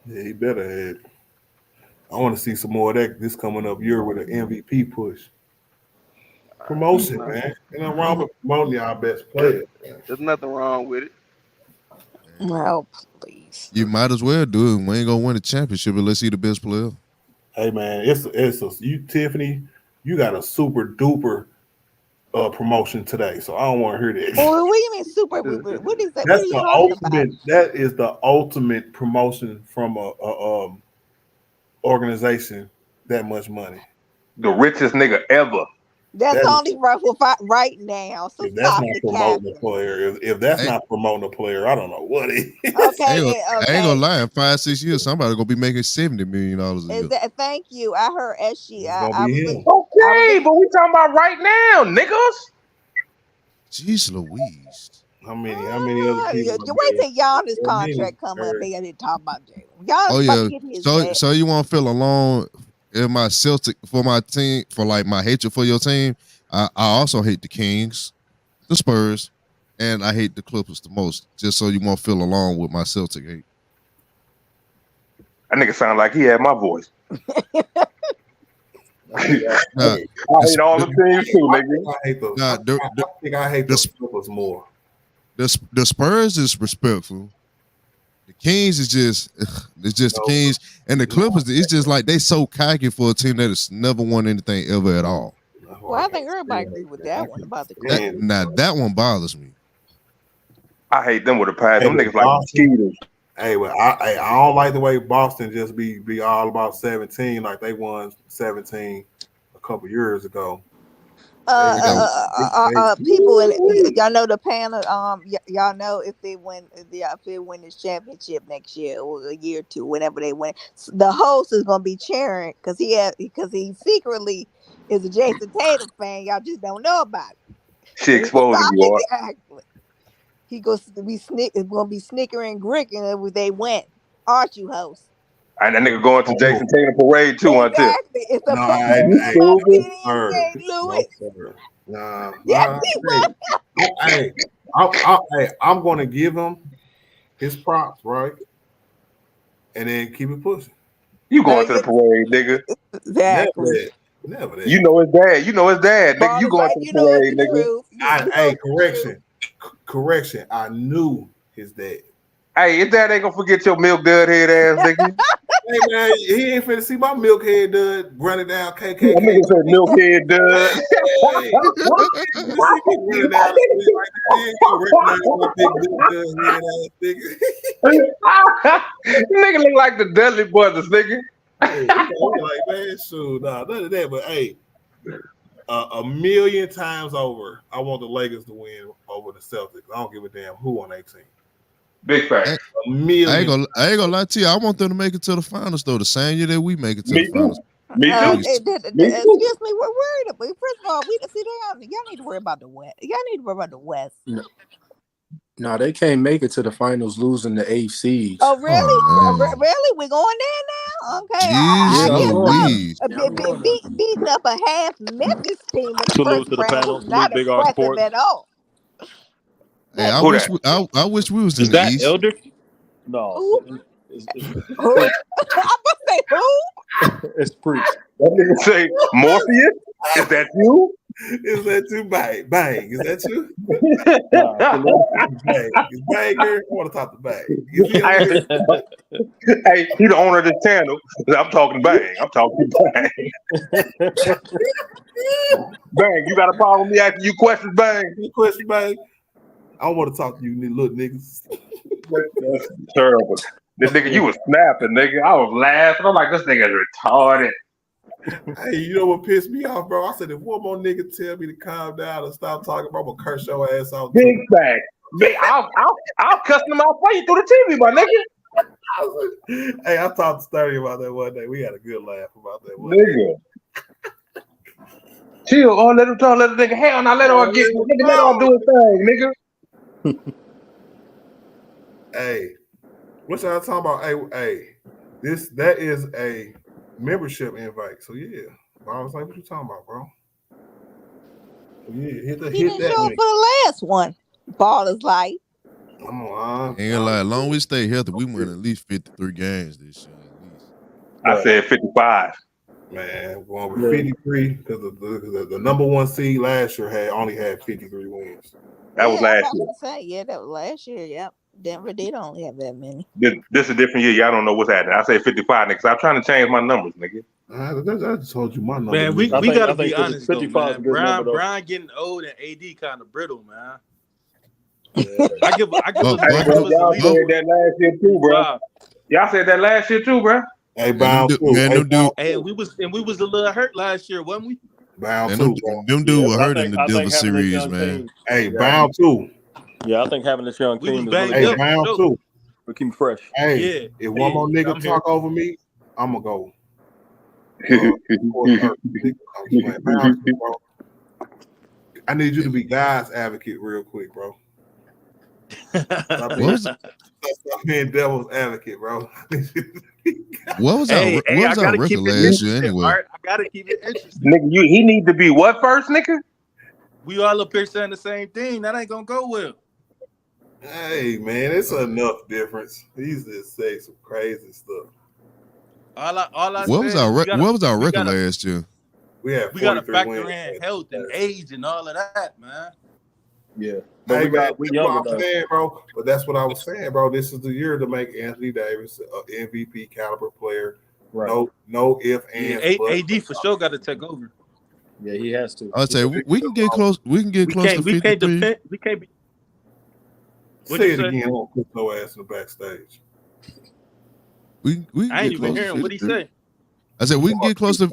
Yeah, he better have. I want to see some more of that this coming up year with an MVP push. Promotion, man. Ain't nothing wrong with promoting y'all best players. There's nothing wrong with it. Well, please. You might as well do it. We ain't gonna win a championship unless he the best player. Hey man, you Tiffany, you got a super duper promotion today, so I don't want to hear that. Well, what do you mean super? What is that? That's What are you the talking ultimate. about? That is the ultimate promotion from a organization that much money. The richest nigga ever. That's only right now. So If that's stop not the promoting capping. a player, if that's not promoting a player, I don't know what it is. Okay, I ain't gonna lie. In 5-6 years, somebody gonna be making $70 million a year. Thank you. I heard SG. Okay, but we talking about right now, niggas. Jeez Louise. How many other people? You wait till Giannis' contract come up. They gotta talk about Jaylen. Giannis Oh about yeah. to get his bag. So you want to feel alone in my Celtic for my team for like my hatred for your team? I also hate the Kings, the Spurs, and I hate the Clippers the most. Just so you won't feel alone with my Celtic hate. That nigga sound like he had my voice. I hate all the teams too, nigga. I think I hate the Clippers more. The Spurs is respectful. The Kings is just the Kings, and the Clippers. It's just like they so cocky for a team that has never won anything ever at all. Well, I think everybody agree with that one about the Clippers. That one bothers me. I hate them with a passion. Them niggas like mosquitoes. Hey, well, I don't like the way Boston just be all about 17 like they won 17 a couple years ago. People y'all know the panel. Y'all know if they win this championship next year or a year or two, whenever they win, the host is gonna be cheering because he secretly is a Jason Tatum fan. Y'all just don't know about it. She exposing you. Exactly. He goes to be gonna be snickering, gricking if they win. Aren't you, host? And that nigga going to Jason Tatum parade too, exactly. It's a parade in St. Louis. Nah. Yes, I'm going to give him his props, right? And then keep it pushing. You going to the parade, nigga? Exactly. Never that. You know his dad. Nigga, you going to the parade, nigga. Correction. I knew his dad. Hey, his dad ain't gonna forget your milk dud head ass, nigga. Hey man, he ain't finna see my milk head dud running down KKK. That nigga said milk head dud. Nigga look like the Dudley Brothers, nigga. Like, man, shoot, none of that. But hey, a million times over, I want the Lakers to win over the Celtics. I don't give a damn who on 18. Big fact. I ain't gonna lie to you. I want them to make it to the finals though. The same year that we make it to the finals. Me too. Excuse me, we're worried about. First of all, y'all need to worry about the West. Y'all need to worry about the West. No, they can't make it to the finals, losing the 8th seed. Oh, really? Really? We're going there now? Okay. Beating up a half Memphis team in the first round was not impressive at all. Hey, I wish we was in the East. Elder? No. Who? I'm about to say who? It's Preach. That nigga say Morpheus? Is that you? Is that you? Bang. Is that you? Bang. Banger. I want to talk to Bang. Hey, he the owner of this channel. I'm talking Bang. I'm talking Bang. Bang, you got a problem with me asking you questions, Bang? Bang. I don't want to talk to you little niggas. That's terrible. This nigga, you was snapping, nigga. I was laughing. I'm like, this nigga's retarded. Hey, you know what pissed me off, bro? I said if one more nigga tell me to calm down and stop talking, bro, I'm gonna curse your ass out. Big fact. I'll cuss them out for you through the TV, my nigga. Hey, I talked to Sturdy about that one day. We had a good laugh about that one day. Nigga. Chill, let him talk, let the nigga hell now let her get nigga, let her do his thing, nigga. Hey, what y'all talking about? Hey, that is a membership invite. So yeah. I was like, what you talking about, bro? Yeah, hit He didn't that show up link. for the last one. Ball is light. Come on. Ain't gonna lie, as long as we stay healthy, we win at least 53 games this year. At least. I said 55. Man, going with 53 because the number one seed last year only had 53 wins. That was last year. That was last year. Yep. Denver did only have that many. This is a different year. Y'all don't know what's happening. I say 55, nigga. I'm trying to change my numbers, nigga. I just told you my number. Man, we gotta be honest though, 55 is a man. good number, though. Brian getting old and AD kind of brittle, man. Yeah. I give us y'all said that last year too, bro. Y'all said that last year too, bro. Hey, Bound too. And we was a little hurt last year, wasn't we? Bound too. Them dudes were but hurt in the Denver series, man. Hey, Bound too. Yeah, I think having this young team is really Hey, good. Bound too. We keep fresh. Hey, if one more nigga talk over me, I'm gonna go. I need you to be God's advocate real quick, bro. Stop being devil's advocate, bro. What was our record last year anyway? I gotta keep it interesting. Nigga, he need to be what first, nigga? We all up here saying the same thing. That ain't gonna go well. Hey man, it's enough difference. He's just saying some crazy stuff. What was our record last year? We gotta factor in health and age and all of that, man. Yeah. But bro. But that's what I was saying, bro. This is the year to make Anthony Davis an MVP caliber player. Right. No if and AD for sure got to take over. Yeah, he has to. I'd say we can get close. We can get close to 53. We can't be. Say it again. I'll put no ass in the backstage. We I ain't even hearing what he say. I said we can get close to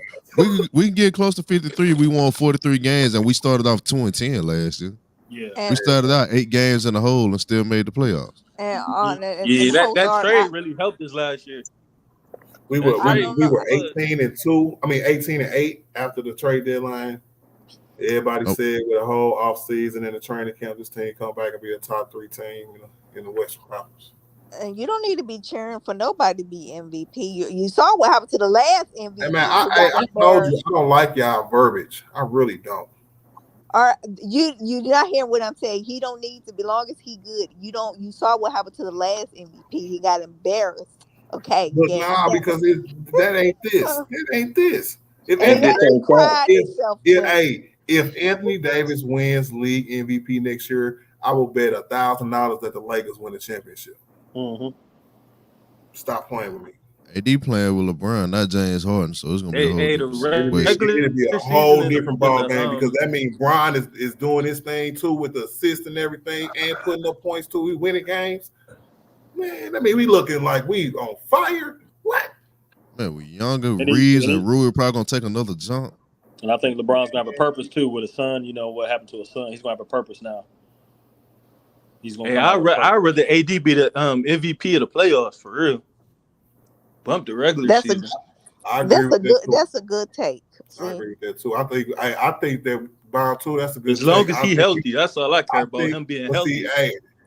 we can get close to 53. We won 43 games and we started off 2-10 last year. Yeah, we started out 8 games in the hole and still made the playoffs. That trade really helped us last year. We were 18-2. I mean 18-8 after the trade deadline. Everybody said with a whole offseason and the training camp, this team come back and be a top 3 team in the Western Conference. And you don't need to be cheering for nobody to be MVP. You saw what happened to the last MVP. Hey man, I told you I don't like y'all verbiage. I really don't. You're not hearing what I'm saying. He don't need to be long as he good. You saw what happened to the last MVP. He got embarrassed. Okay. But because that ain't this. That ain't this. If Anthony Davis wins league MVP next year, I will bet $1,000 that the Lakers win the championship. Mm-hmm. Stop playing with me. AD playing with LeBron, not James Harden, so it's gonna be it'll be a whole different ball game because that means Bron is doing his thing too with the assist and everything and putting up points too. We winning games. Man, I mean, we looking like we on fire. What? Man, we younger. Reeves and Rui probably gonna take another jump. And I think LeBron's gonna have a purpose too with his son. You know what happened to his son? He's gonna have a purpose now. He's gonna. I'd rather AD be the MVP of the playoffs for real. Bump the regular season. That's a good take. I agree with that too. I think that Brown too. That's a good. As long as he's healthy, that's all I care about. Him being healthy.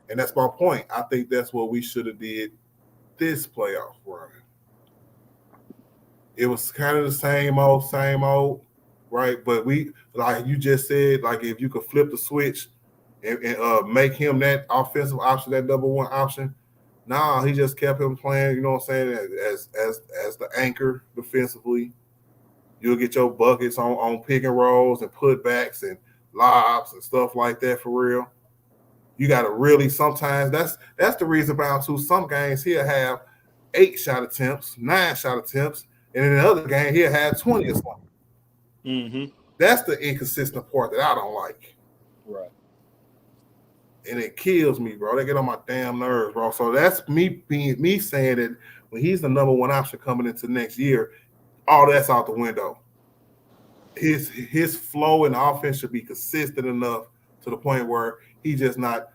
And that's my point. I think that's what we should have did this playoff run. It was kind of the same old, right? But we, like you just said, like if you could flip the switch and make him that offensive option, that number one option. Nah, he just kept him playing, you know what I'm saying, as the anchor defensively. You'll get your buckets on pick and rolls and putbacks and lobs and stuff like that for real. You got to really sometimes that's the reason about too. Some games he'll have 8 shot attempts, 9 shot attempts, and in the other game he'll have 20 or something. Mm-hmm. That's the inconsistent part that I don't like. Right. And it kills me, bro. They get on my damn nerves, bro. So that's me saying that when he's the number one option coming into next year, all that's out the window. his flow and offense should be consistent enough to the point where he's just not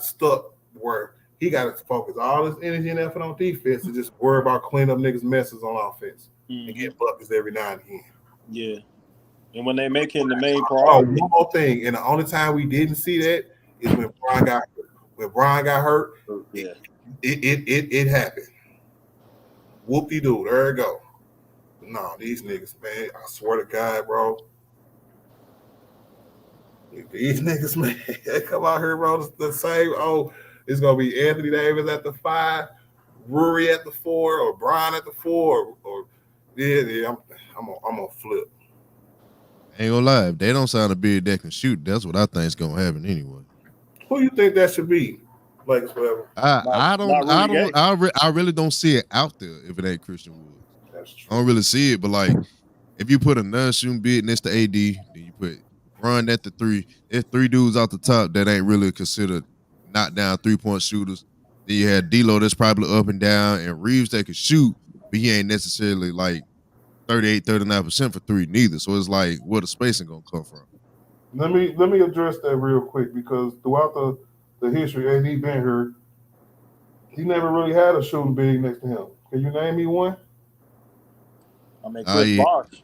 stuck where he got to focus all his energy and effort on defense and just worry about cleaning up niggas' messes on offense and get buckets every now and again. Yeah. And when they make him the main Oh, priority. one more thing, and the only time we didn't see that is when Brian got hurt. When Brian got hurt, Yeah. it happened. Whoop-de-doo, there it go. No, these niggas, man, I swear to God, bro. These niggas, man, they come out here, bro, the same. Oh, it's gonna be Anthony Davis at the 5, Rory at the 4, or Brian at the 4, or yeah, I'm gonna flip. Ain't gonna lie, if they don't sign a big that can shoot, that's what I think is gonna happen anyway. Who you think that should be? Lakers forever. I really don't see it out there if it ain't Christian Woods. That's true. I don't really see it, but like if you put a non-shooting big next to AD, then you put Bron at the 3. There's 3 dudes out the top that ain't really considered knockdown 3-point shooters. Then you had D'Lo that's probably up and down, and Reeves that can shoot, but he ain't necessarily like 38, 39% for 3 neither. So it's like where the spacing gonna come from. Let me address that real quick because throughout the history, AD been here, he never really had a shooting big next to him. Can you name me one? I mean, Chris Bosh.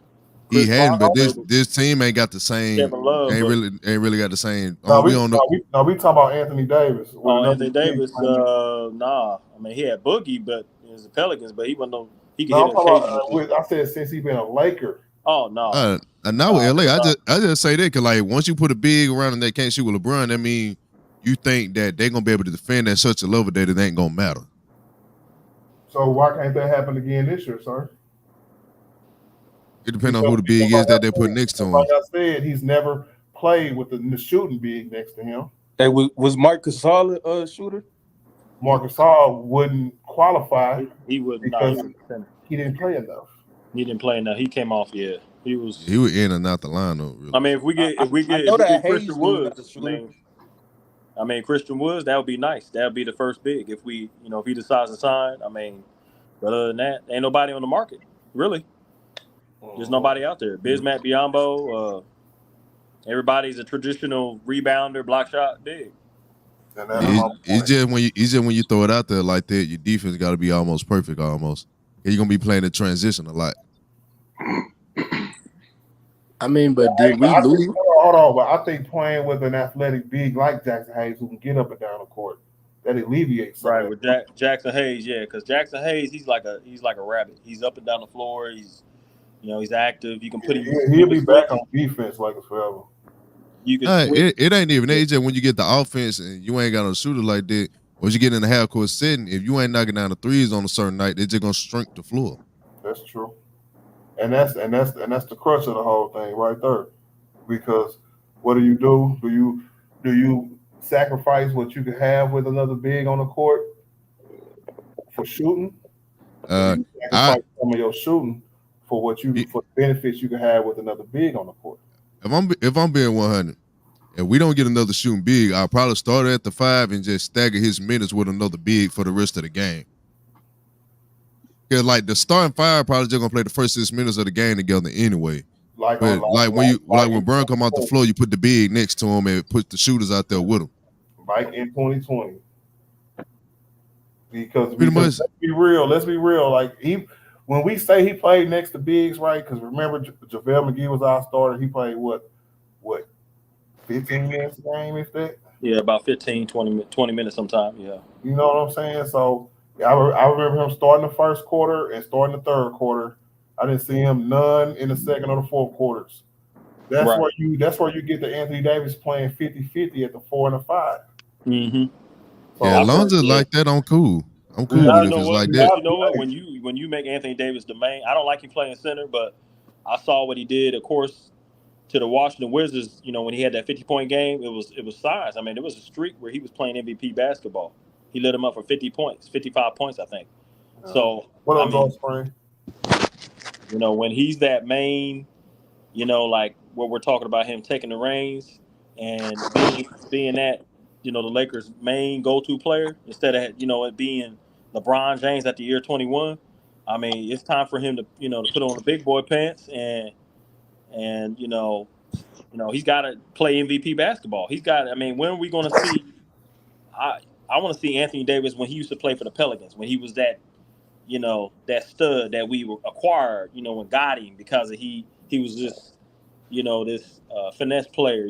He hadn't, but this team ain't got the same. Love, ain't really got the same. No, we talking about Anthony Davis. Anthony Davis, nah. I mean, he had Boogie, but it was the Pelicans, but he wasn't no. He could hit occasionally. I said since he been a Laker. Oh no. And now with LA, I just say that because like once you put a big around and they can't shoot with LeBron, that mean you think that they're gonna be able to defend at such a level that it ain't gonna matter. So why can't that happen again this year, sir? It depends on who the big is that they put next to him. Like I said, he's never played with the shooting big next to him. Hey, was Marc Gasol a shooter? Marc Gasol wouldn't qualify. He would because not. He didn't play enough. He didn't play enough. He came off. Yeah, he was in and out the lineup. Really. I mean, if we get Christian Woods, I mean Christian Woods, that would be nice. That would be the first big if we, if he decides to sign. I mean, but other than that, ain't nobody on the market really. There's nobody out there. Bismack Biyombo, everybody's a traditional rebounder, block shot big. It's just when you throw it out there like that, your defense got to be almost perfect, almost. You're gonna be playing the transition a lot. I mean, but did we lose? Hold on, but I think playing with an athletic big like Jackson Hayes who can get up and down the court, that alleviates right with Jackson Hayes, yeah, because Jackson Hayes, he's like a rabbit. He's up and down the floor. He's he's active. You can put him. He'll be back on defense like it's forever. You can. It ain't even that. It's just when you get the offense and you ain't got no shooter like that. Once you get in the half court setting, if you ain't knocking down the threes on a certain night, they're just gonna shrink the floor. That's true, and that's the crux of the whole thing right there. Because what do? Do you sacrifice what you could have with another big on the court for shooting? You sacrifice some of your shooting for the benefits you can have with another big on the court. If I'm being 100. If we don't get another shooting big, I'll probably start at the 5 and just stagger his minutes with another big for the rest of the game. Because like the starting 5 probably just gonna play the first 6 minutes of the game together anyway. When Brown come off the floor, you put the big next to him and put the shooters out there with him. Like in 2020. Because let's be real. Like when we say he played next to bigs, right? Because remember JaVale McGee was our starter. He played what 15 minutes a game, if that? Yeah, about 15, 20 minutes sometime, yeah. You know what I'm saying? So I remember him starting the first quarter and starting the third quarter. I didn't see him none in the second or the fourth quarters. That's where you get the Anthony Davis playing 50-50 at the 4 and the 5. Mm-hmm. So as long as it's like that, I'm cool. I'm cool with it if it's like that. You know what? When you make Anthony Davis the main, I don't like him playing center, but I saw what he did, of course, to the Washington Wizards. When he had that 50-point game, it was size. I mean, it was a streak where he was playing MVP basketball. He lit him up for 50 points, 55 points, I think. So what else, Spring? When he's that main, like what we're talking about, him taking the reins and being that, the Lakers' main go-to player instead of it being LeBron James at the year 21. I mean, it's time for him to to put on the big boy pants and and he's got to play MVP basketball. He's got. I mean, when are we going to see? I want to see Anthony Davis when he used to play for the Pelicans, when he was that stud that we acquired, and got him because he was just, this finesse player.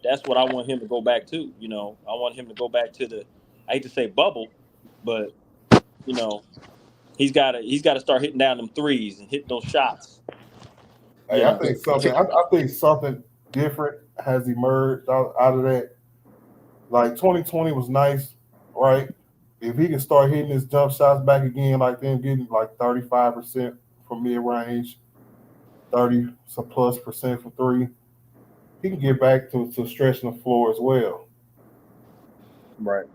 That's what I want him to go back to. I want him to go back to I hate to say bubble, but he's got to start hitting down them threes and hitting those shots. Hey, I think something different has emerged out of that. Like 2020 was nice, right? If he can start hitting his jump shots back again, like them getting like 35% from mid range, 30 some plus percent from three, he can get back to stretching the floor as well. Right.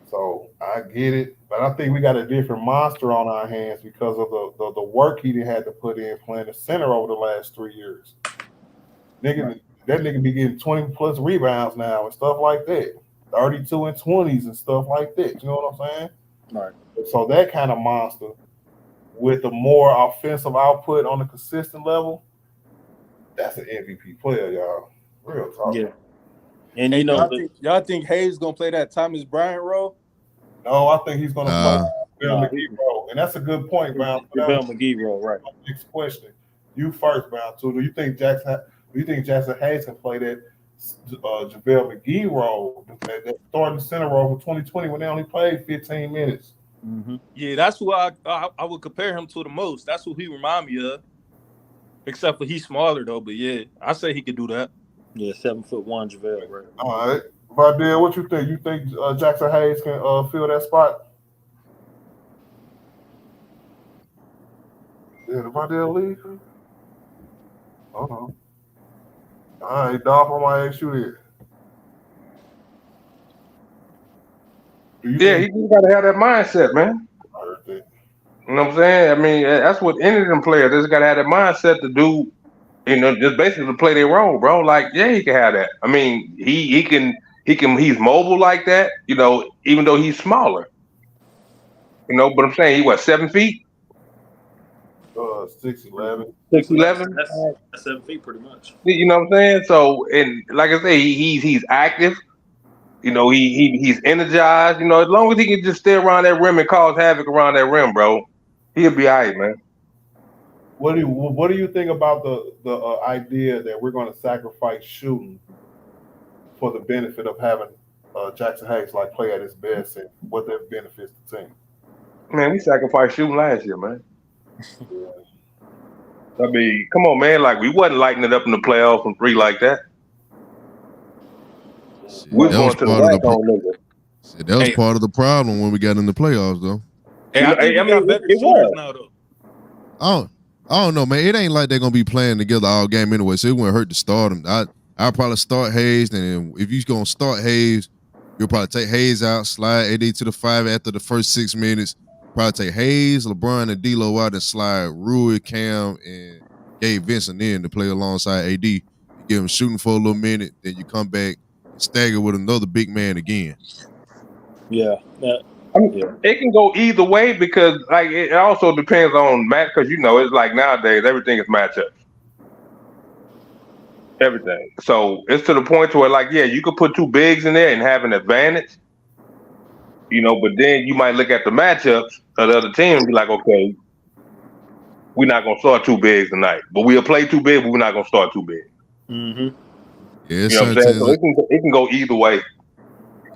So I get it, but I think we got a different monster on our hands because of the work he had to put in playing the center over the last 3 years. That nigga be getting 20 plus rebounds now and stuff like that. 32 and 20s and stuff like that. You know what I'm saying? Right. So that kind of monster with a more offensive output on a consistent level, that's an MVP player, y'all. Real talk. Yeah. And y'all think Hayes gonna play that Thomas Bryant role? No, I think he's gonna play JaVale McGee role, and that's a good point, Brown. JaVale McGee role, right? Next question, you first, Brown. So, do you think Jackson Hayes can play that JaVale McGee role, that starting center role for 2020 when they only played 15 minutes? Mm-hmm. Yeah, that's who I would compare him to the most. That's who he remind me of. Except for he's smaller though, but yeah, I say he could do that. Yeah, 7'1" JaVale, right? All right, Vardell, what you think? You think Jackson Hayes can fill that spot? Did Vardell leave? All right, Dolph, I'm gonna ask you this. He just got to have that mindset, man. I heard that. You know what I'm saying? I mean, that's what any of them players just got to have that mindset to do. Just basically to play their role, bro. Like, yeah, he can have that. I mean, he can. He's mobile like that. Even though he's smaller. But I'm saying he 7 feet. 6'11". 6'11". That's 7 feet, pretty much. You know what I'm saying? So, and like I say, he's active. He's energized. As long as he can just stay around that rim and cause havoc around that rim, bro, he'll be all right, man. What do you think about the idea that we're going to sacrifice shooting for the benefit of having Jackson Hayes play at his best, and what that benefits the team? Man, we sacrificed shooting last year, man. I mean, come on, man. Like, we wasn't lighting it up in the playoffs from three like that. We're going to the whack on nigga. That was part of the problem when we got in the playoffs, though. I think we got better shooters now, though. I don't know, man. It ain't like they're gonna be playing together all game anyway, so it wouldn't hurt to start them. I'll probably start Hayes, and if you're gonna start Hayes, you'll probably take Hayes out, slide AD to the 5 after the first 6 minutes. Probably take Hayes, LeBron, and D'Lo out and slide Rui, Cam, and Gabe Vincent in to play alongside AD. You give him shooting for a little minute, then you come back and stagger with another big man again. Yeah. It can go either way because it also depends on match, because it's like nowadays everything is matchups. Everything. So it's to the point where you could put two bigs in there and have an advantage. But then you might look at the matchups of the other team and be like, okay, we're not gonna start two bigs tonight. But we'll play two bigs, but we're not gonna start two bigs. Mm-hmm. Yeah, what I'm saying? So it can go either way.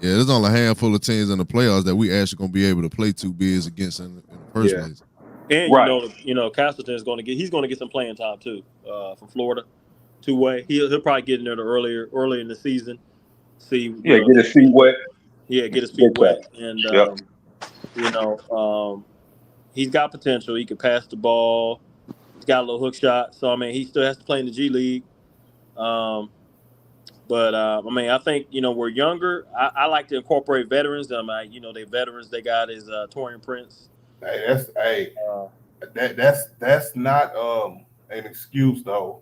Yeah, there's only a handful of teams in the playoffs that we actually gonna be able to play two bigs against in the first place. And Castleton is going to get some playing time too from Florida, two-way. He'll probably get in there early in the season. Get his feet wet. Yeah, get his feet wet, and he's got potential. He can pass the ball. He's got a little hook shot. So I mean, he still has to play in the G League. But I think we're younger. I like to incorporate veterans. They veterans. They got is Taurean Prince. That's not an excuse though.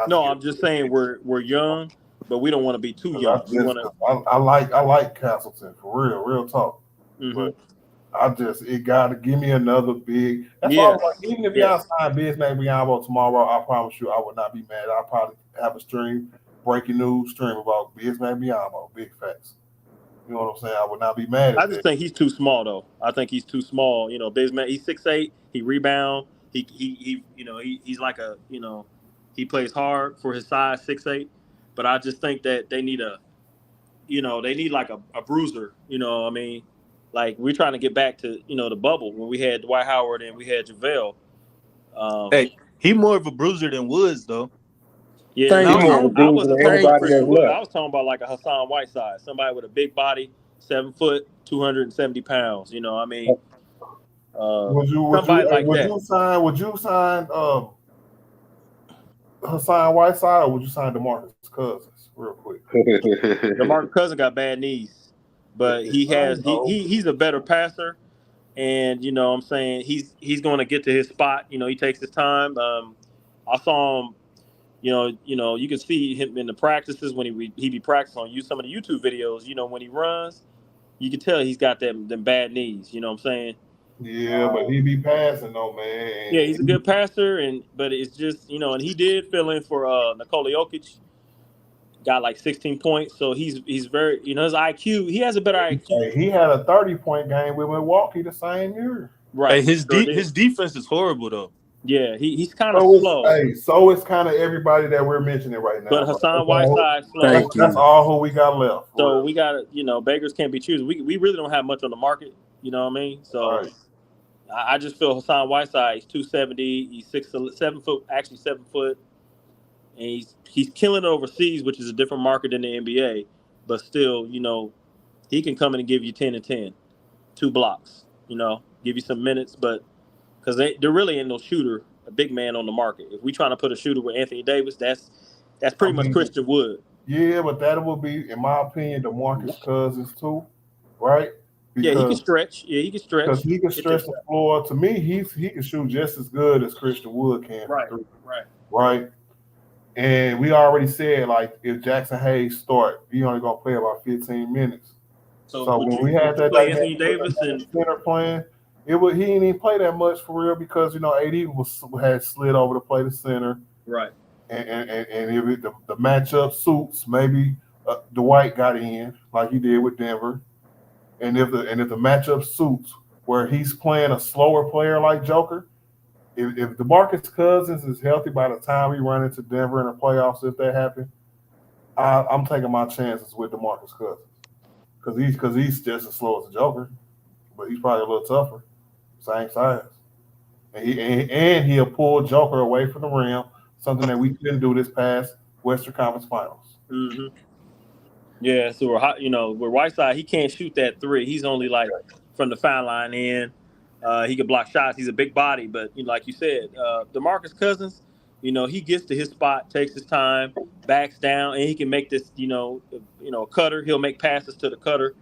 No, I'm just saying we're young, but we don't want to be too young. I like Castleton for real talk. Mm-hmm. It got to give me another big. That's why I was like, even if y'all sign Bismack Biyombo tomorrow, I promise you, I would not be mad. I'll probably have a breaking news stream about Bismack Biyombo, big facts. You know what I'm saying? I would not be mad at I just think he's too small, though. I think he's too small. You know, Bismack, he's 6'8". He rebound. He's like a, he plays hard for his size, 6'8". But I just think that they need like a bruiser. You know, I mean, like we're trying to get back to the bubble when we had Dwight Howard and we had JaVale. Hey, he more of a bruiser than Woods, though. Yeah, I wasn't talking about Christian Wood. I was talking about like a Hassan Whiteside, somebody with a big body, 7 foot, 270 pounds. You know, I mean, somebody like that. Would you sign Hassan Whiteside, or would you sign DeMarcus Cousins real quick? DeMarcus Cousins got bad knees, but he's a better passer, and what I'm saying, he's going to get to his spot. He takes his time. I saw him. You can see him in the practices when he be practicing on some of the YouTube videos. When he runs, you can tell he's got them bad knees. You know what I'm saying? Yeah, but he be passing though, man. Yeah, he's a good passer, but it's just and he did fill in for Nikola Jokic. Got like 16 points, so he's very his IQ. He has a better IQ. He had a 30-point game with Milwaukee the same year. Right. Hey, his defense is horrible though. Yeah, he's kind of slow. So it's kind of everybody that we're mentioning right now. But Hassan Whiteside, slow. That's all who we got left. So we got beggars can't be choosers. We really don't have much on the market. You know what I mean? So I just feel Hassan Whiteside. He's 270. He's 7 foot, actually 7 foot, and he's killing it overseas, which is a different market than the NBA. But still, he can come in and give you 10 and 10, 2 blocks. Give you some minutes, but. Because there really ain't no shooter, a big man on the market. If we trying to put a shooter with Anthony Davis, that's pretty much Christian Wood. Yeah, but that will be, in my opinion, DeMarcus Cousins too, right? Because, he can stretch. Yeah, he can stretch. Because he can stretch the floor. To me, he can shoot just as good as Christian Wood can. Right. And we already said, like, if Jackson Hayes start, he only gonna play about 15 minutes. So when we had that Anthony Davis and center playing. He didn't even play that much for real because AD had slid over to play the center, right? And if the matchup suits, maybe Dwight got in like he did with Denver, and if the matchup suits where he's playing a slower player like Joker, if DeMarcus Cousins is healthy by the time we run into Denver in the playoffs, if that happens, I'm taking my chances with DeMarcus Cousins because he's just as slow as the Joker, but he's probably a little tougher. Same size, and he'll pull Joker away from the rim, something that we couldn't do this past Western Conference Finals. Mm-hmm. Yeah, so we're Whiteside. He can't shoot that 3. He's only like from the foul line in. He can block shots. He's a big body, but like you said, DeMarcus Cousins, he gets to his spot, takes his time, backs down, and he can make this, a cutter. He'll make passes to the cutter,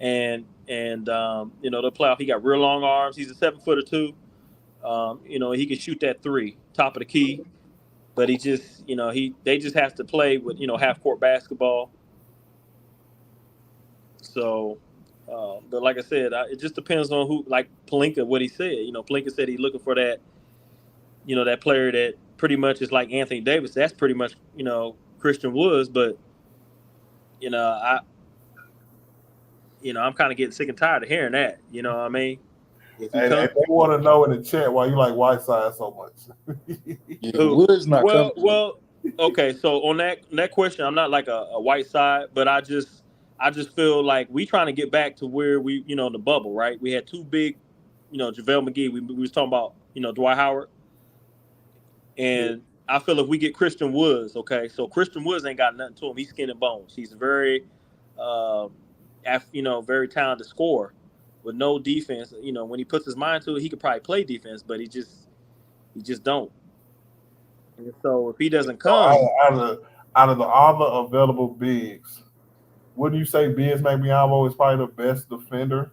and the playoff. He got real long arms. He's a 7 footer too. He can shoot that 3, top of the key, but he just, they just have to play with, half court basketball. So, but like I said, it just depends on who, like Pelinka, what he said. Pelinka said he's looking for that, that player that pretty much is like Anthony Davis. That's pretty much, Christian Woods, but, I'm kind of getting sick and tired of hearing that. You know what I mean? And they want to know in the chat why you like Whiteside so much. Wood's not coming. Well, okay. So on that question, I'm not like a Whiteside, but I just feel like we trying to get back to where we, the bubble, right? We had 2 big, JaVale McGee. We was talking about, Dwight Howard, and I feel if we get Christian Woods, okay. So Christian Woods ain't got nothing to him. He's skin and bones. He's very very talented scorer with no defense. When he puts his mind to it, he could probably play defense, but he just don't. And so if he doesn't come, out of all the available bigs, wouldn't you say Bismack Biyombo is probably the best defender?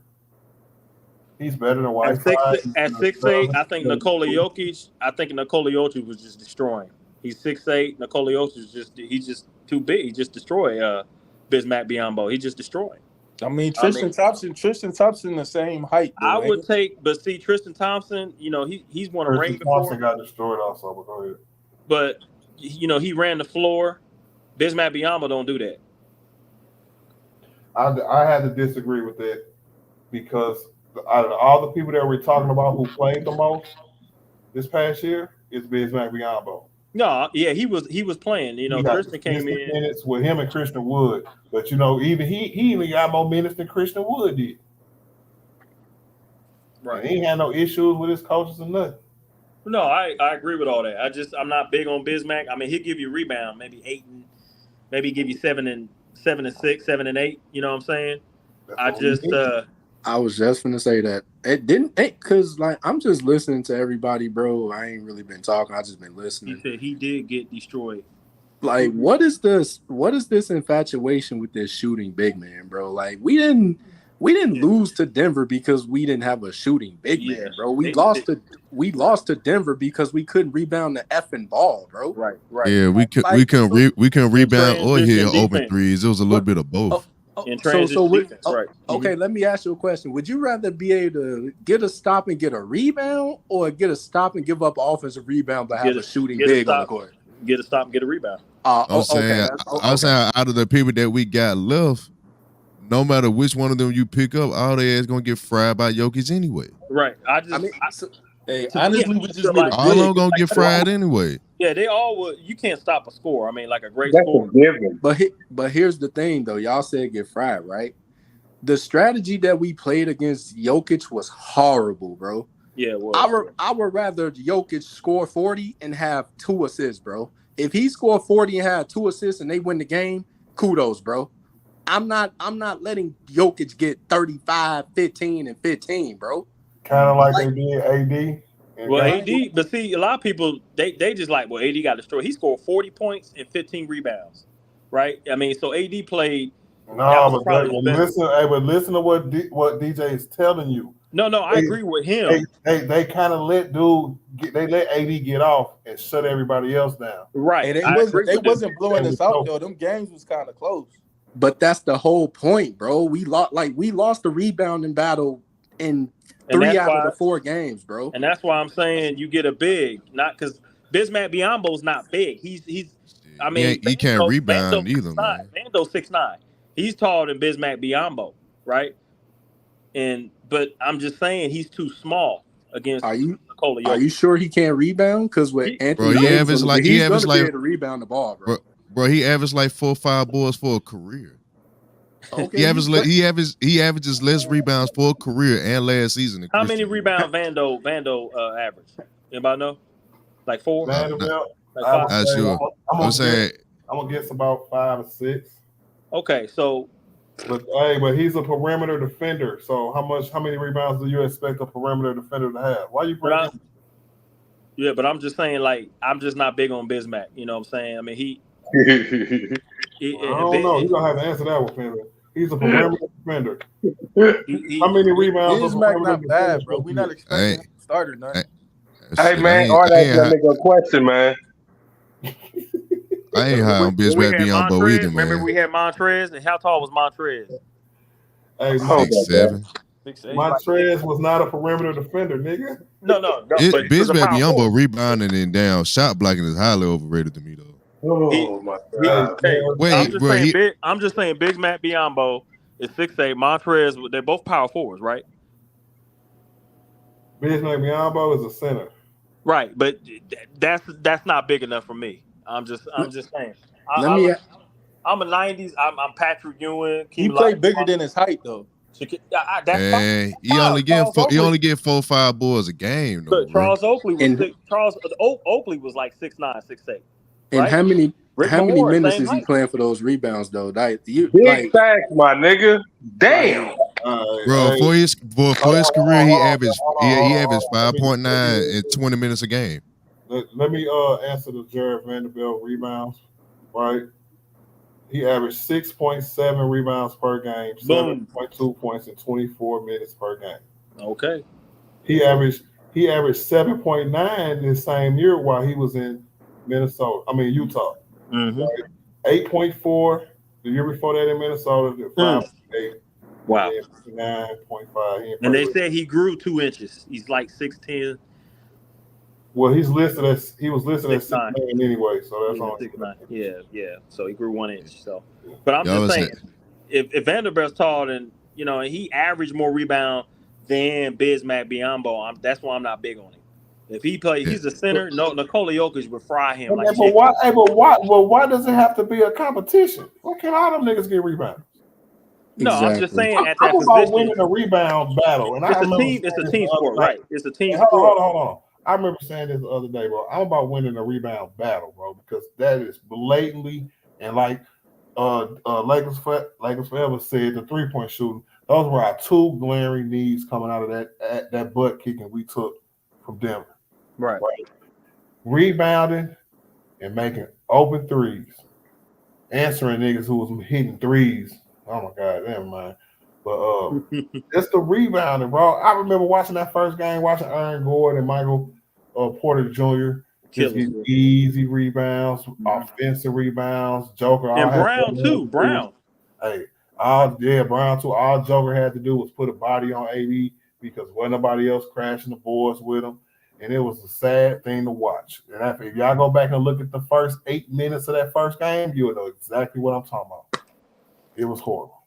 He's better than Whiteside. At 6'8", I think Nikola Jokic was just destroying. He's 6'8". Nikola Jokic he's just too big. He just destroyed Bismack Biyombo. He just destroyed. I mean, Tristan Thompson the same height. Though, I would take, but see, Tristan Thompson, he's won a ring before. Thompson got destroyed also, but go ahead. But he ran the floor. Bismack Biyombo don't do that. I had to disagree with that because out of all the people that we're talking about who played the most this past year, it's Bismack Biyombo. No, yeah, he was playing. Tristan came in minutes with him and Christian Wood, but even he even got more minutes than Christian Wood did. Right, and he ain't had no issues with his coaches or nothing. No, I agree with all that. I'm not big on Bismack. I mean, he'll give you a rebound, maybe 8 and maybe give you 7 and 6, 7 and 8. You know what I'm saying? I was just gonna say that it didn't, because I'm just listening to everybody, bro. I ain't really been talking. I just been listening. He said he did get destroyed. Like, what is this? What is this infatuation with this shooting big man, bro? Like, we didn't lose to Denver because we didn't have a shooting big man, bro. We lost to Denver because we couldn't rebound the effing ball, bro. Right. Yeah, we couldn't rebound or hit open threes. It was a little bit of both. Okay, let me ask you a question. Would you rather be able to get a stop and get a rebound, or get a stop and give up an offensive rebound but have a shooting big on the court? Get a stop and get a rebound. I'm saying out of the people that we got left, no matter which one of them you pick up, all they is gonna get fried by Jokic anyway. Right. Honestly, we just all of them gonna get fried anyway. Yeah, they all would. You can't stop a score. I mean, like a great score. But here's the thing, though. Y'all said get fried, right? The strategy that we played against Jokic was horrible, bro. Yeah, it was. I would rather Jokic score 40 and have 2 assists, bro. If he scored 40 and had 2 assists and they win the game, kudos, bro. I'm not letting Jokic get 35, 15, and 15, bro. Kind of like they did AD. Well, AD, but see, a lot of people they just like, well, AD got destroyed. He scored 40 points and 15 rebounds, right? I mean, so AD played. No, but listen to what DJ is telling you. No, I agree with him. They kind of let AD get off and shut everybody else down. Right. And they wasn't blowing us out though. Them games was kind of close. But that's the whole point, bro. We lost the rebounding battle in 3 out of the 4 games, bro. And that's why I'm saying you get a big, not because Bismack Biyombo's not big. He's I mean, he can't rebound either, man. Vando's 6'9". He's taller than Bismack Biyombo, right? But I'm just saying he's too small against Nikola Jokic. Are you sure he can't rebound? Because with Anthony Davis, he's going to be able to rebound the ball, bro. Bro, he averaged like 4 or 5 boards for a career. Okay, he averages less rebounds for a career and last season. How many rebounds Vando averaged? Anybody know? Like 4? Vanderbilt. Like 5? Not sure. I'm saying I'm gonna guess about 5 or 6. Okay, so but he's a perimeter defender. So how many rebounds do you expect a perimeter defender to have? Why you bring him? Yeah, but I'm just saying, like, I'm just not big on Bismack. You know what I'm saying? I mean, I don't know. You're gonna have to answer that one, Fender. He's a perimeter defender. How many rebounds? Bismack not bad, bro. We're not expecting him to start or nothing. Hey man, all that nigga a question, man. I ain't high on Bismack Biyombo either, man. Remember we had Montrez, and how tall was Montrez? Hey, 6'7". Montrez was not a perimeter defender, nigga. No. Bismack Biyombo rebounding and down shot blocking is highly overrated to me, though. Oh my God! I'm just saying, Bismack Biyombo is 6'8". Montrez, they're both power forwards, right? Bismack Biyombo is a center. Right, but that's not big enough for me. I'm just saying. I'm a 90s. I'm Patrick Ewing. He played bigger than his height, though. Hey, he only get 4 or 5 boards a game, though. Charles Oakley was Oakley was like 6'9", 6'8". And how many minutes is he playing for those rebounds though? Big facts, my nigga. Damn. Bro, for his career, he averaged 5.9 in 20 minutes a game. Let me answer the Jared Vanderbilt rebounds. Right, he averaged 6.7 rebounds per game, 7.2 points in 24 minutes per game. Okay. He averaged 7.9 this same year while he was in Utah. Mm-hmm. Right? 8.4 the year before that in Minnesota. 5.8. Wow. 9.5. And they said he grew 2 inches. He's like 6'10". Well, he was listed as 6'9". 6'9" anyway, so that's Yeah, all. 6'9". Yeah. So he grew 1 inch. So, but I'm Y'all just was saying, if Vanderbilt's tall, then and he averaged more rebound than Bismack Biyombo, that's why I'm not big on him. If he plays, he's a center. No, Nikola Jokic would fry him like But why? Hey, but why? Well, why does it have to be a competition? Why can't all them niggas get rebounds? No, I'm just saying at I'm that about position, winning a rebound battle, and I remember it's a saying team this the other sport, night. right? It's a team Hey, sport. hold on. I remember saying this the other day, bro. I'm about winning a rebound battle, bro, because that is blatantly and like Lakers Forever said, the 3-point shooting. Those were our 2 glaring needs coming out of that butt kicking we took from Denver. Right. Rebounding and making open threes, answering niggas who was hitting threes. Oh my God, never mind. But it's the rebounding, bro. I remember watching that first game, watching Aaron Gordon and Michael Porter Jr. just get easy rebounds, offensive rebounds. Joker and Brown too. Brown. Hey, Brown too. All Joker had to do was put a body on AD because wasn't nobody else crashing the boards with him. And it was a sad thing to watch. And if y'all go back and look at the first 8 minutes of that first game, you'll know exactly what I'm talking about. It was horrible.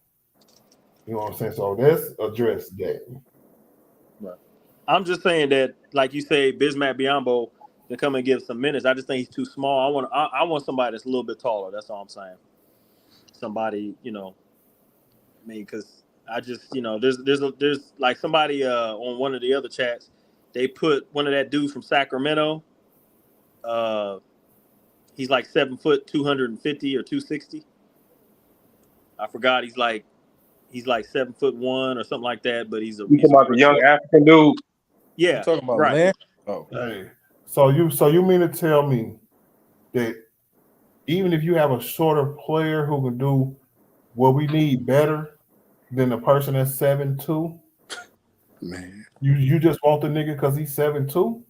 You know what I'm saying? So let's address that. Right. I'm just saying that, like you say, Bismack Biyombo can come and give some minutes. I just think he's too small. I want somebody that's a little bit taller. That's all I'm saying. Somebody, because I just, there's like somebody on one of the other chats, they put one of that dude from Sacramento. He's like 7 foot, 250 or 260. I forgot. He's like 7'1" or something like that. But he's talking about the young African dude? Yeah, you talking about right. Land? Oh, hey. So you mean to tell me that even if you have a shorter player who can do what we need better than the person that's 7'2"? Man, you just want the nigga because he's 7'2"?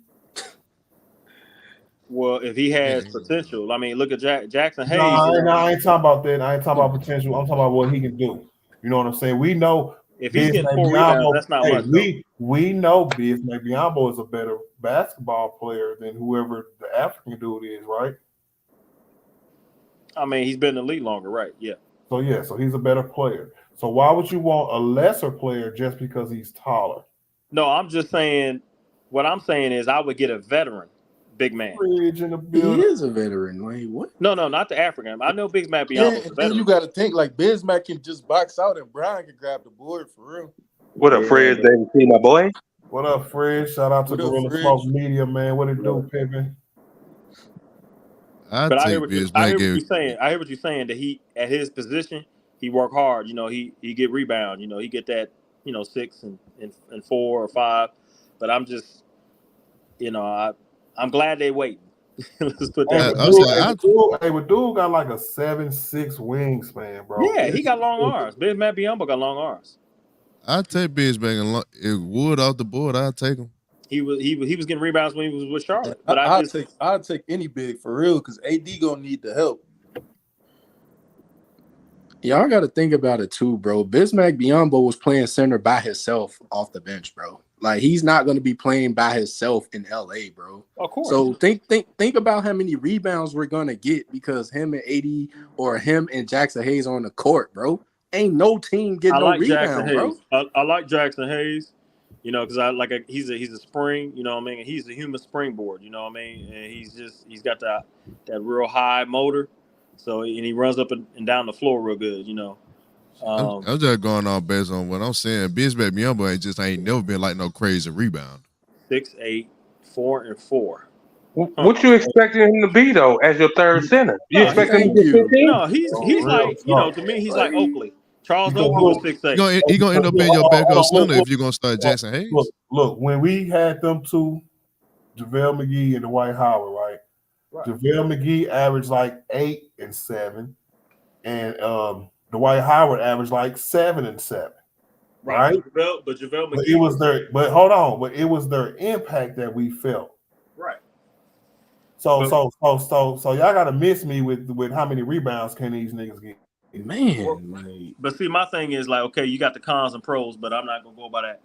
Well, if he has potential, I mean, look at Jackson Hayes. No, I ain't talking about that. I ain't talking about potential. I'm talking about what he can do. You know what I'm saying? We know if he's getting 4 rebounds, that's not much. We know Bismack Biyombo is a better basketball player than whoever the African dude is, right? I mean, he's been in the league longer, right? Yeah. So he's a better player. So why would you want a lesser player just because he's taller? No, I'm just saying. What I'm saying is, I would get a veteran, big man. Bridge in the he building. is a veteran. Like what? No, not the African. I know Bismack Biyombo's a and veteran. you got to think like Bismack can just box out and Brown can grab the board for real. What up, Fred? David T, my boy? What up, Fred? Shout out to Gorilla Smoke Media, man. What it do, Pippin? But I hear what you're saying. I hear what you're saying that he, at his position, he work hard. He get rebound. He get that 6 and 4 or 5. But I'm just, I'm glad they waiting. Let's put that. Dude got like a 7'6" wingspan, bro. Yeah, he got long arms. Bismack Biyombo got long arms. I'd take Bismack and if Wood off the board, I'd take him. He was getting rebounds when he was with Charlotte. But I'd take any big for real because AD gonna need the help. Y'all got to think about it too, bro. Bismack Biyombo was playing center by himself off the bench, bro. Like he's not going to be playing by himself in LA, bro. Of course. So think about how many rebounds we're gonna get because him and AD or him and Jackson Hayes on the court, bro. Ain't no team getting no rebound, bro. I like Jackson Hayes, because he's a spring, you know what I mean. He's a human springboard, you know what I mean. And he's got that real high motor, so and he runs up and down the floor real good, I'm just going on based on what I'm saying. Bismack Biyombo ain't never been like no crazy rebound. 6'8", 4 and 4. What you expecting him to be though as your third center? You expect him to be 15? No, he's like to me he's like Oakley. Charles Oakley was 6'8". He gonna end up being your backup center if you're gonna start Jackson Hayes. Look, when we had them two, JaVale McGee and Dwight Howard, right? JaVale McGee averaged like 8 and 7, and Dwight Howard averaged like 7 and 7. Right? But JaVale McGee. It was their impact that we felt. Right. So y'all gotta miss me with how many rebounds can these niggas get? Man, But see, my thing is like, okay, you got the cons and pros, but I'm not gonna go by that.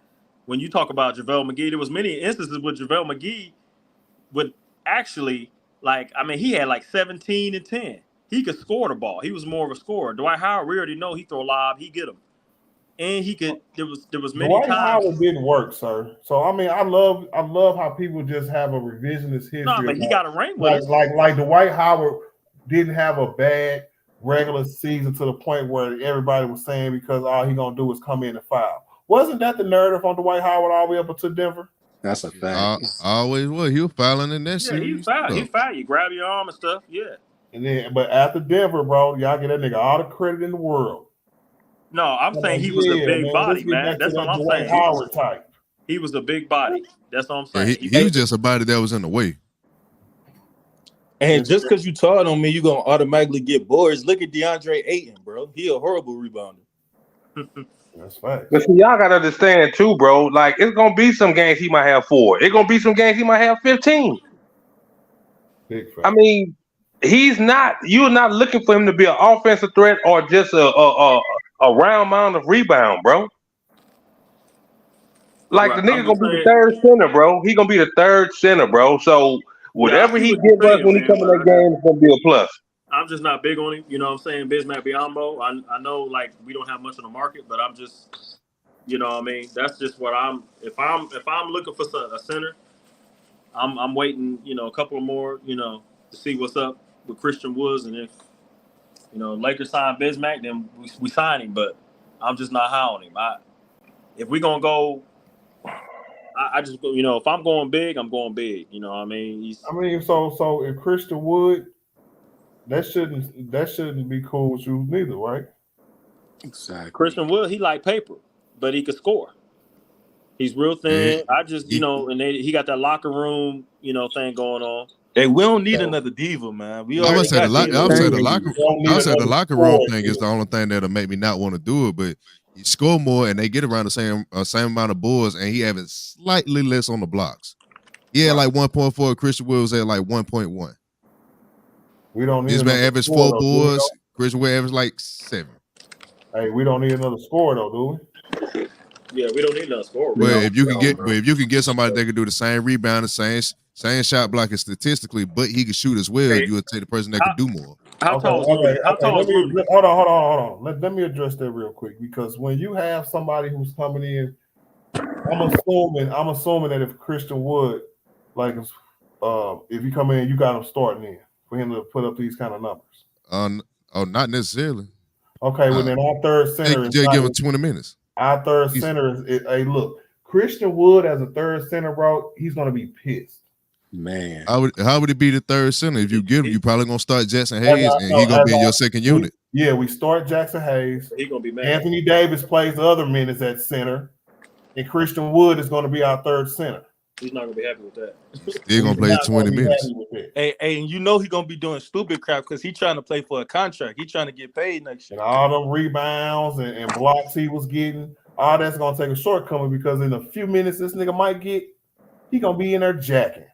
When you talk about JaVale McGee, there was many instances with JaVale McGee would actually he had like 17 and 10. He could score the ball. He was more of a scorer. Dwight Howard, we already know he throw a lob, he get him. And he could there was many Dwight times. Howard didn't work, sir. So I mean, I love how people just have a revisionist history. No, but he got a ring with us. Like Dwight Howard didn't have a bad regular season to the point where everybody was saying because all he gonna do is come in and foul. Wasn't that the narrative on Dwight Howard all the way up to Denver? That's a fact. Always was. He was fouling in that shit. He foul. He foul. You grab your arm and stuff. Yeah. And then, but after Denver, bro, y'all get that nigga all the credit in the world. No, I'm saying he was a big body, man. That's what I'm saying. Howard type. He was a big body. That's what I'm saying. Yeah, he was just a body that was in the way. And just because you tall on me, you're going to automatically get boards. Look at DeAndre Ayton, bro. He a horrible rebounder. That's right. But see, y'all got to understand, too, bro. Like, it's going to be some games he might have 4. It's going to be some games he might have 15. Big fact. I mean, you're not looking for him to be an offensive threat or just a round mound of rebound, bro. Like, the nigga going to be the third center, bro. He going to be the third center, bro. So, whatever he gives us when he comes in that game is going to be a plus. I'm just not big on him. You know what I'm saying? Bismack Biyombo. I know, like, we don't have much on the market, but I'm just, you know what I mean? That's just what if I'm looking for a center, I'm waiting, a couple more, to see what's up with Christian Woods. And if, Lakers sign Bismack, then we sign him. But I'm just not high on him. If we're going to go, I just, if I'm going big, I'm going big. You know what I mean? So if Christian Wood, that shouldn't be cool with you neither, right? Exactly. Christian Wood, he like paper, but he could score. He's real thin. I just, and he got that locker room, thing going on. Hey, we don't need another diva, man. I would say the locker room thing is the only thing that'll make me not want to do it. But he score more, and they get around the same amount of boards, and he having slightly less on the blocks. Yeah, like 1.4. Christian Wood was at like 1.1. We don't need this man averaged 4 boards. Christian Wood averaged like 7. Hey, we don't need another score though, do we? Yeah, we don't need another score. But if you can get somebody that can do the same rebound, the same shot blocking statistically, but he can shoot as well, you would take the person that can do more. How tall is Rudy? Hold on. Let me address that real quick, because when you have somebody who's coming in, I'm assuming that if Christian Wood, like if you come in, you got him starting in for him to put up these kind of numbers. Not necessarily. Okay, well then our third center is just give him 20 minutes. Our third center is hey, look, Christian Wood as a third center, bro, he's gonna be pissed. Man, how would it be the third center? If you get him, you probably gonna start Jackson Hayes, and he's gonna be in your second unit. Yeah, we start Jackson Hayes. He's gonna be mad. Anthony Davis plays the other minutes at center, and Christian Wood is gonna be our third center. He's not gonna be happy with that. He's gonna play 20 minutes. Hey, and he's gonna be doing stupid crap because he's trying to play for a contract. He's trying to get paid next year. And all them rebounds and blocks he was getting, all that's gonna take a shortcoming, because in a few minutes this nigga might get, he gonna be in there jacking.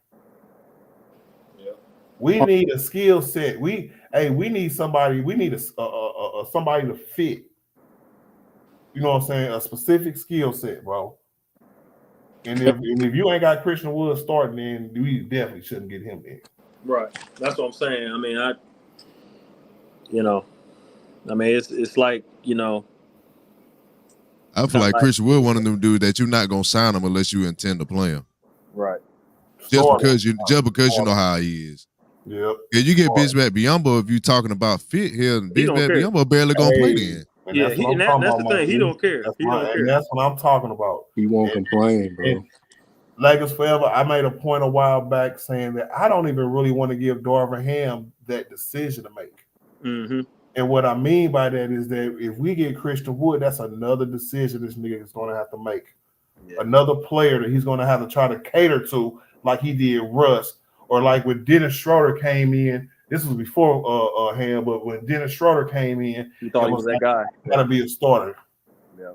Yeah. We need a skill set. We need somebody. We need a somebody to fit. You know what I'm saying? A specific skill set, bro. And if you ain't got Christian Wood starting, then we definitely shouldn't get him in. Right. That's what I'm saying. I mean, it's like, I feel like Christian Wood one of them dudes that you're not gonna sign him unless you intend to play him. Right. Just because you know how he is. Yep. If you get Bismack Biyombo, if you're talking about fit here, Bismack Biyombo barely gonna play then. Yeah, that's the thing. He don't care. And that's what I'm talking about. He won't complain, bro. Lakers forever. I made a point a while back saying that I don't even really want to give Darvin Ham that decision to make. Mm-hmm. And what I mean by that is that if we get Christian Wood, that's another decision this nigga is going to have to make. Yeah. Another player that he's going to have to try to cater to, like he did Russ, or like when Dennis Schroeder came in. This was before Ham, but when Dennis Schroeder came in, he thought he was that guy. Got to be a starter. Yeah.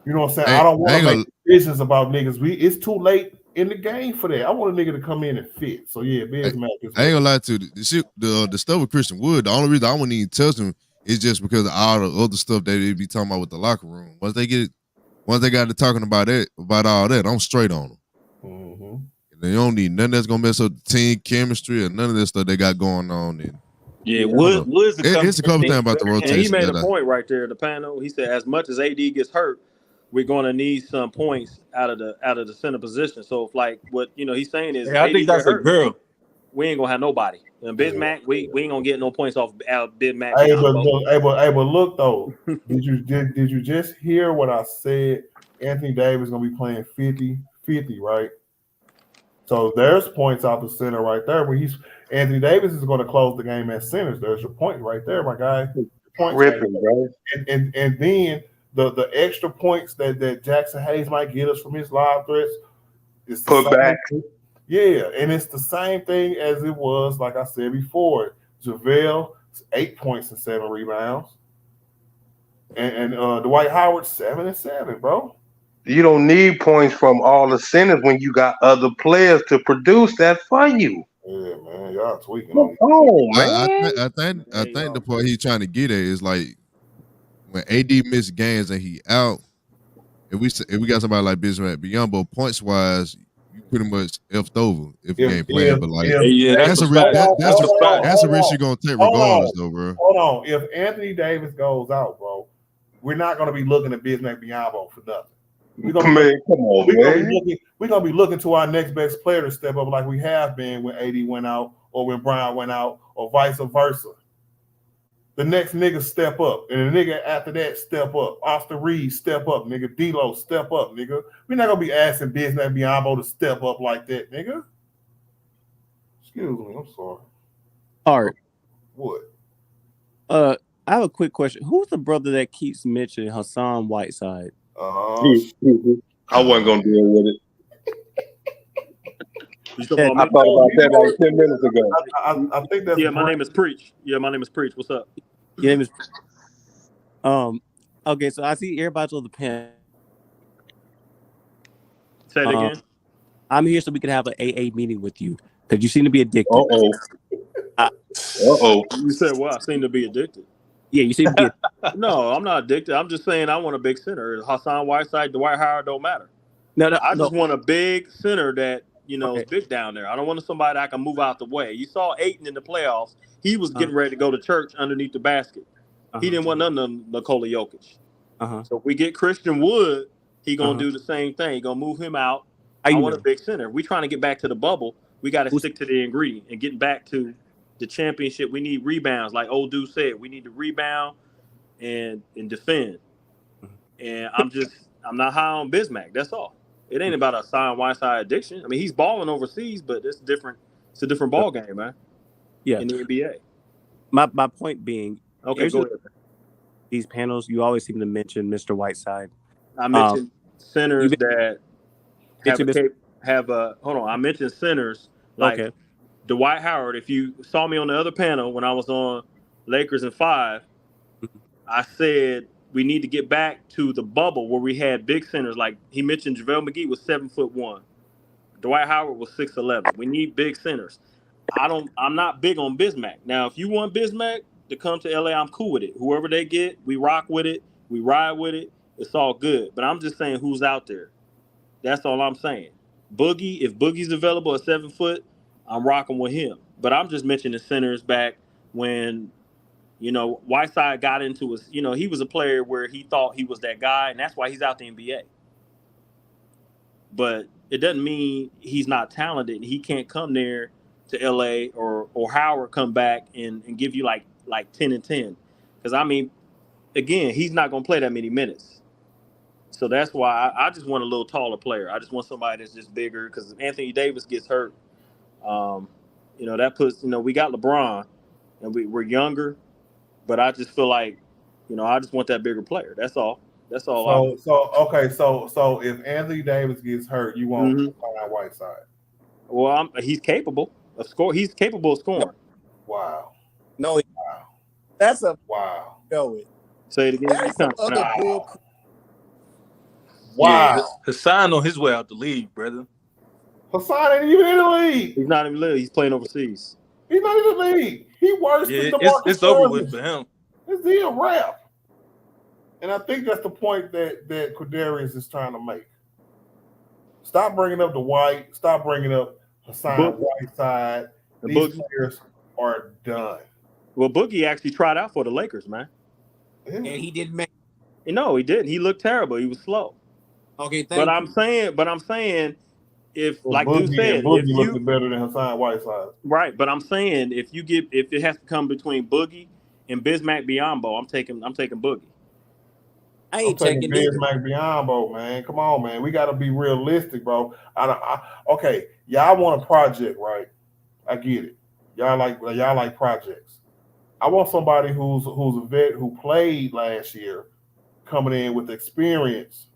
You know what I'm saying? I don't want to make decisions about niggas. It's too late in the game for that. I want a nigga to come in and fit. So yeah, Bismack is. I ain't gonna lie to you. The stuff with Christian Wood. The only reason I wouldn't even touch him It's just because of all the other stuff that they be talking about with the locker room. Once they got to talking about all that, I'm straight on them. Mm-hmm. They don't need nothing that's gonna mess up the team chemistry or none of this stuff they got going on. And Yeah, Woods it's a couple things about the rotation. And he made a point right there. The panel. He said, as much as AD gets hurt, we're going to need some points out of the center position. So if like what he's saying is, I think that's a girl. We ain't gonna have nobody. And Bismack, we ain't gonna get no points off Bismack. Hey, but look though, did you just hear what I said? Anthony Davis gonna be playing 50-50, right? So there's points out the center right there. Where Anthony Davis is going to close the game at centers. There's your point right there, my guy. Points ripping, bro. And then the extra points that Jackson Hayes might get us from his live threats is put back. Yeah, and it's the same thing as it was, like I said before. JaVale, 8 points and 7 rebounds. And Dwight Howard, 7 and 7, bro. You don't need points from all the centers when you got other players to produce that for you. Yeah, man, y'all tweaking. I think the point he's trying to get at is like when AD missed games and he out. If we got somebody like Bismack Biyombo, points wise, you pretty much effed over if you ain't playing. But like, that's a risk you're gonna take regardless, though, bro. Hold on, if Anthony Davis goes out, bro, we're not gonna be looking at Bismack Biyombo for nothing. We're gonna be looking to our next best player to step up like we have been when AD went out or when Brown went out or vice versa. The next nigga step up, and the nigga after that step up. Austin Reed step up, nigga. D-Lo step up, nigga. We're not gonna be asking Bismack Biyombo to step up like that, nigga. Excuse me, I'm sorry. Art. What? I have a quick question. Who's the brother that keeps mentioning Hassan Whiteside? I wasn't gonna deal with it. I thought about that like 10 minutes ago. I think that's my name is Preach. Yeah, my name is Preach. What's up? Your name is okay, so I see everybody's on the pen. Say it again. I'm here so we can have an AA meeting with you because you seem to be addicted. You said what? I seem to be addicted. Yeah, you seem to be No, I'm not addicted. I'm just saying I want a big center. Hassan Whiteside, Dwight Howard don't matter. I just want a big center that is big down there. I don't want somebody that I can move out the way. You saw Ayton in the playoffs. He was getting ready to go to church underneath the basket. He didn't want none of Nikola Jokic. So if we get Christian Wood, he gonna do the same thing. He gonna move him out. I want a big center. We trying to get back to the bubble. We got to stick to the ingredient and getting back to the championship. We need rebounds, like old dude said. We need to rebound and defend. And I'm not high on Bismack. That's all. It ain't about a Hassan Whiteside addiction. I mean, he's balling overseas, but it's different. It's a different ball game, man. Yeah, in the NBA. My point being, okay, go ahead. These panels, you always seem to mention Mr. Whiteside. I mentioned centers that have a. Hold on, I mentioned centers like Dwight Howard. If you saw me on the other panel when I was on Lakers in 5, I said we need to get back to the bubble where we had big centers. Like he mentioned, JaVale McGee was 7'1". Dwight Howard was 6'11". We need big centers. I'm not big on Bismack. Now, if you want Bismack to come to LA, I'm cool with it. Whoever they get, we rock with it. We ride with it. It's all good. But I'm just saying who's out there. That's all I'm saying. Boogie, if Boogie's available at 7 foot, I'm rocking with him. But I'm just mentioning centers back when, Whiteside got into his, he was a player where he thought he was that guy, and that's why he's out the NBA. But it doesn't mean he's not talented. He can't come there to LA or Howard come back and give you like 10 and 10. Because, I mean, again, he's not going to play that many minutes. So that's why I just want a little taller player. I just want somebody that's just bigger because if Anthony Davis gets hurt, that puts, we got LeBron and we're younger, but I just feel like, I just want that bigger player. That's all. That's all. So if Anthony Davis gets hurt, you want Whiteside. Well, he's capable of scoring. He's capable of scoring. Wow. No, wow. That's a wow. Go it. Say it again. That's some other bull. Wow. Yeah, Hassan on his way out the league, brother. Hassan ain't even in the league. He's not in the league. He's playing overseas. He's not in the league. He worse than DeMarcus it's over with for him. Is he a rep? And I think that's the point that Quadarius is trying to make. Stop bringing up the White. Stop bringing up Hassan Whiteside. These players are done. Well, Boogie actually tried out for the Lakers, man. And he didn't make. No, he didn't. He looked terrible. He was slow. Okay, thank but you. I'm saying, if Well, like Boogie, you said, Boogie if you looking better than Hassan Whiteside. right, but I'm saying if it has to come between Boogie and Bismack Biyombo, I'm taking Boogie. I ain't taking taking Bismack Biyombo, man. Come on, man. We got to be realistic, bro. Okay, y'all want a project, right? I get it. Y'all like projects. I want somebody who's a vet who played last year, coming in with experience,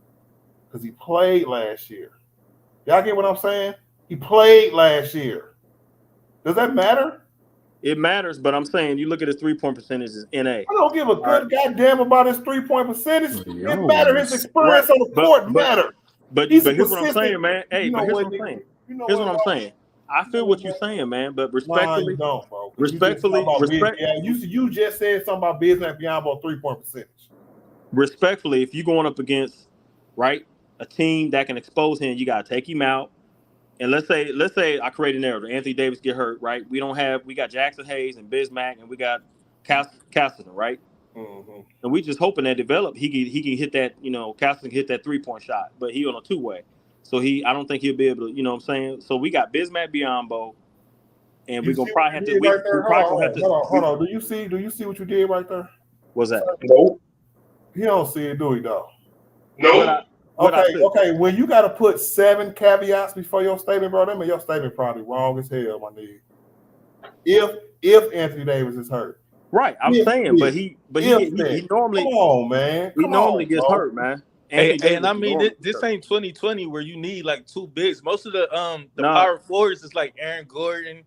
because he played last year. Y'all get what I'm saying? He played last year. Does that matter? It matters, but I'm saying you look at his 3-point percentages. NA. I don't give a good goddamn about his 3-point percentage. It matters. His experience on the court matters. But here's what I'm saying, man. Hey, You know but here's what, what I'm saying. You know Here's what I'm saying. I feel what you're saying, man. But respectfully, Nah, you don't, bro. Respectfully, you just said something about Bismack Biyombo 3-point percentage. Respectfully, if you're going up against a team that can expose him, you gotta take him out. And let's say I create a narrative. Anthony Davis get hurt, right? We got Jackson Hayes and Bismack, and we got Castleton, right? Mm-hmm. And we just hoping that develop. He can hit that, Castleton can hit that 3-point shot, but he on a 2-way. So I don't think he'll be able to, you know what I'm saying? So we got Bismack Biyombo, and we're gonna probably have to Hold on. Do you see what you did right there? What's that? No. He don't see it, do he, though? No. Okay. When you got to put 7 caveats before your statement, bro, that means your statement probably wrong as hell, my nigga. If Anthony Davis is hurt, right? I'm saying, but he normally. Come on, man. He normally gets hurt, man. And I mean, this ain't 2020 where you need like 2 bigs. Most of the power forwards is like Aaron Gordon,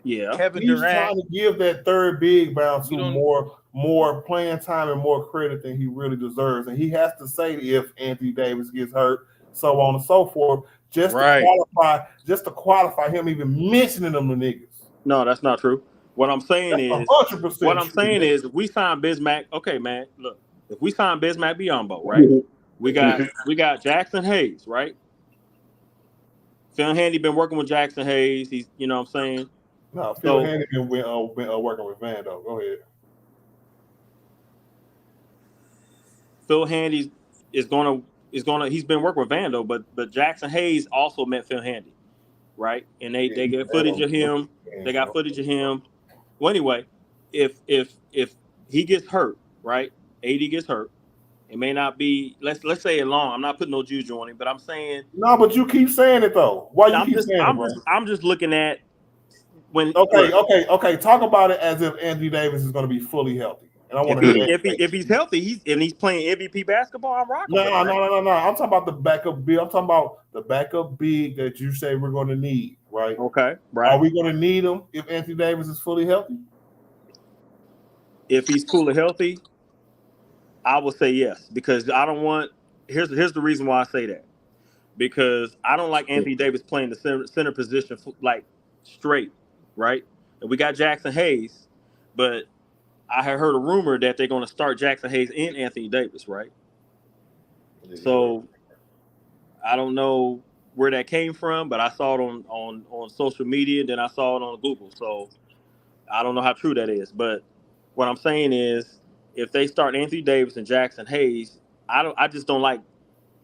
Kevin He's Durant. trying to give that third big bounce to more playing time and more credit than he really deserves, and he has to say if Anthony Davis gets hurt, so on and so forth, just to qualify him even mentioning them to niggas. No, that's not true. What I'm saying is, 100% if we sign Bismack, okay, man. Look, if we sign Bismack Biyombo, right? We got Jackson Hayes, right? Phil Handy been working with Jackson Hayes. He's, you know what I'm saying? No, Phil Handy been working with Vando. Go ahead. Phil Handy he's been working with Vando, but Jackson Hayes also met Phil Handy, right? And they get footage of him. They got footage of him. Well, anyway, if he gets hurt, right? AD gets hurt. It may not be let's say it long. I'm not putting no juju on him, but I'm saying no. But you keep saying it though. Why you keep saying it, bro? I'm just looking at when. Okay. Talk about it as if Anthony Davis is going to be fully healthy. And I want to if he's healthy, he's playing MVP basketball. I'm rocking. No. I'm talking about the backup big. I'm talking about the backup big that you say we're going to need, right? Okay, right. Are we going to need him if Anthony Davis is fully healthy? If he's fully healthy, I will say yes, because I don't want. Here's the reason why I say that, because I don't like Anthony Davis playing the center position like straight, right? And we got Jackson Hayes, but I had heard a rumor that they're going to start Jackson Hayes and Anthony Davis, right? So I don't know where that came from, but I saw it on social media, and then I saw it on Google. So I don't know how true that is, but what I'm saying is, if they start Anthony Davis and Jackson Hayes, I just don't like.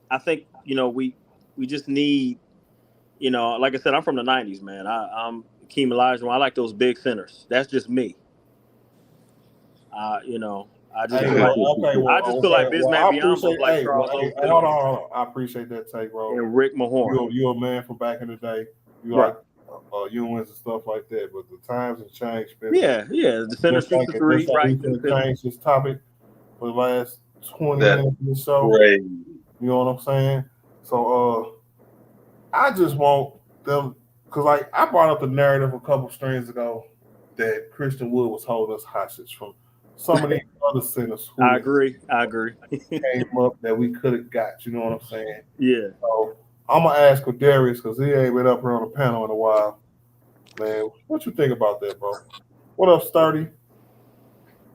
I think we just need, like I said, I'm from the '90s, man. I'm Keem Olajuwon. I like those big centers. That's just me. I just feel like Bismack Biyombo like Charles Oakley. Hold on. I appreciate that take, bro. And Rick Mahorn. You're a man from back in the day. You right. like Ewins and stuff like that, but the times have changed. Yeah. The center shoots the three, right? Changed this topic for the last 20 minutes or so. Right. You know what I'm saying? So I just want them, because I brought up the narrative a couple streams ago that Christian Wood was holding us hostage from some of these other centers. I agree. Came up that we could have got. You know what I'm saying? Yeah. So I'm gonna ask Quadarius, because he ain't been up here on the panel in a while. Man, what you think about that, bro? What up, Sturdy?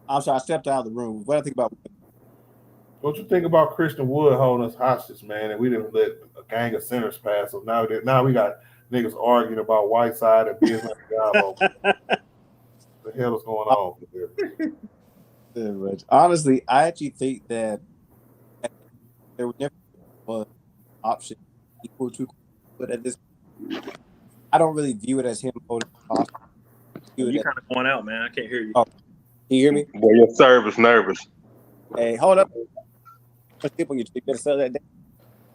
I'm sorry, I stepped out of the room. What do I think about? What you think about Christian Wood holding us hostage, man? And we didn't let a gang of centers pass. So now we got niggas arguing about Whiteside and Bismack Diallo. The hell is going on here? Honestly, I actually think that there would never be an option equal to, but at this, I don't really view it as him holding hostage. You kind of going out, man. I can't hear you. Oh, can you hear me? Boy, your service nervous. Hey, hold up. Put tip on your cheek. Better sell that down.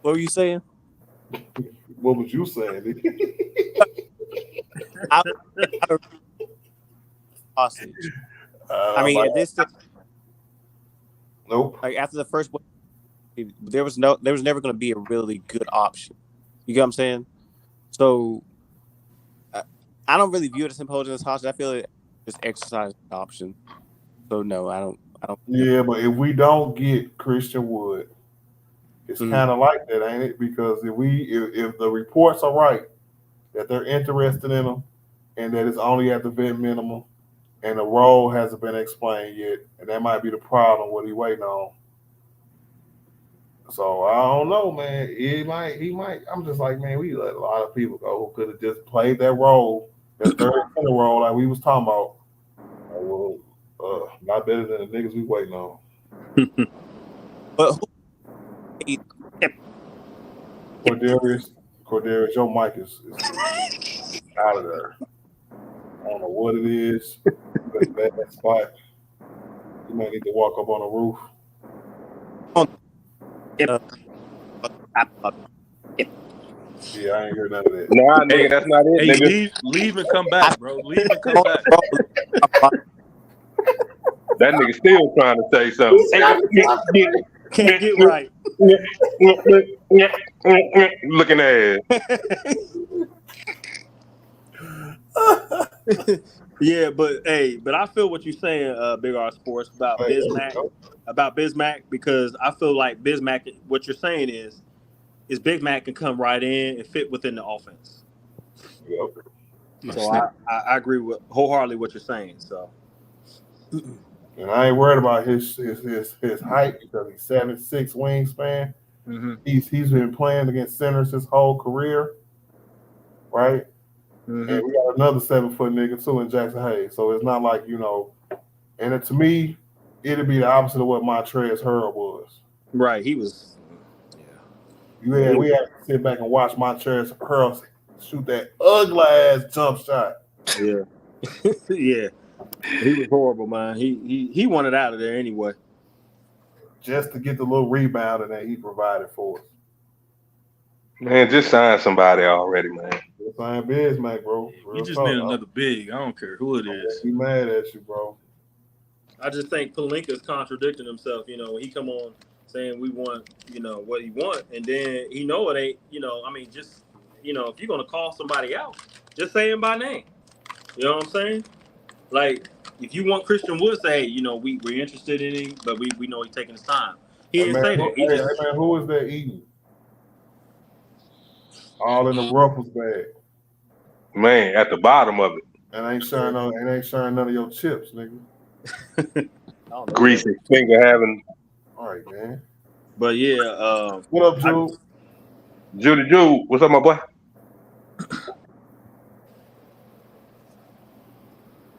What were you saying? What was you saying? I don't hostage. I mean, at this stage, nope. Like after the first, there was never going to be a really good option. You get what I'm saying? So I don't really view it as him holding this hostage. I feel it just exercise the option. So no, I don't. Yeah, but if we don't get Christian Wood, it's kind of like that, ain't it? Because if the reports are right that they're interested in him and that it's only at the vet minimum and the role hasn't been explained yet, and that might be the problem what he waiting on. So I don't know, man. He might. I'm just like, man, we let a lot of people go who could have just played that role, that third center role, like we was talking about. Well, not better than the niggas we waiting on. But Cordarius, your mic is out of there. I don't know what it is. That's a bad spot. You might need to walk up on the roof. Yeah, I ain't hear none of that. Nah, nigga, that's not it, Hey, nigga. leave and come back, bro. Leave and come back. That nigga still trying to say something. Can't get right. Looking at Yeah, but I feel what you're saying, Big R Sports, about Bismack, because I feel like Bismack, what you're saying is Big Mac can come right in and fit within the offense. Yep. So I agree with wholeheartedly what you're saying. So, and I ain't worried about his height because he's 7'6" wingspan. Mm-hmm. He's been playing against centers his whole career, right? Mm-hmm. And we got another 7-foot nigga too in Jackson Hayes. So it's not like, and to me, it'd be the opposite of what Montrezl Harrell was. Right, he was. Yeah. We had to sit back and watch Montrezl Harrell shoot that ugly ass jump shot. Yeah, yeah. He was horrible, man. He wanted out of there anyway. Just to get the little rebound and that he provided for us. man, just sign somebody already, man. Just sign Bismack, bro. You just need another big. I don't care who it is. He mad at you, bro. I just think Pelinka's contradicting himself. When he come on saying we want, what he want, and then he know it ain't. I mean, just if you're gonna call somebody out, just say him by name. You know what I'm saying? Like, if you want Christian Wood, say, hey, we're interested in him, but we know he's taking his time. He didn't say that. Hey, man, who is that eating? All in the Ruffles bag. Man, at the bottom of it. And ain't sharing none of your chips, nigga. Greasy finger having. All right, man. But yeah, what up, Jude? Judy, what's up, my boy?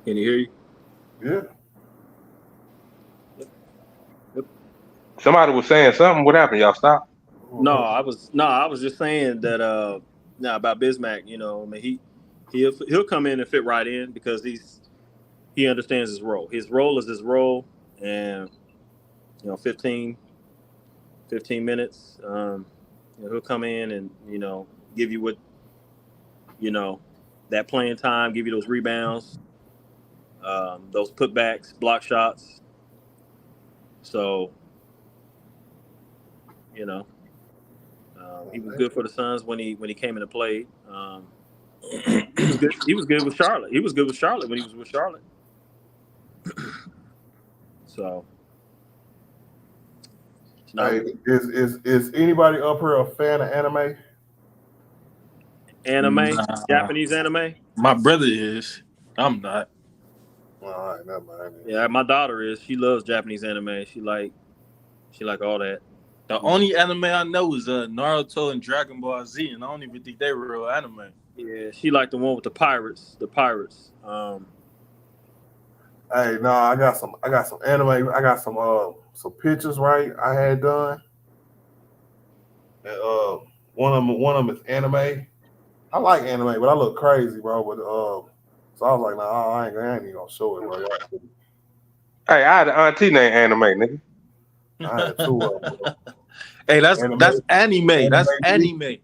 Can you hear you? Yeah. Yep. Somebody was saying something. What happened? Y'all stop? No, I was just saying that about Bismack. I mean, he'll come in and fit right in because he understands his role. His role is his role, and 15 minutes. He'll come in and give you what that playing time, give you those rebounds, those putbacks, block shots. So he was good for the Suns when he came into play. He was good with Charlotte. He was good with Charlotte when he was with Charlotte. So, hey, is anybody up here a fan of anime? Japanese anime? My brother is. I'm not. All right, never mind. Yeah, my daughter is. She loves Japanese anime. She like all that. The only anime I know is Naruto and Dragon Ball Z, and I don't even think they're real anime. Yeah, she like the one with the pirates. Hey, no, I got some anime. I got some pictures, right? I had done. And one of them is anime. I like anime, but I look crazy, bro. But so I was like, nah, I ain't even gonna show it, bro. Hey, I had an auntie named Anime, nigga. I had two of them, bro. Hey, that's anime. That's anime. Hey,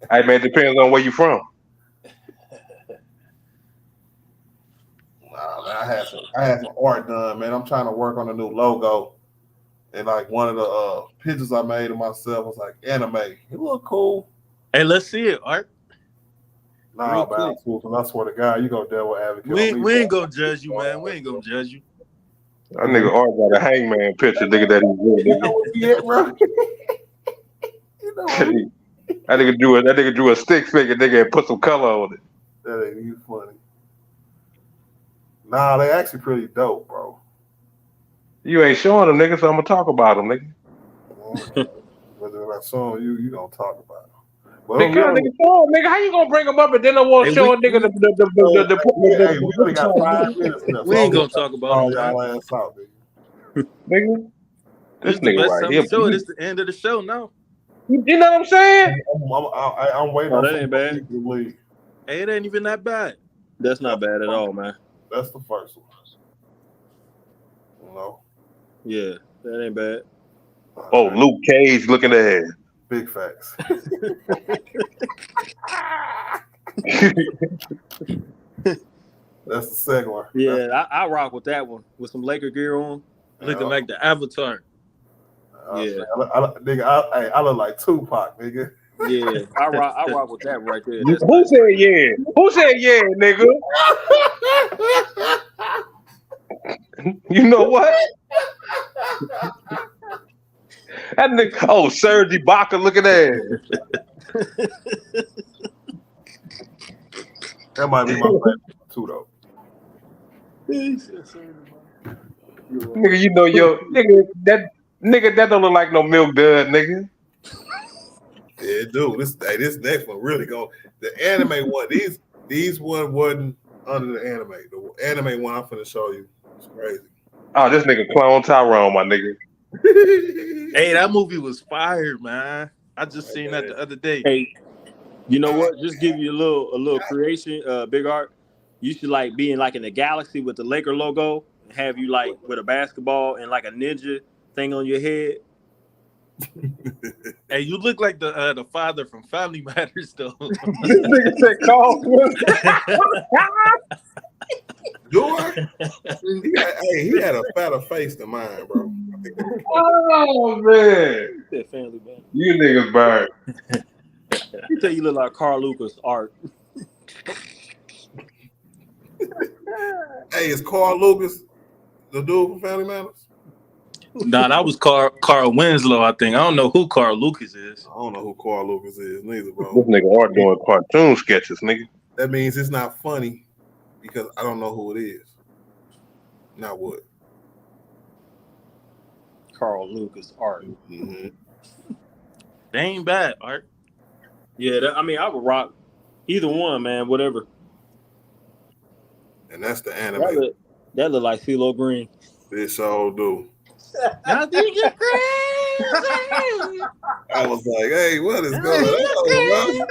man, it depends on where you from. Nah, man, I had some art done, man. I'm trying to work on a new logo. And like one of the pictures I made of myself was like anime. It look cool. Hey, let's see it, Art. Nah, man, I swear to God, you go devil advocate. We ain't gonna judge you, man. We ain't gonna judge you. That nigga Art got a hangman picture, nigga, that he's real, nigga. Yeah, bro. That nigga drew a stick figure, nigga, and put some color on it. That ain't you funny. Nah, they actually pretty dope, bro. You ain't showing them, nigga, so I'm gonna talk about them, nigga. But when I saw them, you gonna talk about them. Well, Nigga, how you gonna bring them up and then I won't show a nigga the We ain't gonna talk about y'all ass out, nigga. This nigga right here. Show it. It's the end of the show now. You know what I'm saying? I'm waiting on that ain't bad. Hey, it ain't even that bad. That's not bad at all, man. That's the first one. You know? Yeah, that ain't bad. Oh, Luke Cage looking ahead. Big facts. That's the second one. Yeah, I rock with that one with some Laker gear on. Looking like the Avatar. Yeah, I look like Tupac, nigga. Yeah, I rock with that right there. Who said yeah? Who said yeah, nigga? You know what? That nigga, Serge Ibaka looking at it. That might be my favorite too, though. Nigga, you know that don't look like no milk dud, nigga. Yeah, dude. This next one really go. The anime one. These one wasn't under the anime. The anime one I'm finna show you. It's crazy. Oh, this nigga clone Tyrone, my nigga. Hey, that movie was fire, man. I just seen that the other day. Hey, you know what? Just give you a little creation, Big Art. You should like be in the galaxy with the Laker logo and have you like with a basketball and like a ninja thing on your head. Hey, you look like the father from Family Matters, though. This nigga said call. Do I? He had a fatter face than mine, bro. Oh man, Family man. You niggas burn. You tell you look like Carl Lucas Art. Hey, is Carl Lucas the dude from Family Matters? Nah, that was Carl Winslow, I think. I don't know who Carl Lucas is. I don't know who Carl Lucas is neither, bro. This nigga Art doing cartoon sketches, nigga. That means it's not funny because I don't know who it is. Not what? Carl Lucas Art. Mm-hmm. They ain't bad, Art. Yeah, I would rock either one, man. Whatever. And that's the anime. That look like CeeLo Green. This all do. I think you're crazy. I was like, hey, what is going on?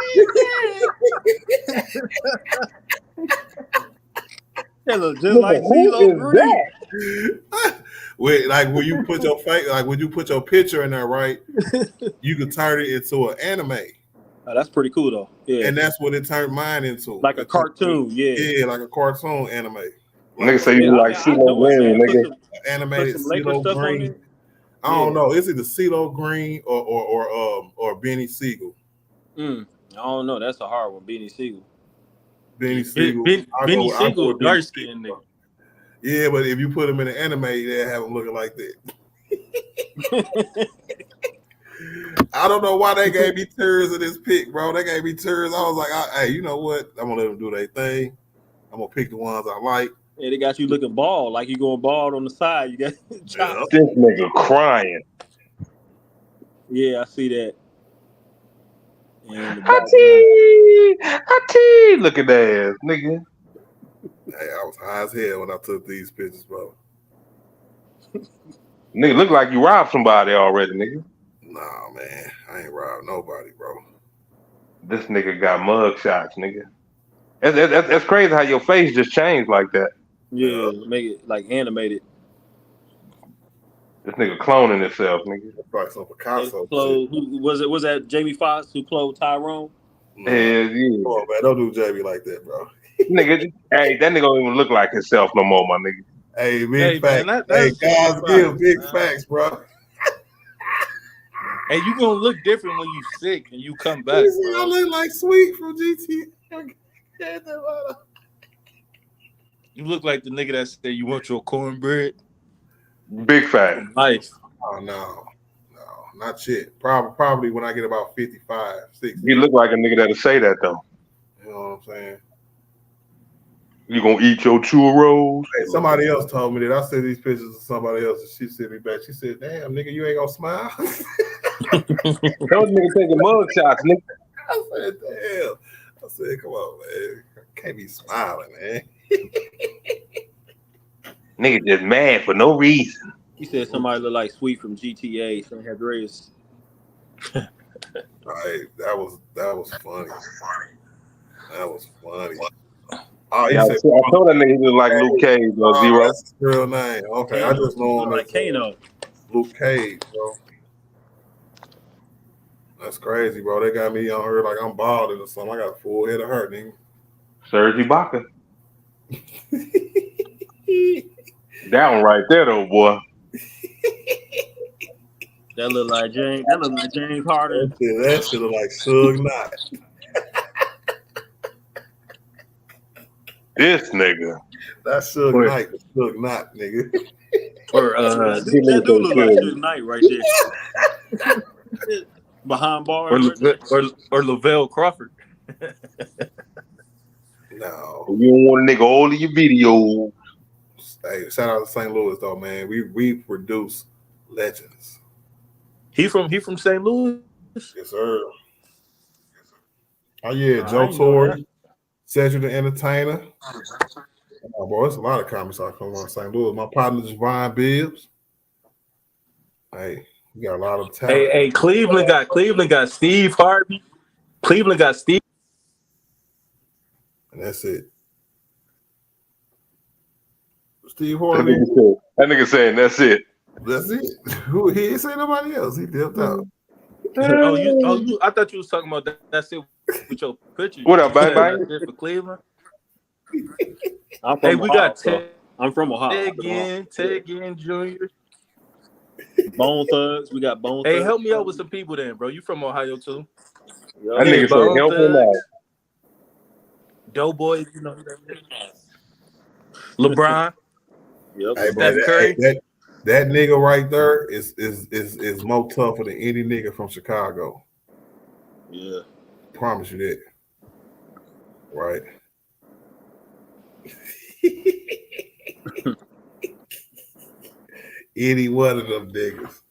That look just like CeeLo Green. Wait, like when you put your face, like when you put your picture in there, right? You could turn it into an anime. Oh, that's pretty cool though. Yeah, and that's what it turned mine into. Like a cartoon. Yeah, like a cartoon anime. Nigga say you like CeeLo Green, nigga. Animated CeeLo Green. I don't know. Is it the CeeLo Green or Benny Siegel? I don't know. That's a hard one. Benny Siegel. Benny Siegel. Benny Siegel, dark skin nigga. Yeah, but if you put him in an anime, they'll have him looking like that. I don't know why they gave me tears of this pick, bro. They gave me tears. I was like, hey, you know what? I'm gonna let them do their thing. I'm gonna pick the ones I like. Yeah, they got you looking bald, like you going bald on the side. You got chops. This nigga crying. Yeah, I see that. And the background. Hati, look at that ass, nigga. Hey, I was high as hell when I took these pictures, bro. Nigga, look like you robbed somebody already, nigga. Nah, man, I ain't robbed nobody, bro. This nigga got mug shots, nigga. That's crazy how your face just changed like that. Yeah, make it like animated. This nigga cloning himself, nigga. Like some Picasso shit. Who was it? Was that Jamie Foxx who cloned Tyrone? Nah. Hell yeah. Come on, man, don't do Jamie like that, bro. Nigga, hey, that nigga don't even look like himself no more, my nigga. Hey, big man, facts. that's God's give big facts, bro. Hey, you gonna look different when you sick and you come back. I look like Sweet from GT. You look like the nigga that said you want your cornbread. Big fact. Nice. Oh no, not yet. Probably when I get about 55, 60. You look like a nigga that'll say that though. You know what I'm saying? You gonna eat your churros? Hey, somebody else told me that. I sent these pictures to somebody else, and she sent me back. She said, "Damn, nigga, you ain't gonna smile." Those niggas taking mug shots, nigga. I said, "Damn." I said, "Come on, man, I can't be smiling, man." Nigga just mad for no reason. He said somebody look like Sweet from GTA. So had dreads. Right, that was funny. That was funny. Oh, Yeah, I told that nigga he look like Luke Cage, Zero. That's his real name. Okay, I just know him like Kano. Luke Cage, bro. That's crazy, bro. They got me on her like I'm balding or something. I got a full head of hair, nigga. Serge Ibaka. That one right there, though, boy. That look like James. That look like James Harden. That shit look like Suge Knight. This nigga. That's Suge Knight, but Suge Knight, nigga. Or that dude look like Suge Knight right there. Behind bars. Or Lavelle Crawford. No. You don't want a nigga all of your videos. Hey, shout out to St. Louis though, man. We produce legends. He from St. Louis? Yes, sir. Oh yeah, Joe Torre, Cedric the Entertainer. Oh, boy, it's a lot of comics I come on St. Louis. My partner Javon Bibbs. Hey, we got a lot of talent. Hey, Cleveland got Steve Harvey. Cleveland got Steve. And that's it. Steve Harvey. That nigga saying that's it. That's it. He ain't say nobody else. He dipped out. You! I thought you was talking about that's it with your picture. What up, bye? That's it for Cleveland. Hey, we got Ted. I'm from Ohio. Ted Ginn Jr. Bone Thugs. We got Bone Thugs. Hey, help me out with some people then, bro. You from Ohio too? That nigga said help him out. Doughboy, you know LeBron. Yep. Hey, boy, that nigga right there is more tougher than any nigga from Chicago. Yeah. Promise you that. Right. Any one of them niggas.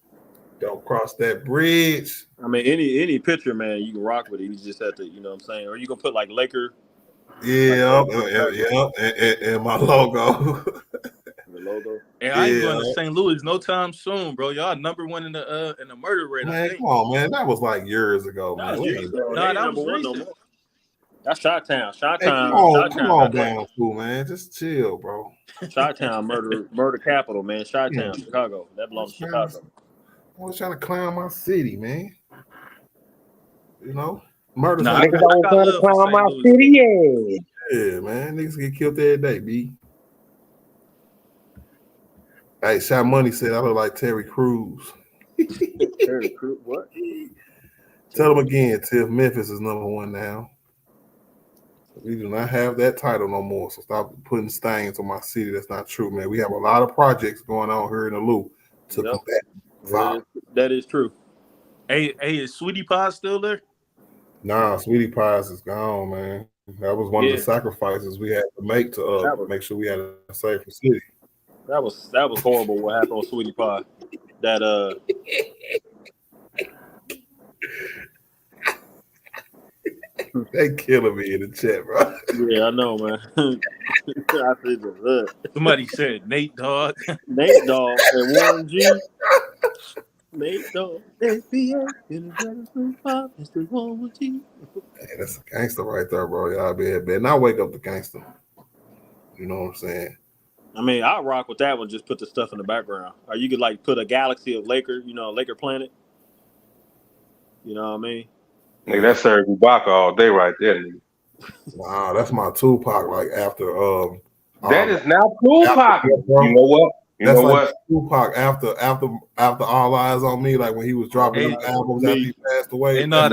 Don't cross that bridge. I mean, any picture, man, you can rock with it. You just have to, you know what I'm saying? Or you gonna put like Laker. Yeah, and my logo. The logo. And I ain't going to St. Louis no time soon, bro. Y'all #1 in the murder rate. Man, come on, man. That was like years ago, man. That was recent. That's Chi-Town. Hey, come on down, fool, man. Just chill, bro. Chi-Town, murder capital, man. Chi-Town, Chicago. That belongs to Chicago. I was trying to clown my city, man. You know? Murder. Niggas always trying to clown my city, yeah, man. Niggas get killed every day, B. Hey, Shy Money said I look like Terry Crews. Terry Crews, what? Tell them again, Tiff. Memphis is #1 now. We do not have that title no more, so stop putting stains on my city. That's not true, man. We have a lot of projects going on here in the Lou to combat violence. That is true. Hey, is Sweetie Pie still there? Nah, Sweetie Pies is gone, man. That was one of the sacrifices we had to make to make sure we had a safe city. That was horrible. What happened on Sweetie Pie? That They killing me in the chat, bro. Yeah, I know, man. I said, Somebody said Nate Dogg. Nate Dogg and Warren G. Nate Dogg. NBA in the pop is the Warren G. Hey, that's a gangster right there, bro. Y'all better not wake up the gangster. You know what I'm saying? I mean, I'll rock with that one. Just put the stuff in the background. Or you could like put a galaxy of Laker, Laker planet. You know what I mean? Nigga, that's Serge Ibaka all day right there, nigga. Wow, that's my Tupac. Like after that is now Tupac. You know what? That's like Tupac after All Eyes on Me, like when he was dropping them albums after he passed away. Hey, no,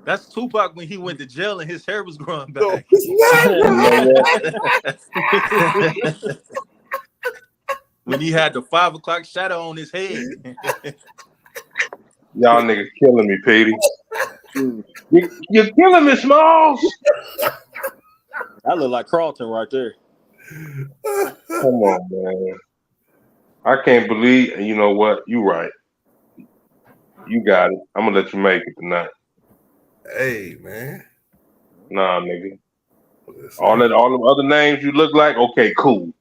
that's Tupac when he went to jail and his hair was growing back. When he had the 5 o'clock shadow on his head. Y'all niggas killing me, Petey. You're killing me, Smalls. That look like Carlton right there. Come on, man. I can't believe, and you know what? You right. You got it. I'm gonna let you make it tonight. Hey, man. Nah, nigga. All the other names you look like, okay, cool.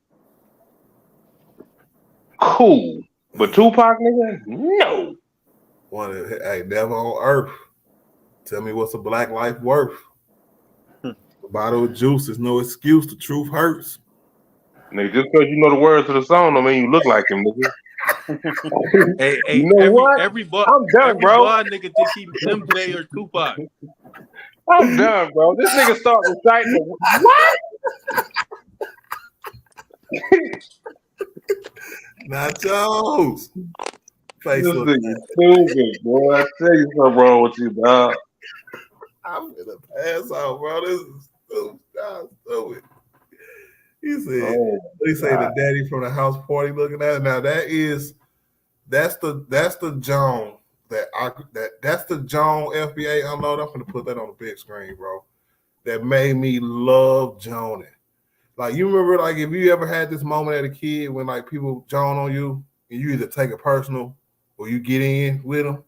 Cool. But Tupac, nigga? No. Hey, never on earth. Tell me what's a black life worth. A bottle of juice is no excuse. The truth hurts. Nigga, just because you know the words of the song don't mean you look like him, nigga. Hey, you know what? I'm done, bro. Nigga think he MJ or Tupac. I'm done, bro. This nigga start reciting what? Nachos. This nigga stupid, boy. I tell you something wrong with you, dog. I'm gonna pass out, bro. This is stupid. He said, the daddy from the house party looking at it. Now that's the Joan that's the Joan FBA unload. I'm gonna put that on the big screen, bro. That made me love Joning. Like, you remember, like, if you ever had this moment as a kid when like people Joan on you and you either take it personal or you get in with them,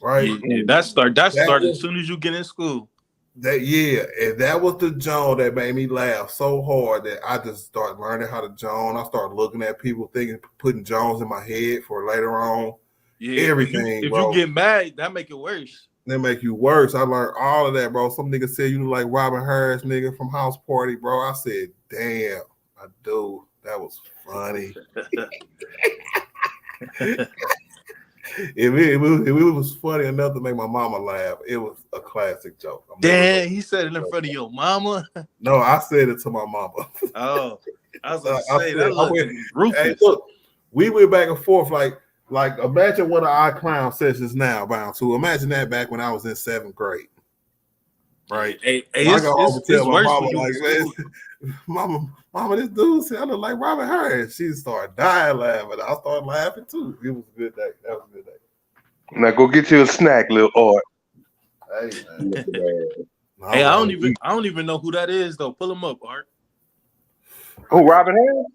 right? Yeah, that started as soon as you get in school. And that was the Joan that made me laugh so hard that I just started learning how to Joan. I started looking at people putting Jones in my head for later on. Yeah, everything. If you get mad, that make it worse. That make you worse. I learned all of that, bro. Some nigga said you look like Robin Harris, nigga, from House Party, bro. I said, damn, I do. That was funny. If it was funny enough to make my mama laugh, it was a classic joke. Damn, he said it in front of your mama? No, I said it to my mama. Oh, I was going to say, that looking ruthless. Hey, look, we went back and forth like imagine what our clown sessions now bound to. Imagine that back when I was in 7th grade. Right? Hey, I got home to tell my mama, like, mama, this dude said I look like Robin Harris. She started dying laughing. I started laughing too. It was a good day. That was a good day. Now go get you a snack, little Art. Hey, man. Hey, I don't even know who that is though. Pull him up, Art. Who, Robin Harris?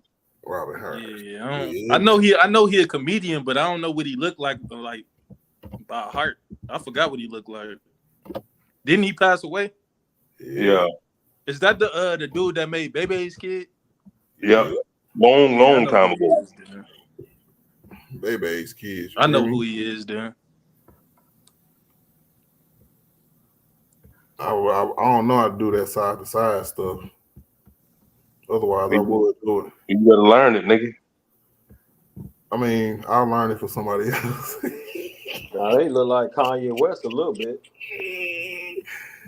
Robin Harris. Yeah, I know he a comedian, but I don't know what he looked like by heart. I forgot what he looked like. Didn't he pass away? Yeah. Is that the dude that made Bebe's Kid? Yeah. Long time ago. Bebe's Kid. I know who he is, then. I don't know how to do that side to side stuff. Otherwise, I would do it. You better learn it, nigga. I mean, I'll learn it for somebody else. Nah, they look like Kanye West a little bit.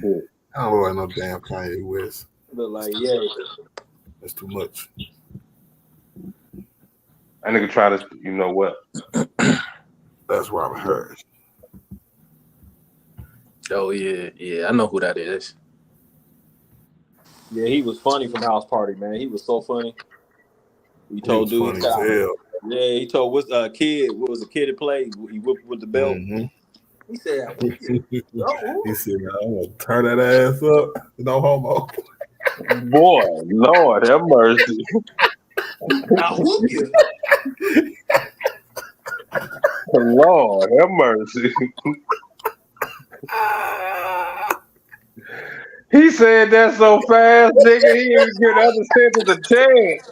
Yeah. I don't look like no damn Kanye West. Look like, yeah. That's too much. I nigga try to, you know what? That's Robin Harris. Oh, yeah. I know who that is. Yeah, he was funny from House Party, man. He was so funny. He told dude, he told what was a kid that played. He whipped with the belt. Mm-hmm. He said, He said, I'm gonna turn that ass up. No homo. Boy, Lord have mercy. I'll whoop you. Lord have mercy. He said that so fast, nigga. He didn't get the other sentence a chance.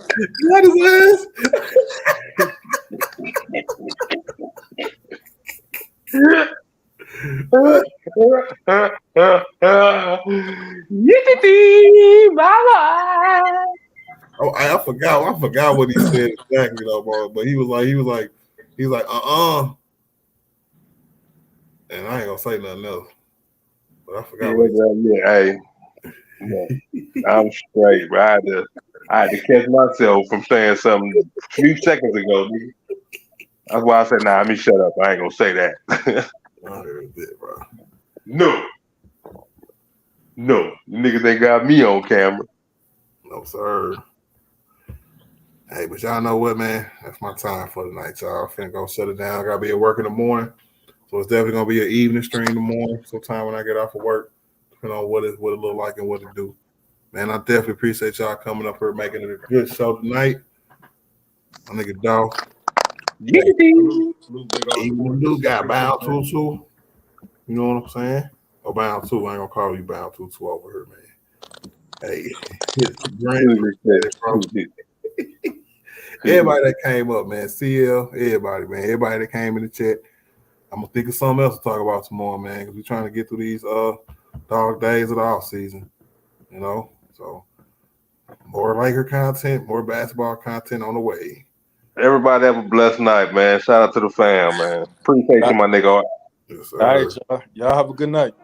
What is this? Oh, I forgot what he said exactly though, bro. But he was like, and I ain't gonna say nothing else. But I forgot what he said. Yeah, hey, I'm straight, bro. I had to catch myself from saying something a few seconds ago. Dude. That's why I said, nah, let me shut up. I ain't gonna say that. I heard it, bro. No, you niggas ain't got me on camera. No, sir. Hey, but y'all know what, man? That's my time for the night, y'all. Finna go shut it down. I gotta be at work in the morning. So it's definitely gonna be an evening stream in the morning, sometime when I get off of work, depending on what it look like and what it do. Man, I definitely appreciate y'all coming up here making it a good show tonight. My nigga Dawg. Even Duke got Bound 2-2. You know what I'm saying? Oh, Bound 2. I ain't gonna call you Bound 2-2 over here, man. Hey, everybody that came up, man. CL, everybody, man. Everybody that came in the chat. I'm gonna think of something else to talk about tomorrow, man, because we're trying to get through these dog days of the off season. You know, so more Laker content, more basketball content on the way. Everybody have a blessed night, man. Shout out to the fam, man. Appreciate you, my nigga. Yes, all right, y'all. Y'all have a good night.